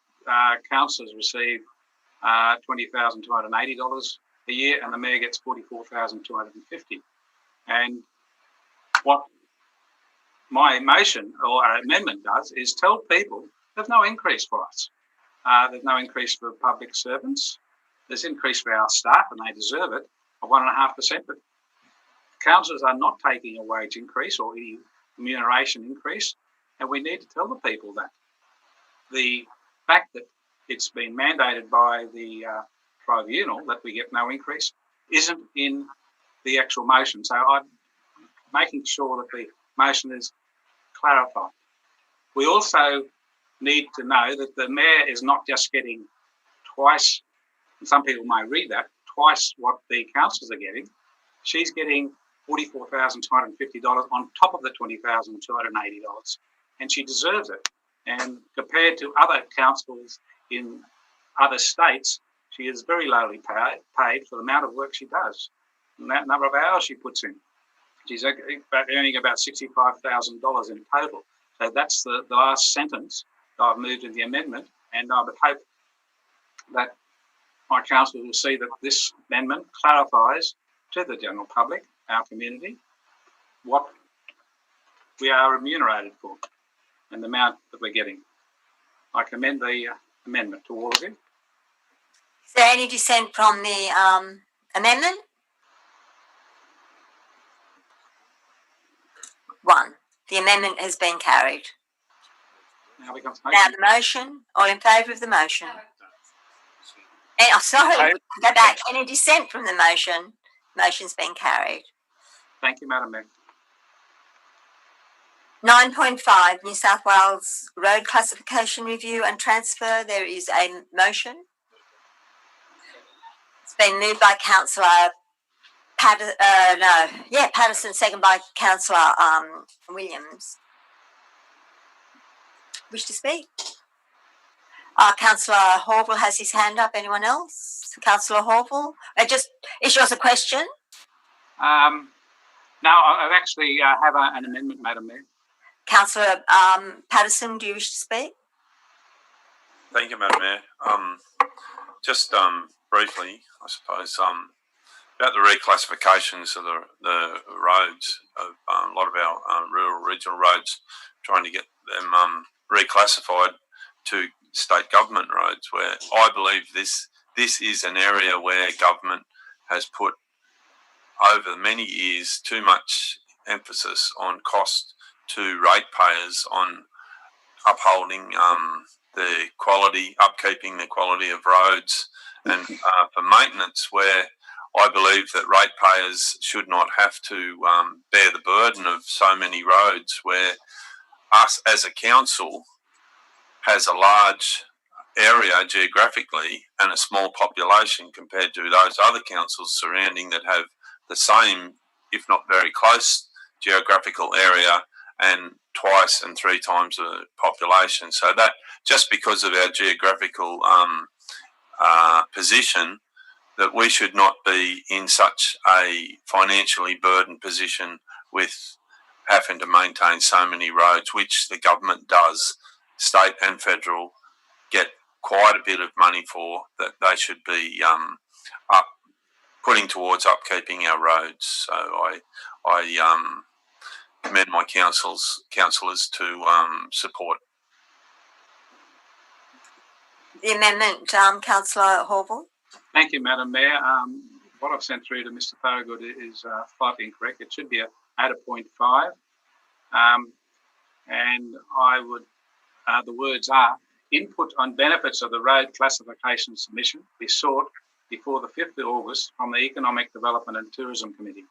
councillors receive $20,280 a year and the mayor gets $44,250. And what my motion or amendment does is tell people there's no increase for us. There's no increase for public servants. There's increase for our staff, and they deserve it, of 1.5%. But councillors are not taking a wage increase or any remuneration increase, and we need to tell the people that. The fact that it's been mandated by the tribunal that we get no increase isn't in the actual motion. So I'm making sure that the motion is clarified. We also need to know that the mayor is not just getting twice, and some people may read that, twice what the councillors are getting. She's getting $44,250 on top of the $20,280, and she deserves it. And compared to other councils in other states, she is very lowly paid for the amount of work she does and that number of hours she puts in. She's earning about $65,000 in total. So that's the last sentence that I've moved in the amendment, and I would hope that my council will see that this amendment clarifies to the general public, our community, what we are remunerated for and the amount that we're getting. I commend the amendment to all of you. Is there any dissent from the amendment? One. The amendment has been carried. Now becomes Now the motion. All in favour of the motion? Sorry, go back. Any dissent from the motion? Motion's been carried. Thank you, Madam Mayor. 9.5, New South Wales Road Classification Review and Transfer. There is a motion. It's been moved by Councillor Patterson, second by Councillor Williams. Wish to speak? Councillor Horville has his hand up. Anyone else? Councillor Horville? Is yours a question? No, I actually have an amendment, Madam Mayor. Councillor Patterson, do you wish to speak? Thank you, Madam Mayor. Just briefly, I suppose, about the reclassifications of the roads, of a lot of our rural regional roads, trying to get them reclassified to state government roads, where I believe this is an area where government has put over many years too much emphasis on cost to ratepayers on upholding the quality, upkeeping the quality of roads, and for maintenance, where I believe that ratepayers should not have to bear the burden of so many roads, where us as a council has a large area geographically and a small population compared to those other councils surrounding that have the same, if not very close, geographical area and twice and three times the population. So that just because of our geographical position, that we should not be in such a financially burdened position with having to maintain so many roads, which the government does, state and federal, get quite a bit of money for, that they should be putting towards upkeeping our roads. So I commend my councillors to support. The amendment, Councillor Horville. Thank you, Madam Mayor. What I've sent through to Mr. Thorogood is slightly incorrect. It should be at a 0.5. And I would, the words are, input on benefits of the road classification submission be sought before the 5th of August from the Economic Development and Tourism Committee.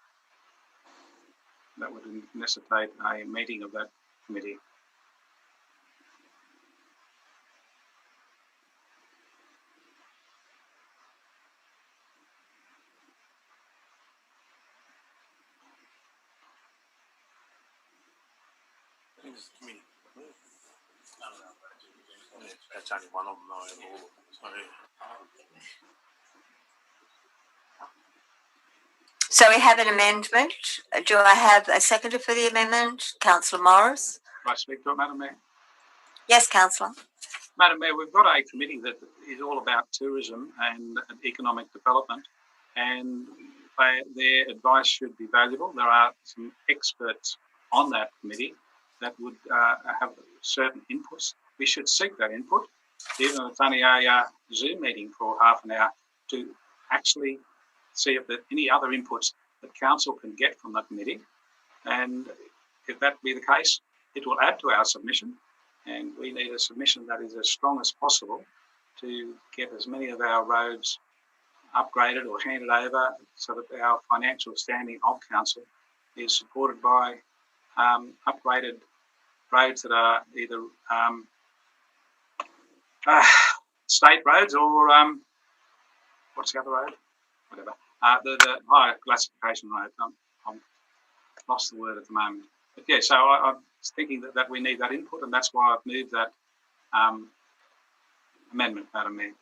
That would necessitate a meeting of that committee. That's only one of them, So we have an amendment. Do I have a seconder for the amendment? Councillor Morris. Can I speak to it, Madam Mayor? Yes, Councillor. Madam Mayor, we've got a committee that is all about tourism and economic development, and their advice should be valuable. There are some experts on that committee that would have certain inputs. We should seek that input, even if it's only a Zoom meeting for half an hour, to actually see if there are any other inputs that council can get from the committee. And if that be the case, it will add to our submission. And we need a submission that is as strong as possible to get as many of our roads upgraded or handed over, so that our financial standing of council is supported by upgraded roads that are either state roads or what's the other road? Whatever. The higher classification road. I've lost the word at the moment. But yeah, so I'm thinking that we need that input, and that's why I've moved that amendment, Madam Mayor.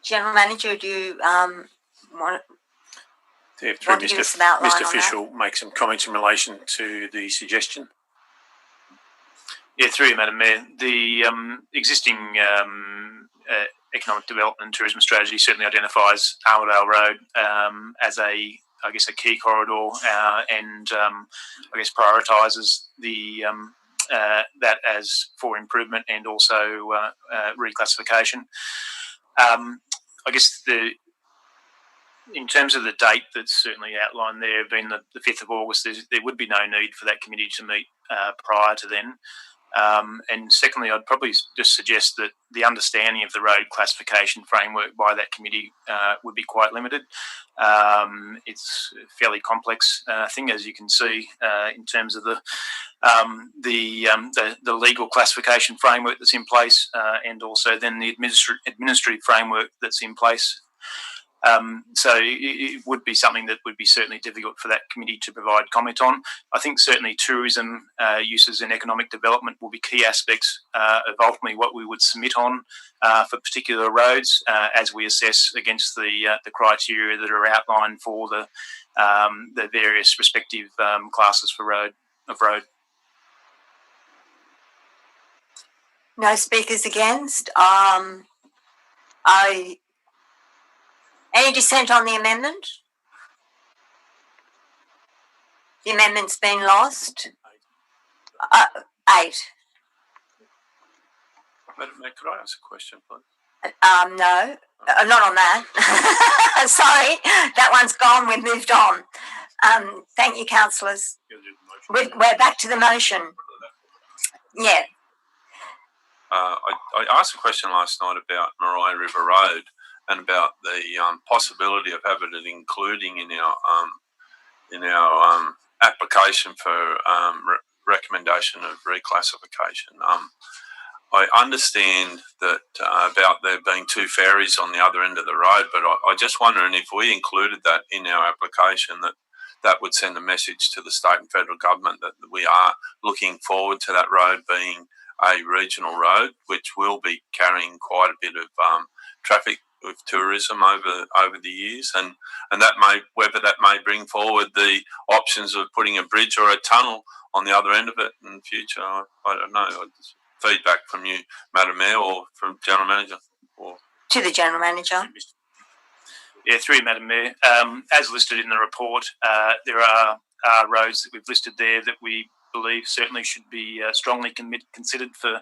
General Manager, do you want to give us some outline Mr. on Fish will make some comments in relation to the suggestion. Yeah, through you, Madam Mayor. The existing economic development and tourism strategy certainly identifies Armadale Road as a key corridor and prioritises the that as for improvement and also reclassification. In terms of the date that's certainly outlined there, being the 5th of August, there would be no need for that committee to meet prior to then. And secondly, I'd probably just suggest that the understanding of the road classification framework by that committee would be quite limited. It's a fairly complex thing, as you can see, in terms of the legal classification framework that's in place, and also then the administrative framework that's in place. So it would be something that would be certainly difficult for that committee to provide comment on. I think certainly tourism uses and economic development will be key aspects of ultimately what we would submit on for particular roads as we assess against the criteria that are outlined for the various respective classes for road. No speakers against. Any dissent on the amendment? The amendment's been lost. 8. Madam Mayor, could I ask a question, please? No, not on that. Sorry, that one's gone. We've moved on. Thank you, councillors. We're back to the motion. Yeah. I asked a question last night about Marais River Road and about the possibility of having it including in our application for recommendation of reclassification. I understand that about there being 2 ferries on the other end of the road, but I just wondering if we included that in our application, that would send a message to the state and federal government that we are looking forward to that road being a regional road, which will be carrying quite a bit of traffic with tourism over the years, and that may bring forward the options of putting a bridge or a tunnel on the other end of it in the future. I don't know. Feedback from you, Madam Mayor, or from General Manager, or to the General Manager. Yeah, through you, Madam Mayor. As listed in the report, there are roads that we've listed there that we believe certainly should be strongly considered for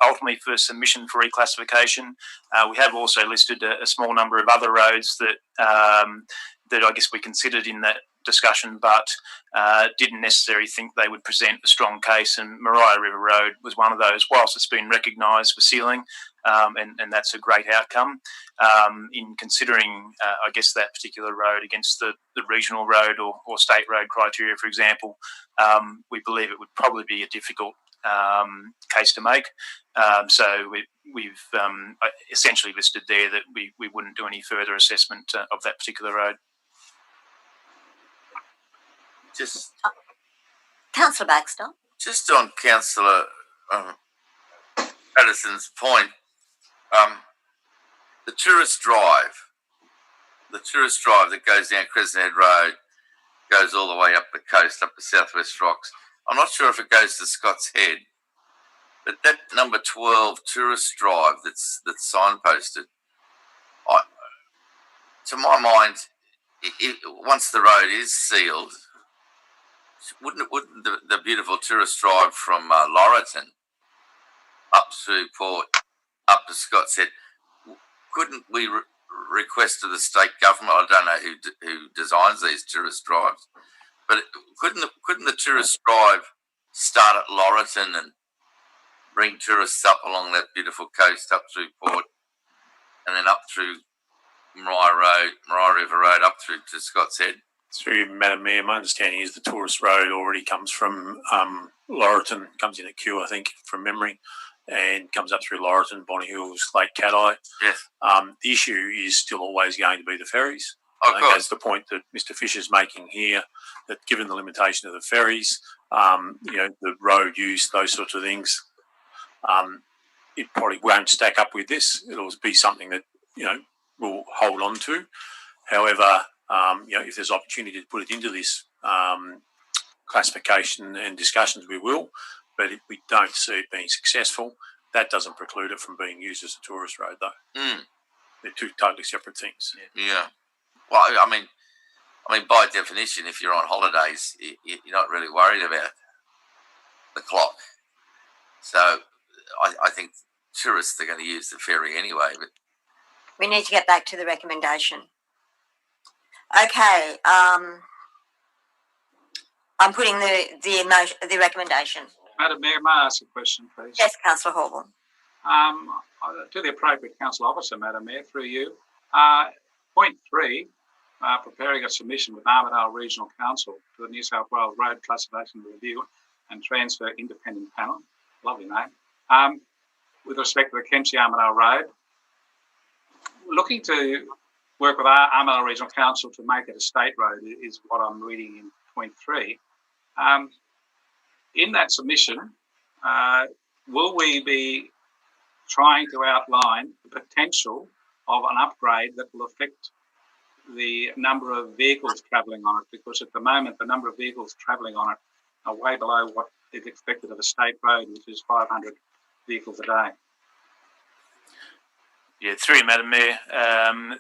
ultimately for submission for reclassification. We have also listed a small number of other roads that that I guess we considered in that discussion, but didn't necessarily think they would present a strong case, and Marais River Road was one of those. Whilst it's been recognised for sealing, and that's a great outcome, in considering I guess that particular road against the regional road or state road criteria, for example, we believe it would probably be a difficult case to make. So we've essentially listed there that we wouldn't do any further assessment of that particular road. Just Councillor Baxter. Just on Councillor Patterson's point, the tourist drive that goes down Crescent Head Road goes all the way up the coast, up the Southwest Rocks. I'm not sure if it goes to Scott's Head, but that number 12 tourist drive that's signposted, to my mind, once the road is sealed, wouldn't the beautiful tourist drive from Laurelton up through Port, up to Scott's Head, couldn't we request to the state government? I don't know who designs these tourist drives, but couldn't the tourist drive start at Laurelton and bring tourists up along that beautiful coast up through Port, and then up through Marais River Road up through to Scott's Head? Through Madam Mayor, my understanding is the tourist road already comes from Laurelton, comes in at Kew, I think, from memory, and comes up through Laurelton, Bonny Hills, Lake Cat-Eye. Yes. The issue is still always going to be the ferries. Oh, I think that's the point that Mr. Fisher's making here, that given the limitation of the ferries, the road use, those sorts of things, it probably won't stack up with this. It'll be something that, we'll hold on to. However, if there's opportunity to put it into this classification and discussions, we will. but if we don't see it being successful, that doesn't preclude it from being used as a tourist road, though. They're two totally separate things. Yeah. Well, I mean, by definition, if you're on holidays, you're not really worried about the clock. So I think tourists are going to use the ferry anyway. But we need to get back to the recommendation. Okay. I'm putting the recommendation. Madam Mayor, may I ask a question, please? Yes, Councillor Horval. To the appropriate council officer, Madam Mayor, through you. Point 3, preparing a submission with Armidale Regional Council to the New South Wales Road Classification Review and Transfer Independent Panel. Lovely name. With respect to the Kempsey Armidale Road, looking to work with our Armidale Regional Council to make it a state road is what I'm reading in point 3. In that submission, will we be trying to outline the potential of an upgrade that will affect the number of vehicles travelling on it? Because at the moment, the number of vehicles travelling on it are way below what is expected of a state road, which is 500 vehicles a day. Yeah, through you, Madam Mayor.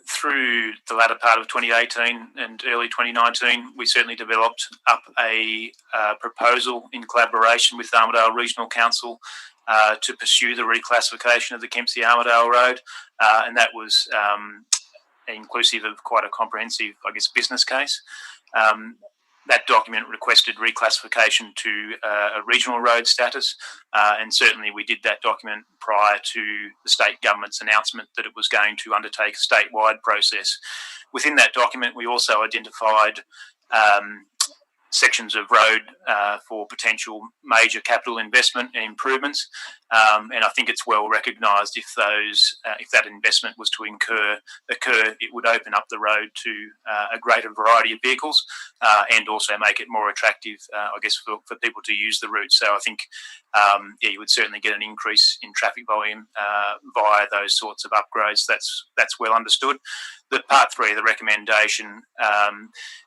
Through the latter part of 2018 and early 2019, we certainly developed up a proposal in collaboration with Armidale Regional Council to pursue the reclassification of the Kempsey Armidale Road, and that was inclusive of quite a comprehensive, I guess, business case. That document requested reclassification to a regional road status, and certainly we did that document prior to the state government's announcement that it was going to undertake a statewide process. Within that document, we also identified sections of road for potential major capital investment and improvements, and I think it's well recognised if that investment was to occur, it would open up the road to a greater variety of vehicles and also make it more attractive, I guess, for people to use the route. So I think, you would certainly get an increase in traffic volume via those sorts of upgrades. That's well understood. The part 3 of the recommendation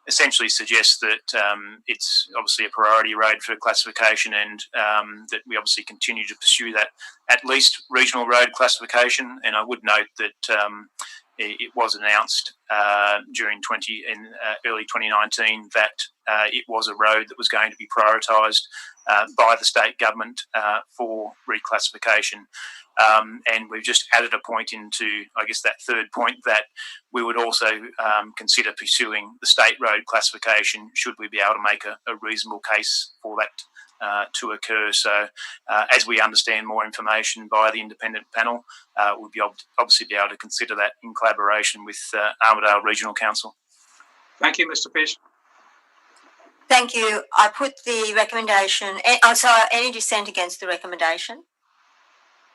essentially suggests that it's obviously a priority road for classification, and that we obviously continue to pursue that at least regional road classification. And I would note that it was announced during early 2019 that it was a road that was going to be prioritised by the state government for reclassification. And we've just added a point into, I guess, that third point, that we would also consider pursuing the state road classification should we be able to make a reasonable case for that to occur. So as we understand more information by the independent panel, we'll be obviously be able to consider that in collaboration with Armidale Regional Council. Thank you, Mr. Fish. Thank you. I put the recommendation. Any dissent against the recommendation?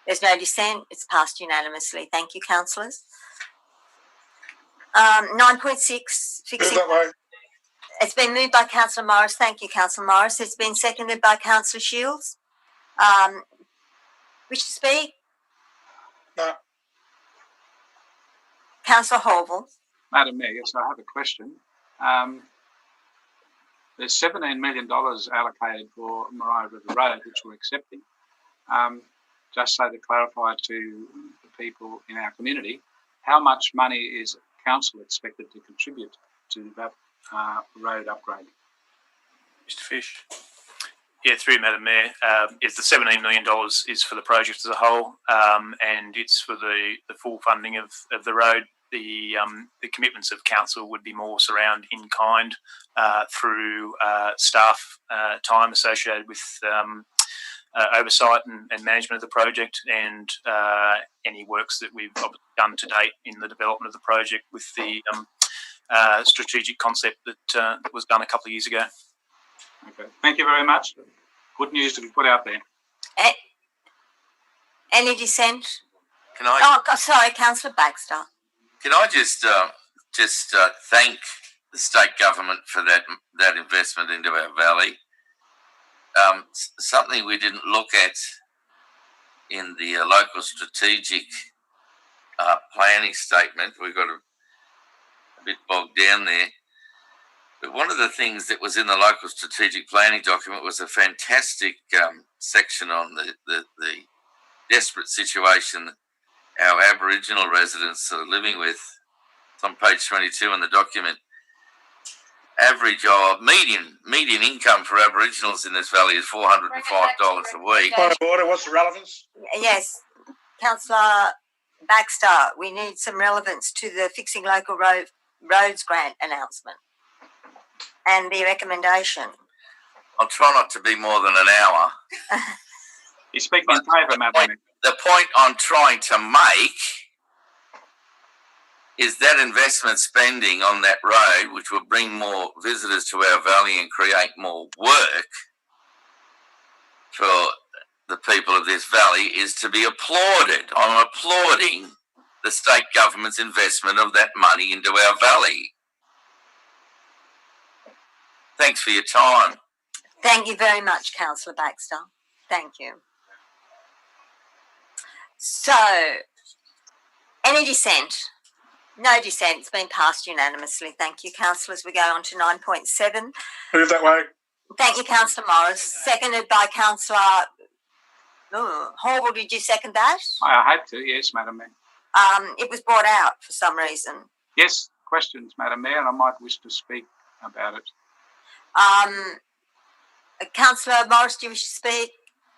There's no dissent. It's passed unanimously. Thank you, councillors. 9.6. It's been moved by Councillor Morris. Thank you, Councillor Morris. It's been seconded by Councillor Shields. Wish to speak? No. Councillor Horval. Madam Mayor, yes, I have a question. There's $17 million allocated for Marais River Road, which we're accepting. Just so to clarify to the people in our community, how much money is council expected to contribute to that road upgrade? Mr. Fish. Yeah, through you, Madam Mayor. The $17 million is for the project as a whole, and it's for the full funding of the road. The commitments of council would be more surround in kind through staff time associated with oversight and management of the project, and any works that we've done to date in the development of the project with the strategic concept that was done a couple of years ago. Okay, thank you very much. Good news to be put out there. Any dissent? Can I? Oh, sorry, Councillor Baxter. Can I just thank the state government for that investment into our valley? Something we didn't look at in the local strategic planning statement. We got a bit bogged down there. But one of the things that was in the local strategic planning document was a fantastic section on the desperate situation our Aboriginal residents are living with. It's on page 22 in the document. Average or median income for Aboriginals in this valley is $405 a week. Point of order, what's the relevance? Yes, Councillor Baxter, we need some relevance to the Fixing Local Roads grant announcement and the recommendation. I'll try not to be more than an hour. You speak in favour, Madam. The point I'm trying to make is that investment spending on that road, which will bring more visitors to our valley and create more work for the people of this valley, is to be applauded. I'm applauding the state government's investment of that money into our valley. Thanks for your time. Thank you very much, Councillor Baxter. Thank you. So, any dissent? No dissent. It's been passed unanimously. Thank you, councillors. We go on to 9.7. Move that way. Thank you, Councillor Morris. Seconded by Councillor Horval. Did you second that? I had to, yes, Madam Mayor. It was brought out for some reason. Yes, questions, Madam Mayor, and I might wish to speak about it. Councillor Morris, do you wish to speak?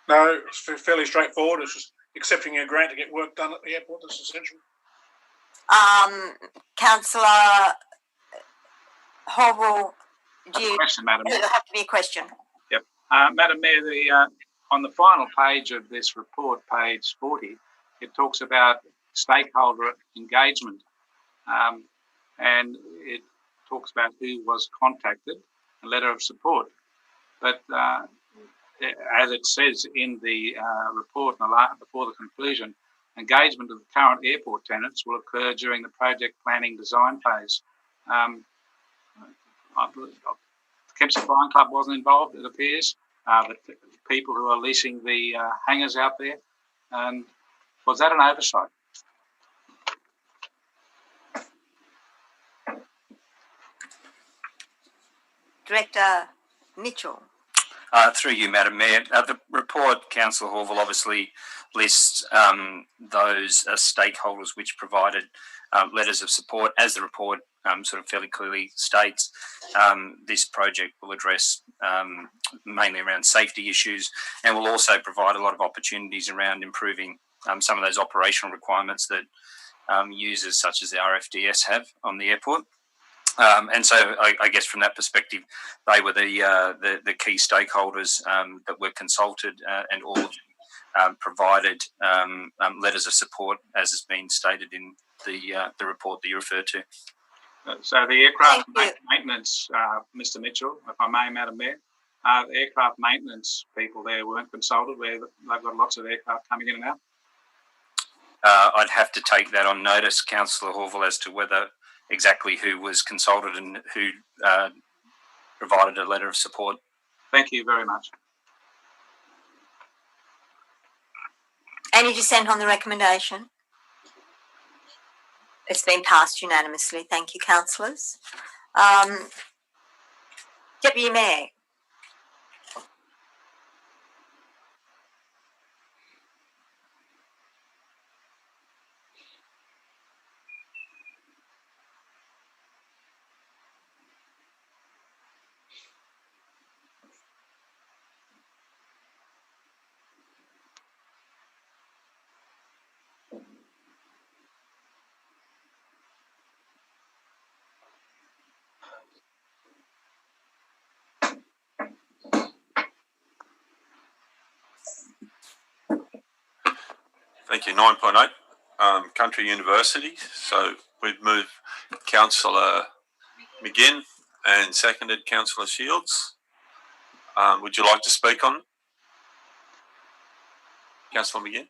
No, it's fairly straightforward. It's just accepting a grant to get work done at the airport. That's essential. Councillor Horval, do you... Question, Madam Mayor. It'll have to be a question. Yep. Madam Mayor, on the final page of this report, page 40, it talks about stakeholder engagement, and it talks about who was contacted, a letter of support. But as it says in the report before the conclusion, engagement of the current airport tenants will occur during the project planning design phase. The Kempsey Flying Club wasn't involved, it appears. The people who are leasing the hangars out there. And was that an oversight? Director Mitchell. Through you, Madam Mayor. The report, Councillor Horval, obviously lists those stakeholders which provided letters of support. As the report sort of fairly clearly states, this project will address mainly around safety issues and will also provide a lot of opportunities around improving some of those operational requirements that users such as the RFDS have on the airport. And so I guess from that perspective, they were the key stakeholders that were consulted and all provided letters of support, as has been stated in the report that you referred to. So the aircraft maintenance, Mr. Mitchell, if I may, Madam Mayor, the aircraft maintenance people there weren't consulted, where they've got lots of aircraft coming in and out? I'd have to take that on notice, Councillor Horval, as to whether exactly who was consulted and who provided a letter of support. Thank you very much. Any dissent on the recommendation? It's been passed unanimously. Thank you, councillors. Deputy Mayor. Thank you. 9.8, Country University. So we've moved Councillor McGinn and seconded Councillor Shields. Would you like to speak on it? Councillor McGinn?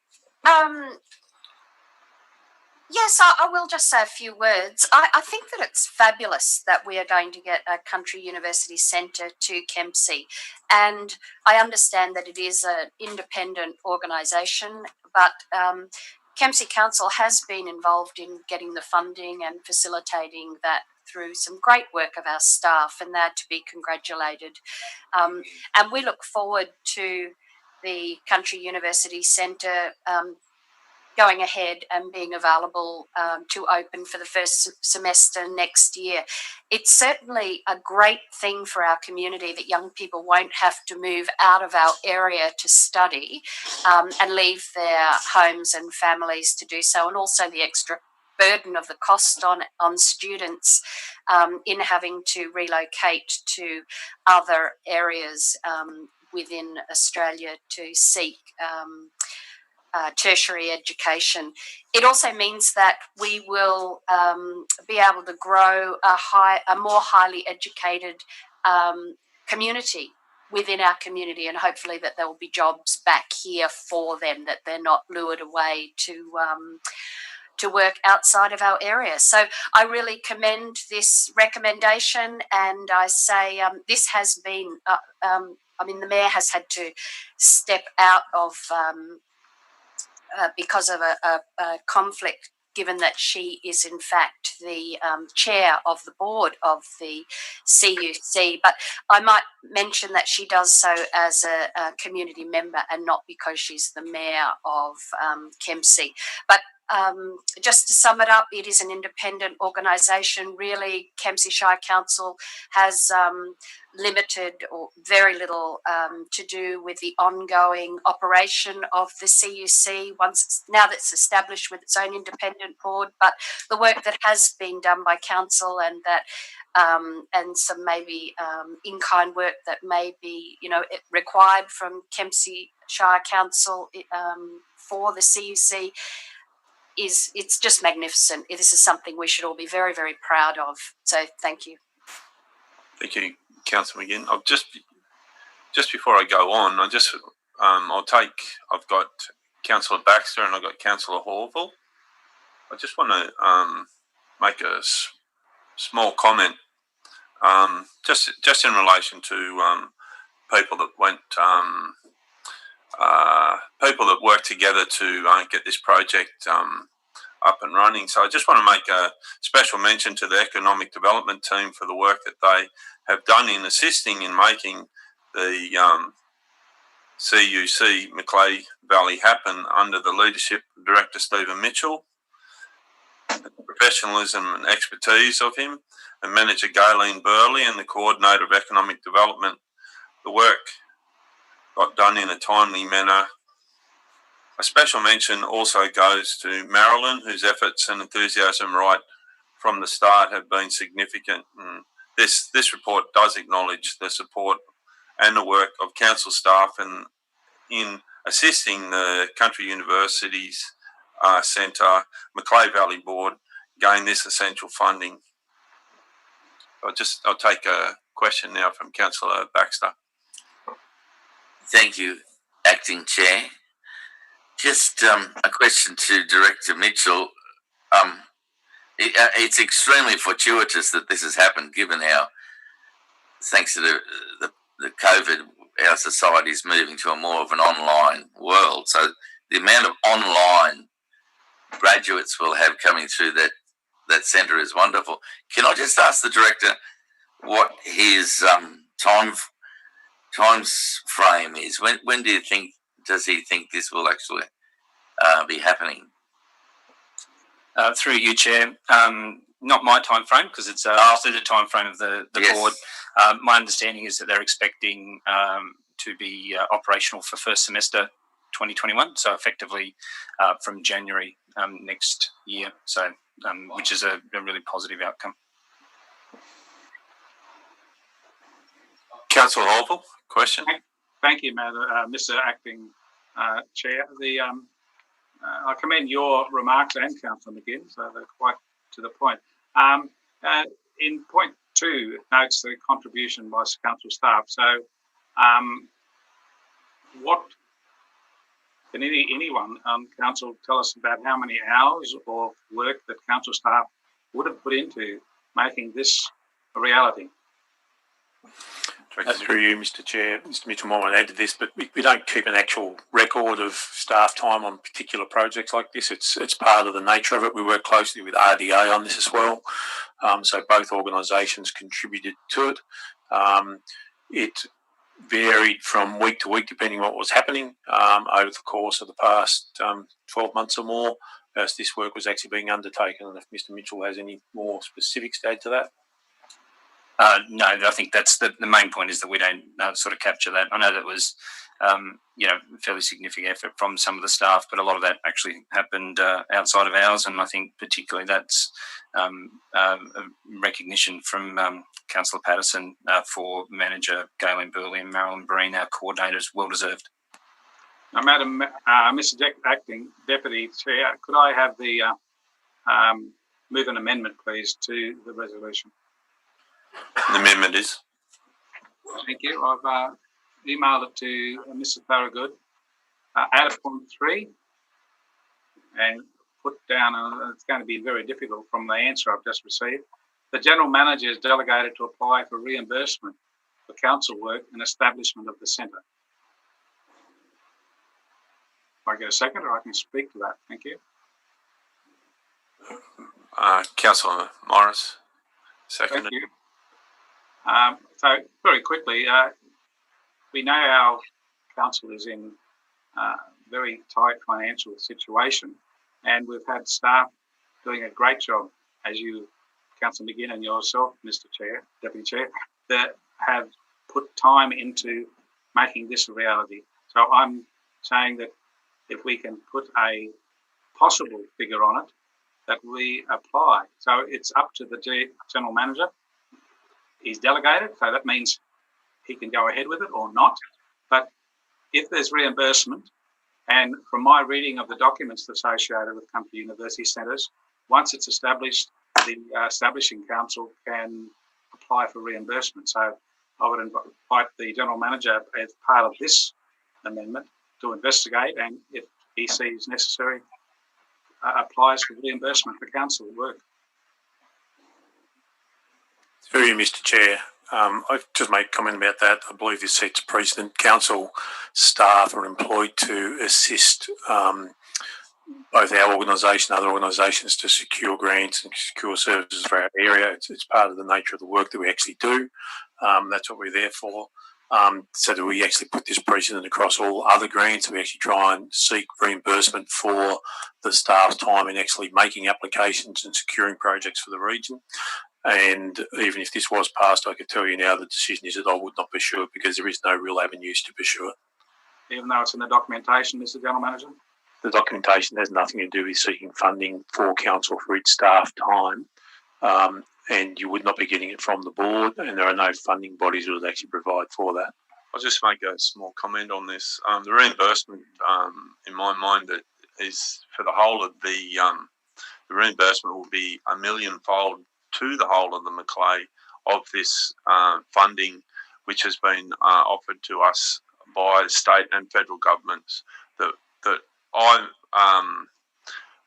Yes, I will just say a few words. I think that it's fabulous that we are going to get a country university centre to Kempsey. And I understand that it is an independent organisation, but Kempsey Council has been involved in getting the funding and facilitating that through some great work of our staff, and they're to be congratulated. And we look forward to the Country University Centre going ahead and being available to open for the first semester next year. It's certainly a great thing for our community that young people won't have to move out of our area to study and leave their homes and families to do so, and also the extra burden of the cost on students in having to relocate to other areas within Australia to seek tertiary education. It also means that we will be able to grow a more highly educated community within our community, and hopefully that there will be jobs back here for them, that they're not lured away to work outside of our area. So I really commend this recommendation, and I say this has been, the Mayor has had to step out of because of a conflict, given that she is in fact the chair of the board of the CUC. But I might mention that she does so as a community member and not because she's the mayor of Kempsey. But just to sum it up, it is an independent organisation. Really, Kempsey Shire Council has limited or very little to do with the ongoing operation of the CUC now that it's established with its own independent board. But the work that has been done by council and that and some maybe in-kind work that may be required from Kempsey Shire Council for the CUC it's just magnificent. This is something we should all be very, very proud of. So thank you. Thank you, Councillor McGinn. I'll just before I go on, I've got Councillor Baxter and I've got Councillor Horville. I just want to make a small comment, just in relation to people that went, people that work together to get this project up and running. So I just want to make a special mention to the economic development team for the work that they have done in assisting in making the CUC MACLEAY Valley happen under the leadership of Director Stephen Mitchell, the professionalism and expertise of him, and Manager Gayleen Burley and the Coordinator of Economic Development. The work got done in a timely manner. A special mention also goes to Marilyn, whose efforts and enthusiasm right from the start have been significant. And this report does acknowledge the support and the work of council staff and in assisting the Country University's Centre MACLEAY Valley Board gain this essential funding. I'll take a question now from Councillor Baxter. Thank you, Acting Chair. Just a question to Director Mitchell. It's extremely fortuitous that this has happened, given how, thanks to the COVID, our society is moving to a more of an online world. So the amount of online graduates we'll have coming through that centre is wonderful. Can I just ask the Director what his times frame is? When does he think this will actually be happening? Through you, Chair. Not my time frame, because it's after the time frame of the Yes. board. My understanding is that they're expecting to be operational for first semester 2021, so effectively from January next year. So, which is a really positive outcome. Councillor Horville, question. Thank you, Mr. Acting Chair. I commend your remarks and Councillor McGinn, so they're quite to the point. In point 2, it notes the contribution by council staff. So, what can anyone on council tell us about how many hours of work that council staff would have put into making this a reality? Through you, Mr. Chair, Mr. Mitchell might want to add to this, but we don't keep an actual record of staff time on particular projects like this. It's part of the nature of it. We work closely with RDA on this as well, so both organisations contributed to it. It varied from week to week depending on what was happening over the course of the past 12 months or more as this work was actually being undertaken. And if Mr. Mitchell has any more specifics to add to that. No, I think that's the main point, is that we don't sort of capture that. I know that was, fairly significant effort from some of the staff, but a lot of that actually happened outside of ours, and I think particularly that's a recognition from Councillor Patterson for Manager Galen Burley and Marilyn Breen, our coordinators, well deserved. Now, Madam, Mr. Acting Deputy Chair, could I have the move an amendment, please, to the resolution? The amendment is. Thank you. I've emailed it to Mr. Thorogood. Add a point 3 and put down, and it's going to be very difficult from the answer I've just received. The General Manager is delegated to apply for reimbursement for council work and establishment of the centre. If I get a second, or I can speak to that. Thank you. Councillor Morris, second. Thank you. So very quickly, we know our council is in a very tight financial situation, and we've had staff doing a great job, as you, Councillor McGinn, and yourself, Mr. Chair, Deputy Chair, that have put time into making this a reality. So I'm saying that if we can put a possible figure on it, that we apply. So it's up to the General Manager. He's delegated, so that means he can go ahead with it or not. But if there's reimbursement, and from my reading of the documents associated with country university centres, once it's established, the establishing council can apply for reimbursement. So I would invite the General Manager as part of this amendment to investigate, and if he sees necessary, applies for reimbursement for council work. Through you, Mr. Chair. I just make a comment about that. I believe this sets precedent. Council staff are employed to assist both our organisation and other organisations to secure grants and secure services for our area. It's part of the nature of the work that we actually do. That's what we're there for. So that we actually put this precedent across all other grants. We actually try and seek reimbursement for the staff's time in actually making applications and securing projects for the region. And even if this was passed, I could tell you now the decision is that I would not pursue it because there is no real avenues to pursue it. Even though it's in the documentation, Mr. General Manager? The documentation has nothing to do with seeking funding for council for its staff time, and you would not be getting it from the board, and there are no funding bodies that would actually provide for that. I'll just make a small comment on this. The reimbursement, in my mind, that is for the whole of the reimbursement will be a millionfold to the whole of the MACLEAY of this funding, which has been offered to us by state and federal governments. That I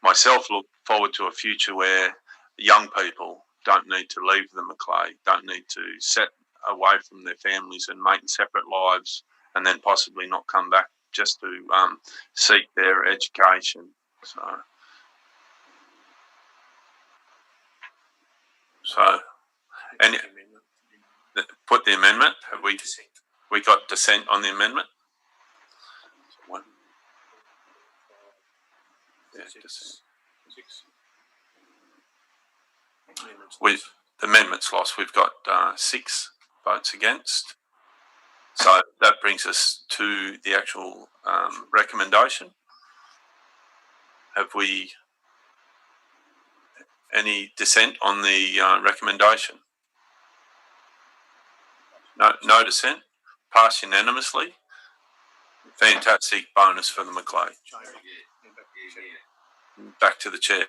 myself look forward to a future where young people don't need to leave the MACLEAY, don't need to set away from their families and make separate lives, and then possibly not come back just to seek their education. So, and put the amendment. Have we got dissent on the amendment? Yeah, dissent. The amendment's lost. We've got 6 votes against. So that brings us to the actual recommendation. Have we any dissent on the recommendation? No dissent. Passed unanimously. Fantastic bonus for the MACLEAY. Back to the chair.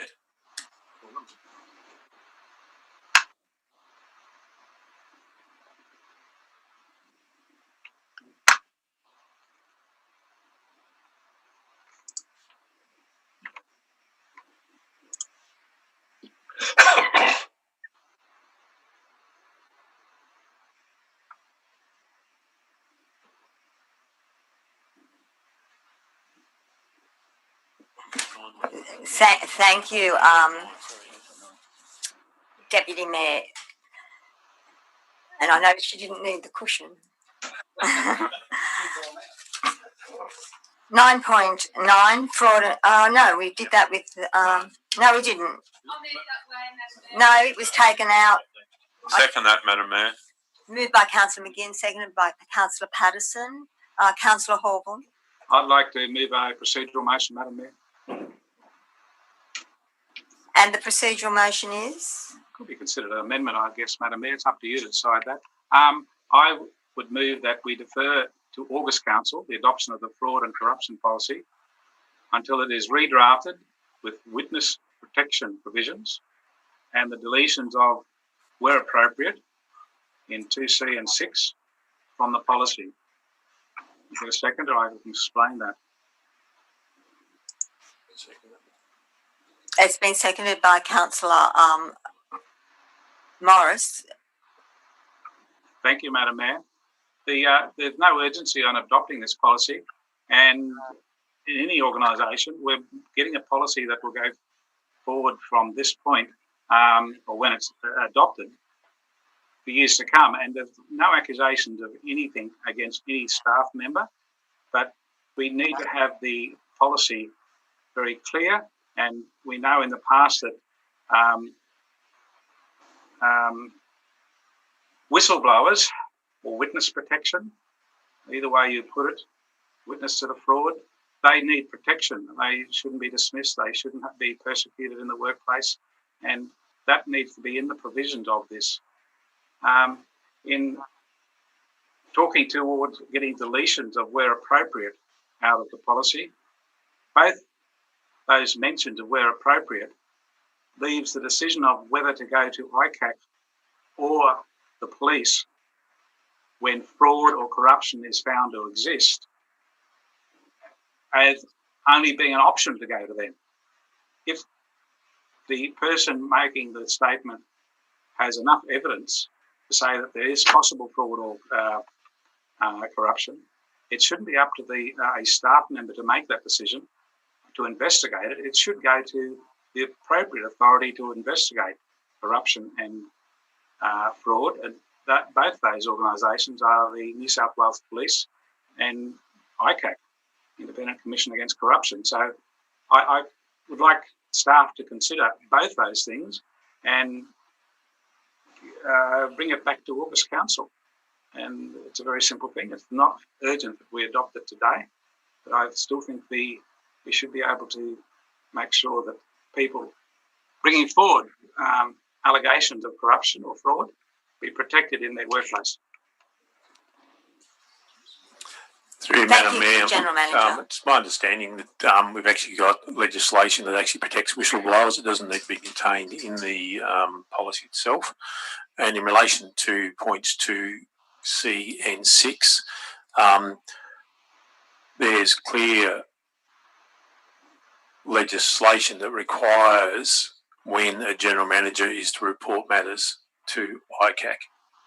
Thank you, Deputy Mayor. And I know she didn't need the cushion. 9.9 fraud. No, we did that with. No, we didn't. No, it was taken out. Second that, Madam Mayor. Moved by Councillor McGinn, seconded by Councillor Patterson. Councillor Hawthorne. I'd like to move a procedural motion, Madam Mayor. And the procedural motion is? Could be considered an amendment, I guess, Madam Mayor. It's up to you to decide that. I would move that we defer to August Council the adoption of the fraud and corruption policy until it is redrafted with witness protection provisions and the deletions of, where appropriate, in 2C and 6 from the policy. Is there a second, or I can explain that? It's been seconded by Councillor Morris. Thank you, Madam Mayor. There's no urgency on adopting this policy, and in any organisation, we're getting a policy that will go forward from this point, or when it's adopted, for years to come. And there's no accusations of anything against any staff member, but we need to have the policy very clear. And we know in the past that whistleblowers or witness protection, either way you put it, witness to the fraud, they need protection. They shouldn't be dismissed. They shouldn't be persecuted in the workplace. And that needs to be in the provisions of this. In talking towards getting deletions of where appropriate out of the policy, both those mentions of where appropriate leaves the decision of whether to go to ICAC or the police when fraud or corruption is found to exist as only being an option to go to them. If the person making the statement has enough evidence to say that there is possible fraud or corruption, it shouldn't be up to a staff member to make that decision, to investigate it. It should go to the appropriate authority to investigate corruption and fraud. And both those organisations are the New South Wales Police and ICAC, Independent Commission Against Corruption. So I would like staff to consider both those things and bring it back to August Council. And it's a very simple thing. It's not urgent that we adopt it today, but I still think we should be able to make sure that people bringing forward allegations of corruption or fraud be protected in their workplace. Through you, Thank Madam you, Mayor. General Manager. It's my understanding that we've actually got legislation that actually protects whistleblowers. It doesn't need to be contained in the policy itself. And in relation to points 2C and 6, there's clear legislation that requires when a general manager is to report matters to ICAC,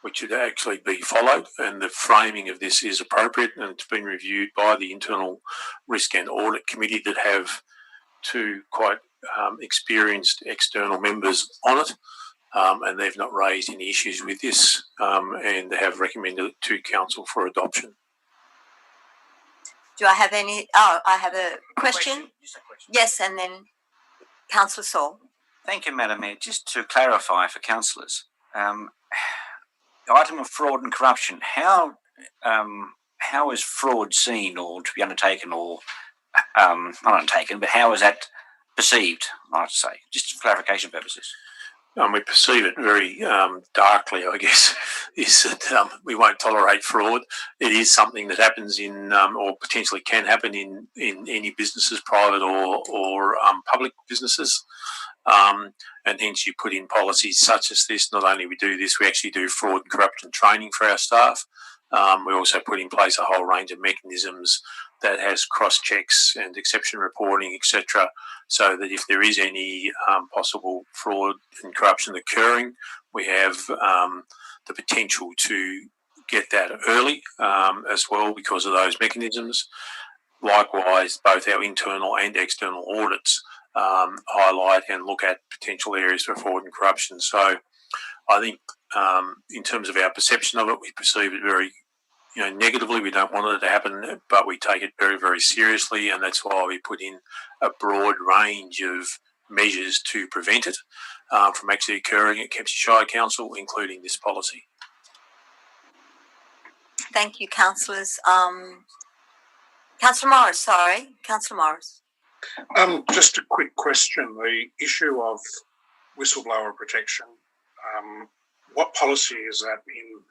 which should actually be followed, and the framing of this is appropriate, and it's been reviewed by the Internal Risk and Audit Committee that have two quite experienced external members on it, and they've not raised any issues with this, and they have recommended it to Council for adoption. Do I have any? Oh, I have a question. Just a question. Yes, and then Councillor Saul. Thank you, Madam Mayor. Just to clarify for councillors, the item of fraud and corruption, how is fraud seen or to be undertaken or not undertaken, but how is that perceived, I have to say, just for clarification purposes? We perceive it very darkly, I guess, is that we won't tolerate fraud. It is something that happens in, or potentially can happen in any businesses, private or public businesses. And hence you put in policies such as this. Not only we do this, we actually do fraud and corruption training for our staff. We also put in place a whole range of mechanisms that has cross-checks and exception reporting, etc., so that if there is any possible fraud and corruption occurring, we have the potential to get that early as well because of those mechanisms. Likewise, both our internal and external audits highlight and look at potential areas for fraud and corruption. So I think in terms of our perception of it, we perceive it very negatively. We don't want it to happen, but we take it very, very seriously, and that's why we put in a broad range of measures to prevent it from actually occurring at Kempsey Shire Council, including this policy. Thank you, councillors. Councillor Morris, sorry. Councillor Morris. Just a quick question. The issue of whistleblower protection, what policy is that in?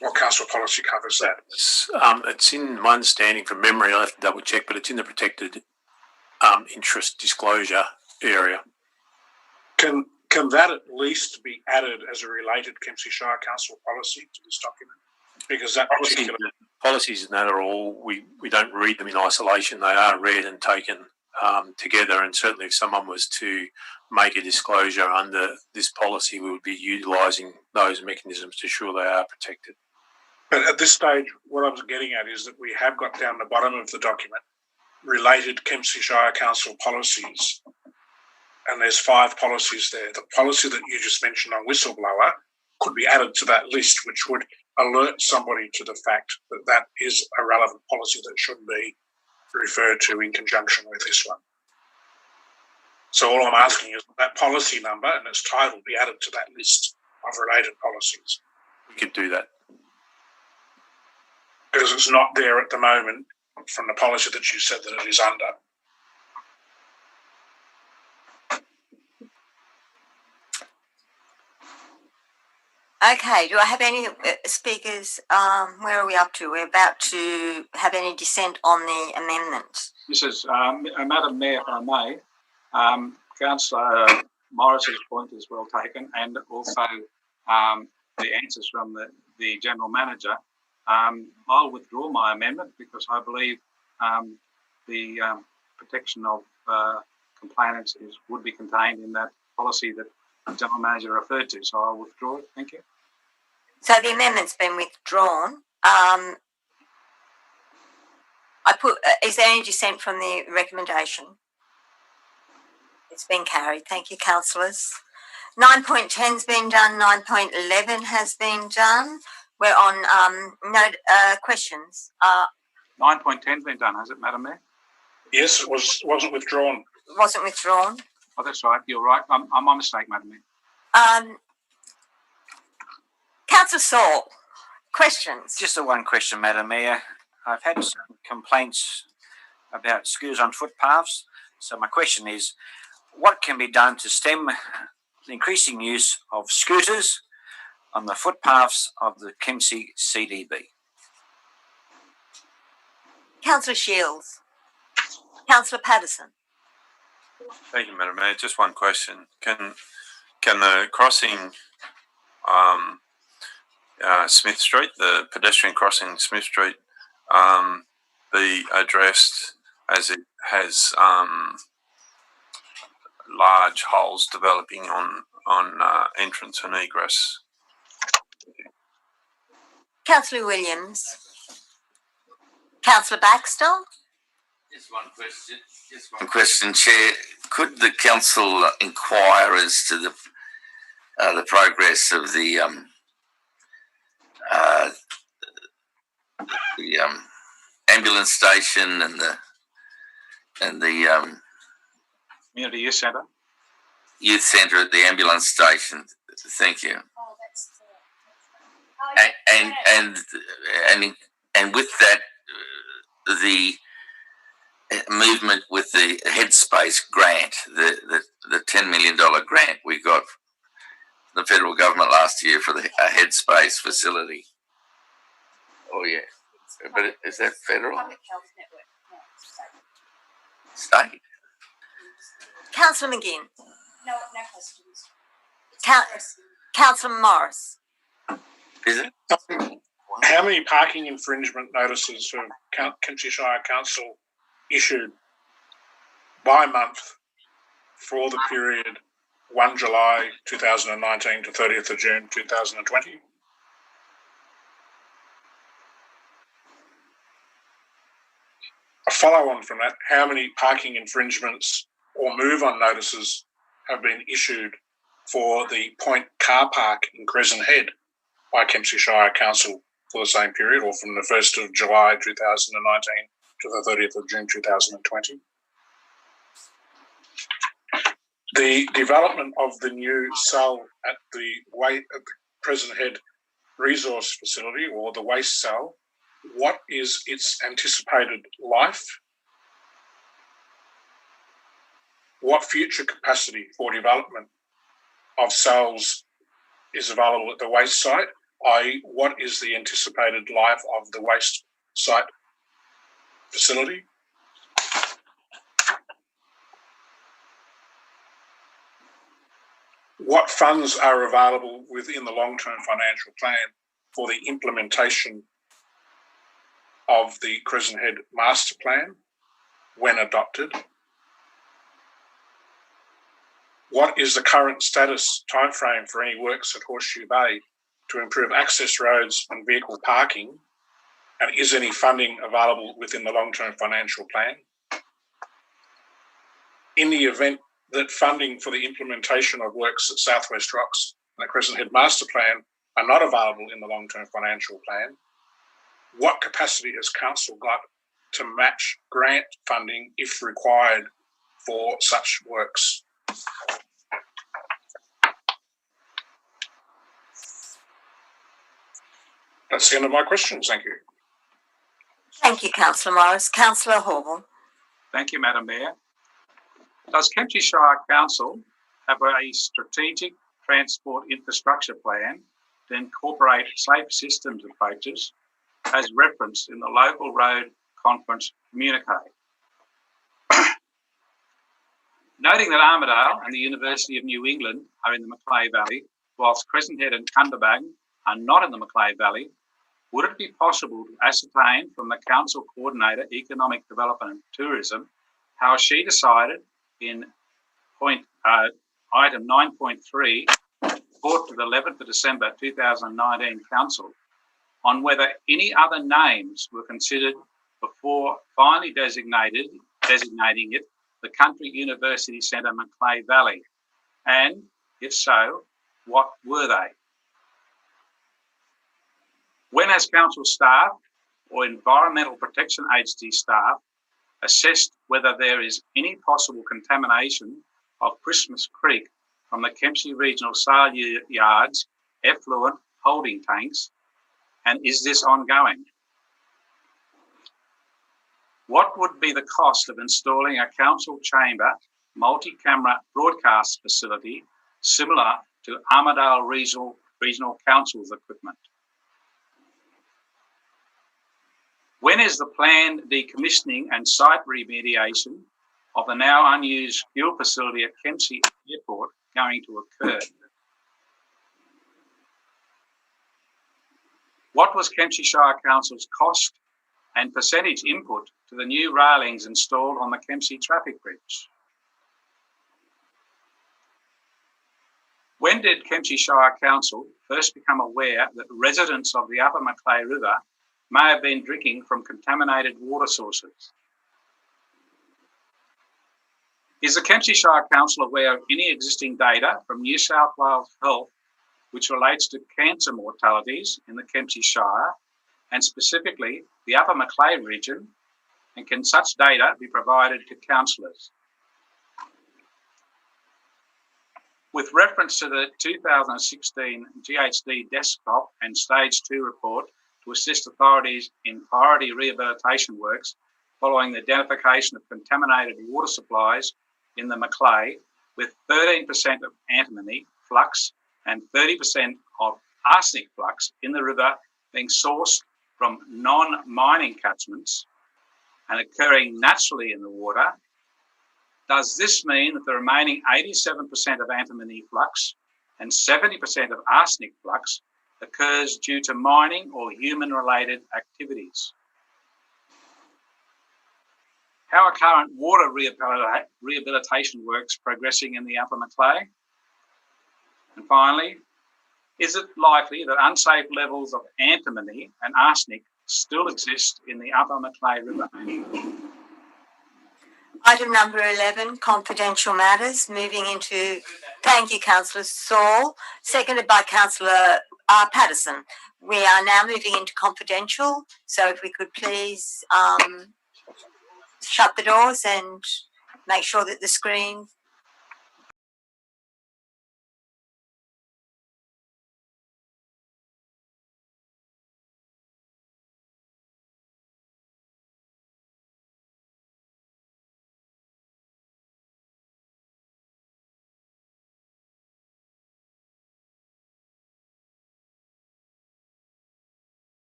What council policy covers that? It's in my understanding from memory, I have to double check, but it's in the protected interest disclosure area. Can that at least be added as a related Kempsey Shire Council policy to this document? Because that policies and that are all, we don't read them in isolation. They are read and taken together, and certainly if someone was to make a disclosure under this policy, we would be utilising those mechanisms to ensure they are protected. But at this stage, what I was getting at is that we have got down the bottom of the document related Kempsey Shire Council policies, and there's 5 policies there. The policy that you just mentioned on whistleblower could be added to that list, which would alert somebody to the fact that that is a relevant policy that should be referred to in conjunction with this one. So all I'm asking is that policy number and its title be added to that list of related policies. We could do that. Because it's not there at the moment from the policy that you said that it is under. Okay, do I have any speakers? Where are we up to? We're about to have any dissent on the amendment. This is, Madam Mayor, if I may, Councillor Morris's point is well taken, and also the answers from the General Manager. I'll withdraw my amendment because I believe the protection of complainants would be contained in that policy that the General Manager referred to. So I'll withdraw it. Thank you. So the amendment's been withdrawn. Is there any dissent from the recommendation? It's been carried. Thank you, councillors. 9.10's been done. 9.11 has been done. We're on questions. 9.10's been done, has it, Madam Mayor? Yes, it wasn't withdrawn. Wasn't withdrawn. Oh, that's right. You're right. I'm my mistake, Madam Mayor. Councillor Saul, questions? Just the one question, Madam Mayor. I've had some complaints about scooters on footpaths. So my question is, what can be done to stem the increasing use of scooters on the footpaths of the Kempsey CDB? Councillor Shields. Councillor Patterson. Thank you, Madam Mayor. Just one question. Can the crossing Smith Street, the pedestrian crossing Smith Street, be addressed as it has large holes developing on entrance and egress? Councillor Williams. Councillor Baxter. Just one question. Chair. Could the council inquire as to the progress of the ambulance station and the Community Youth Centre. Youth Centre at the ambulance station? Thank you. And with that, the movement with the Headspace grant, the $10 million grant we got from the federal government last year for the Headspace facility. Oh yeah, but is that federal? Public Health Network. State. Councillor McGinn. No questions. Councillor Morris. Is it? How many parking infringement notices have Kempsey Shire Council issued by month for the period 1 July 2019 to 30th of June 2020? follow-on from that, how many parking infringements or move-on notices have been issued for the Point car park in Crescent Head by Kempsey Shire Council for the same period, or from the 1st of July 2019 to the 30th of June 2020? The development of the new cell at the Crescent Head resource facility, or the waste cell, what is its anticipated life? What future capacity for development of cells is available at the waste site, i.e. what is the anticipated life of the waste site facility? What funds are available within the long-term financial plan for the implementation of the Crescent Head Master Plan when adopted? What is the current status timeframe for any works at Horseshoe Bay to improve access roads and vehicle parking? And is any funding available within the long-term financial plan? In the event that funding for the implementation of works at Southwest Rocks and the Crescent Head Master Plan are not available in the long-term financial plan, what capacity has Council got to match grant funding if required for such works? That's the end of my questions. Thank you. Thank you, Councillor Morris. Councillor Hall. Thank you, Madam Mayor. Does Kempsey Shire Council have a strategic transport infrastructure plan to incorporate safe systems approaches as referenced in the local road conference COMMUNIQUE? Noting that Armidale and the University of New England are in the Macleay Valley, whilst Crescent Head and Cundabang are not in the Macleay Valley, would it be possible to ascertain from the Council Coordinator, Economic Development and Tourism, how she decided in item 9.3, report to the 11th of December 2019 Council, on whether any other names were considered before finally designating it the Country University Centre Macleay Valley? And if so, what were they? When has Council staff or Environmental Protection Agency staff assessed whether there is any possible contamination of Christmas Creek from the Kempsey Regional Sale Yard's effluent holding tanks, and is this ongoing? What would be the cost of installing a council chamber multi-camera broadcast facility similar to Armidale Regional Council's equipment? When is the planned decommissioning and site remediation of the now unused fuel facility at Kempsey Airport going to occur? What was Kempsey Shire Council's cost and percentage input to the new railings installed on the Kempsey traffic bridge? When did Kempsey Shire Council first become aware that residents of the Upper Macleay River may have been drinking from contaminated water sources? Is the Kempsey Shire Council aware of any existing data from New South Wales Health which relates to cancer mortalities in the Kempsey Shire and specifically the Upper Macleay region, and can such data be provided to councillors? With reference to the 2016 GHD desktop and stage 2 report to assist authorities in priority rehabilitation works following the identification of contaminated water supplies in the Macleay, with 13% of antimony flux and 30% of arsenic flux in the river being sourced from non-mining catchments and occurring naturally in the water, does this mean that the remaining 87% of antimony flux and 70% of arsenic flux occurs due to mining or human-related activities? How are current water rehabilitation works progressing in the Upper Macleay? And finally, is it likely that unsafe levels of antimony and arsenic still exist in the Upper Macleay River? Item number 11, confidential matters, moving into, thank you, Councillor Saul, seconded by Councillor Patterson. We are now moving into confidential, so if we could please shut the doors and make sure that the screen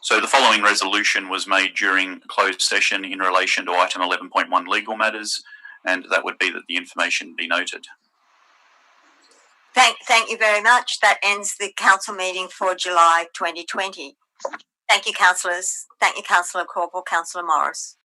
So the following resolution was made during closed session in relation to item 11.1 legal matters, and that would be that the information be noted. Thank you very much. That ends the council meeting for July 2020. Thank you, councillors. Thank you, Councillor Corporal, Councillor Morris.